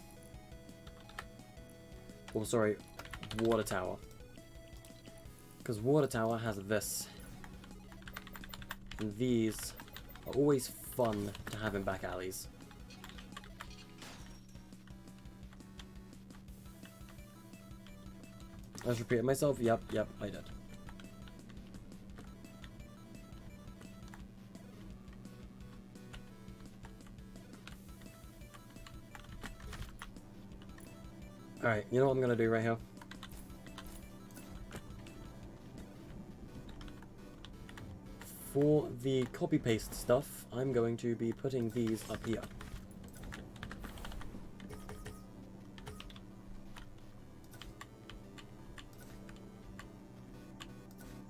Oh, sorry, water tower. Because water tower has this. And these are always fun to have in back alleys. I just repeated myself? Yep, I did. Alright, you know what I'm gonna do right here? For the copy-paste stuff, I'm going to be putting these up here.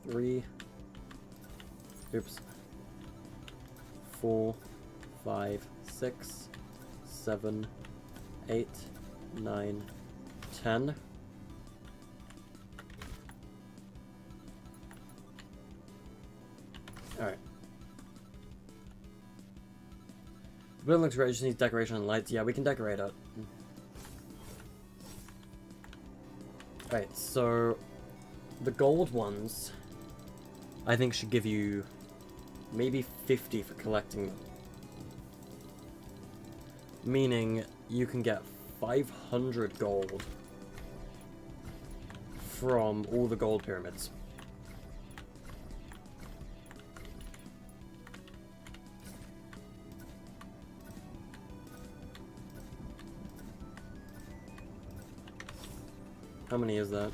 Three. Oops. 4, 5, 6, 7, 8, 9, 10. Alright. The building looks great, just needs decoration and lights. Yeah, we can decorate it. Alright, so the gold ones I think should give you maybe 50 for collecting them. Meaning you can get 500 gold from all the gold pyramids. How many is that?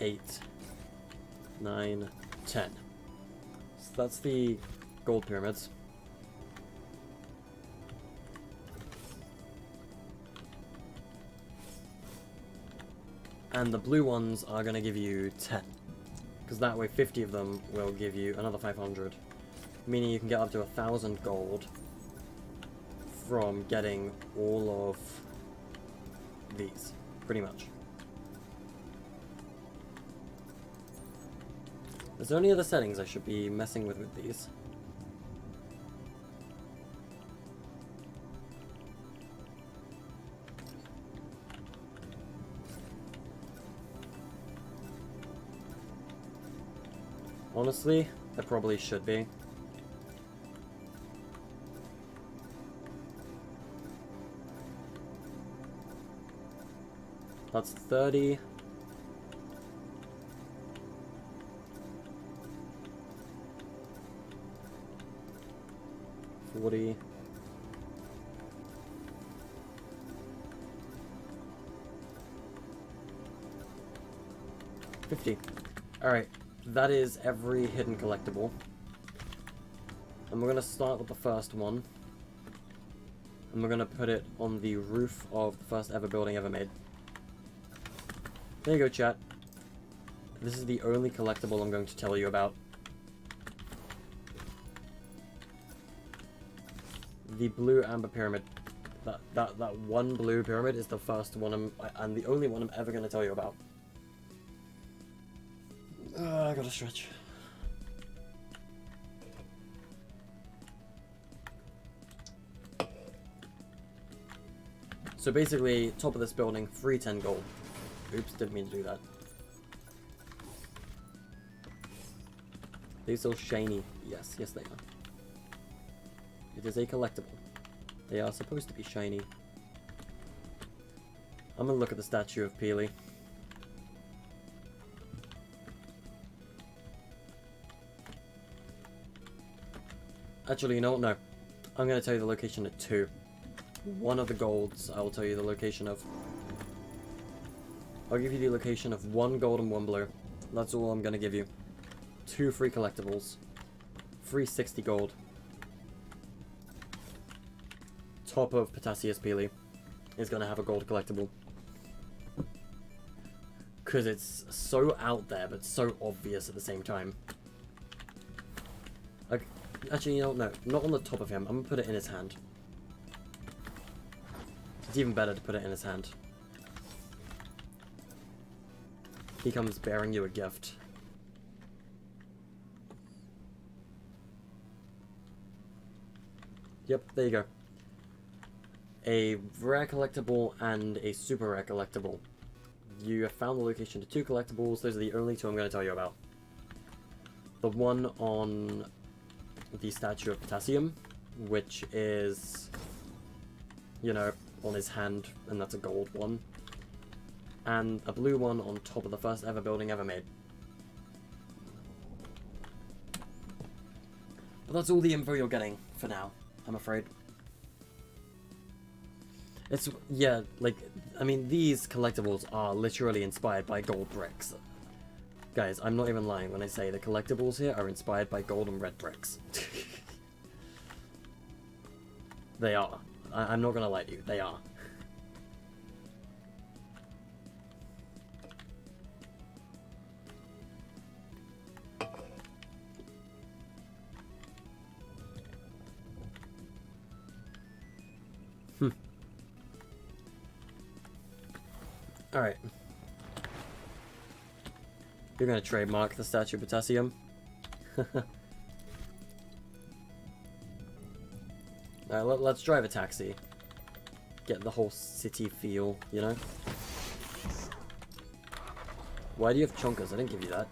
8, 9, 10. So that's the gold pyramids. And the blue ones are going to give you 10. Because that way 50 of them will give you another 500. Meaning you can get up to 1,000 gold from getting all of these. Pretty much. Is there any other settings I should be messing with these? Honestly, there probably should be. That's 30. $40. $50. Alright, that is every hidden collectible. And we're going to start with the first one. And we're going to put it on the roof of the first ever building ever made. There you go, chat. This is the only collectible I'm going to tell you about. The blue amber pyramid. That one blue pyramid is the first one and the only one I'm ever going to tell you about. I gotta stretch. So basically, top of this building, 310 gold. Oops, didn't mean to do that. They're so shiny. Yes, yes they are. It is a collectible. They are supposed to be shiny. I'm gonna look at the statue of Peely. Actually, you know what? No. I'm gonna tell you the location of 2. One of the golds, I will tell you the location of. I'll give you the location of 1 gold and 1 blue. That's all I'm gonna give you. 2 free collectibles. 360 gold. Top of Potassius Peely is gonna have a gold collectible. Because it's so out there, but so obvious at the same time. Like, Actually, you know, no, not on the top of him. I'm gonna put it in his hand. It's even better to put it in his hand. He comes bearing you a gift. Yep, there you go. A rare collectible and a super rare collectible. You have found the location to 2 collectibles. Those are the only 2 I'm going to tell you about. The one on the statue of Potassium, which is, you know, on his hand, and that's a gold one. And a blue one on top of the first ever building ever made. But that's all the info you're getting for now, I'm afraid. It's, yeah, like, I mean, these collectibles are literally inspired by gold bricks. Guys, I'm not even lying when I say the collectibles here are inspired by gold and red bricks. They are. I'm not gonna lie to you, they are. Alright. You're gonna trademark the statue of Potassium. Alright, let's drive a taxi. Get the whole city feel, you know? Why do you have chonkers? I didn't give you that.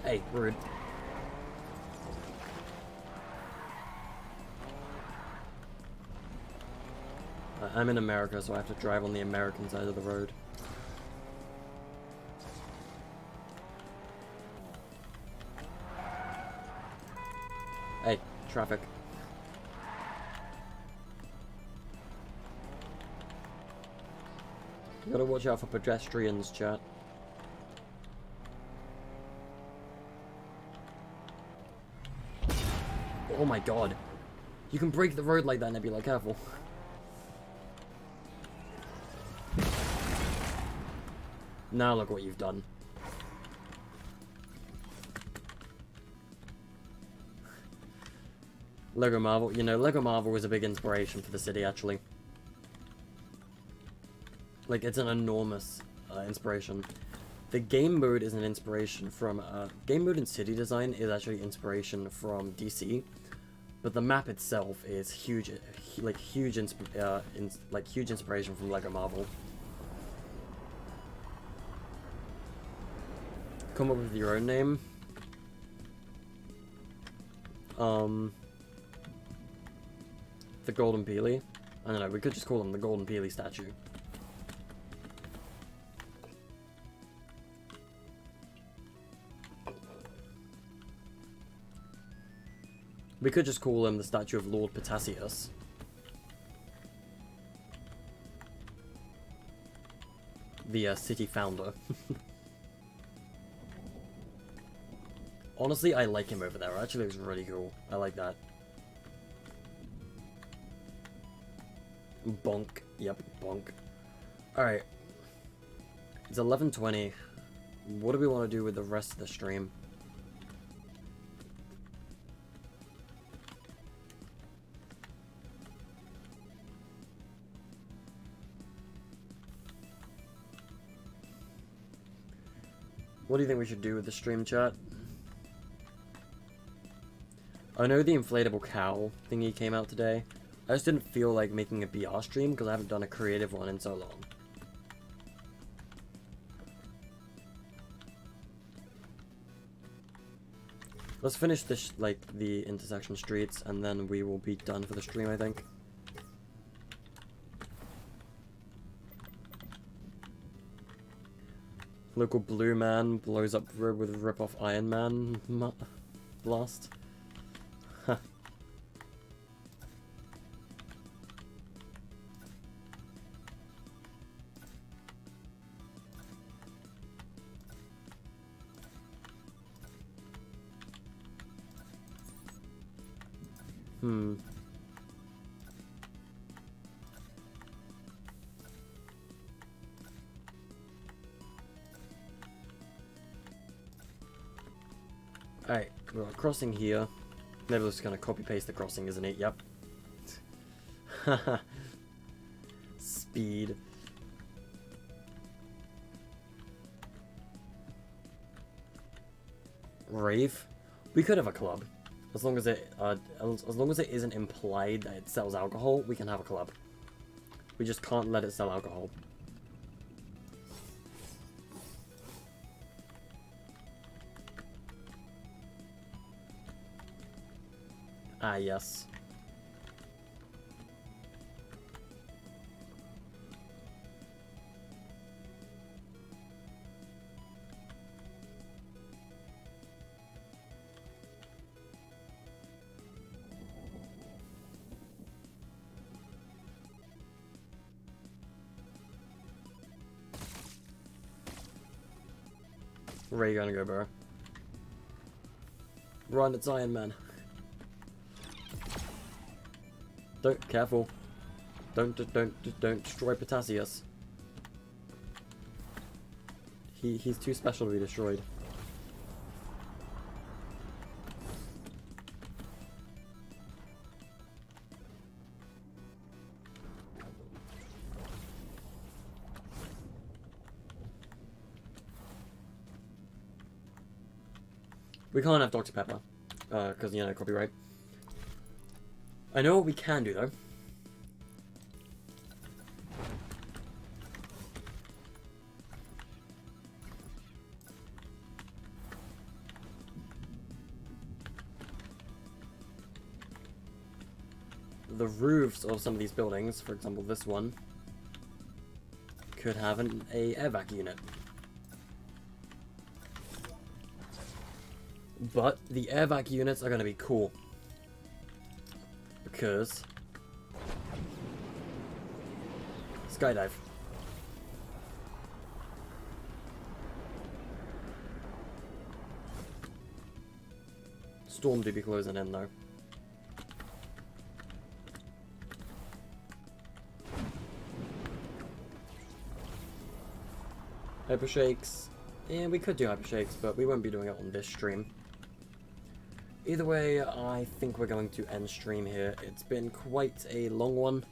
Hey, rude. I'm in America, so I have to drive on the American side of the road. Hey, traffic. You gotta watch out for pedestrians, chat. Oh my god. You can break the road like that, Nebula, careful. Now look what you've done. Lego Marvel, you know, Lego Marvel was a big inspiration for the city, actually. Like, it's an enormous inspiration. The game mode is an inspiration from, game mode and city design is actually inspiration from DC. But the map itself is huge, like, huge inspiration from Lego Marvel. Come up with your own name. The Golden Peely. I don't know, we could just call him the Golden Peely statue. We could just call him the statue of Lord Potassius. The city founder. Honestly, I like him over there. Actually, looks really cool. I like that. Bonk. Yep, bonk. Alright. It's 11:20. What do we want to do with the rest of the stream? What do you think we should do with the stream, chat? I know the inflatable cow thingy came out today. I just didn't feel like making a BR stream because I haven't done a creative one in so long. Let's finish this, like, the intersection streets, and then we will be done for the stream, I think. Local blue man blows up road with rip-off Iron Man blast. Huh. Alright, we've got a crossing here. Maybe we're just gonna copy paste the crossing, isn't it? Yep. Haha. Speed. Rave. We could have a club. As long as it isn't implied that it sells alcohol, we can have a club. We just can't let it sell alcohol. Ah, yes. Where are you gonna go, bro? Run, it's Iron Man. Careful. Don't destroy Potassius. He's too special to be destroyed. We can't have Dr. Pepper, because, you know, copyright. I know what we can do, though. The roofs of some of these buildings, for example this one, could have a air vac unit. But the air vac units are going to be cool. Because... Skydive. Storm do be closing in though. Hyper Shakes. Yeah, we could do Hyper Shakes, but we won't be doing it on this stream. Either way, I think we're going to end stream here. It's been quite a long one.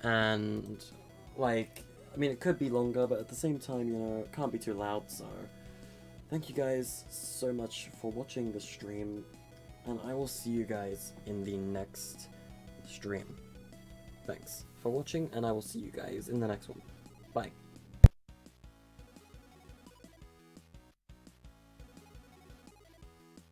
And, like, I mean, it could be longer, but at the same time, you know, it can't be too loud, so... Thank you guys so much for watching the stream, and I will see you guys in the next stream. Thanks for watching, and I will see you guys in the next one. Bye.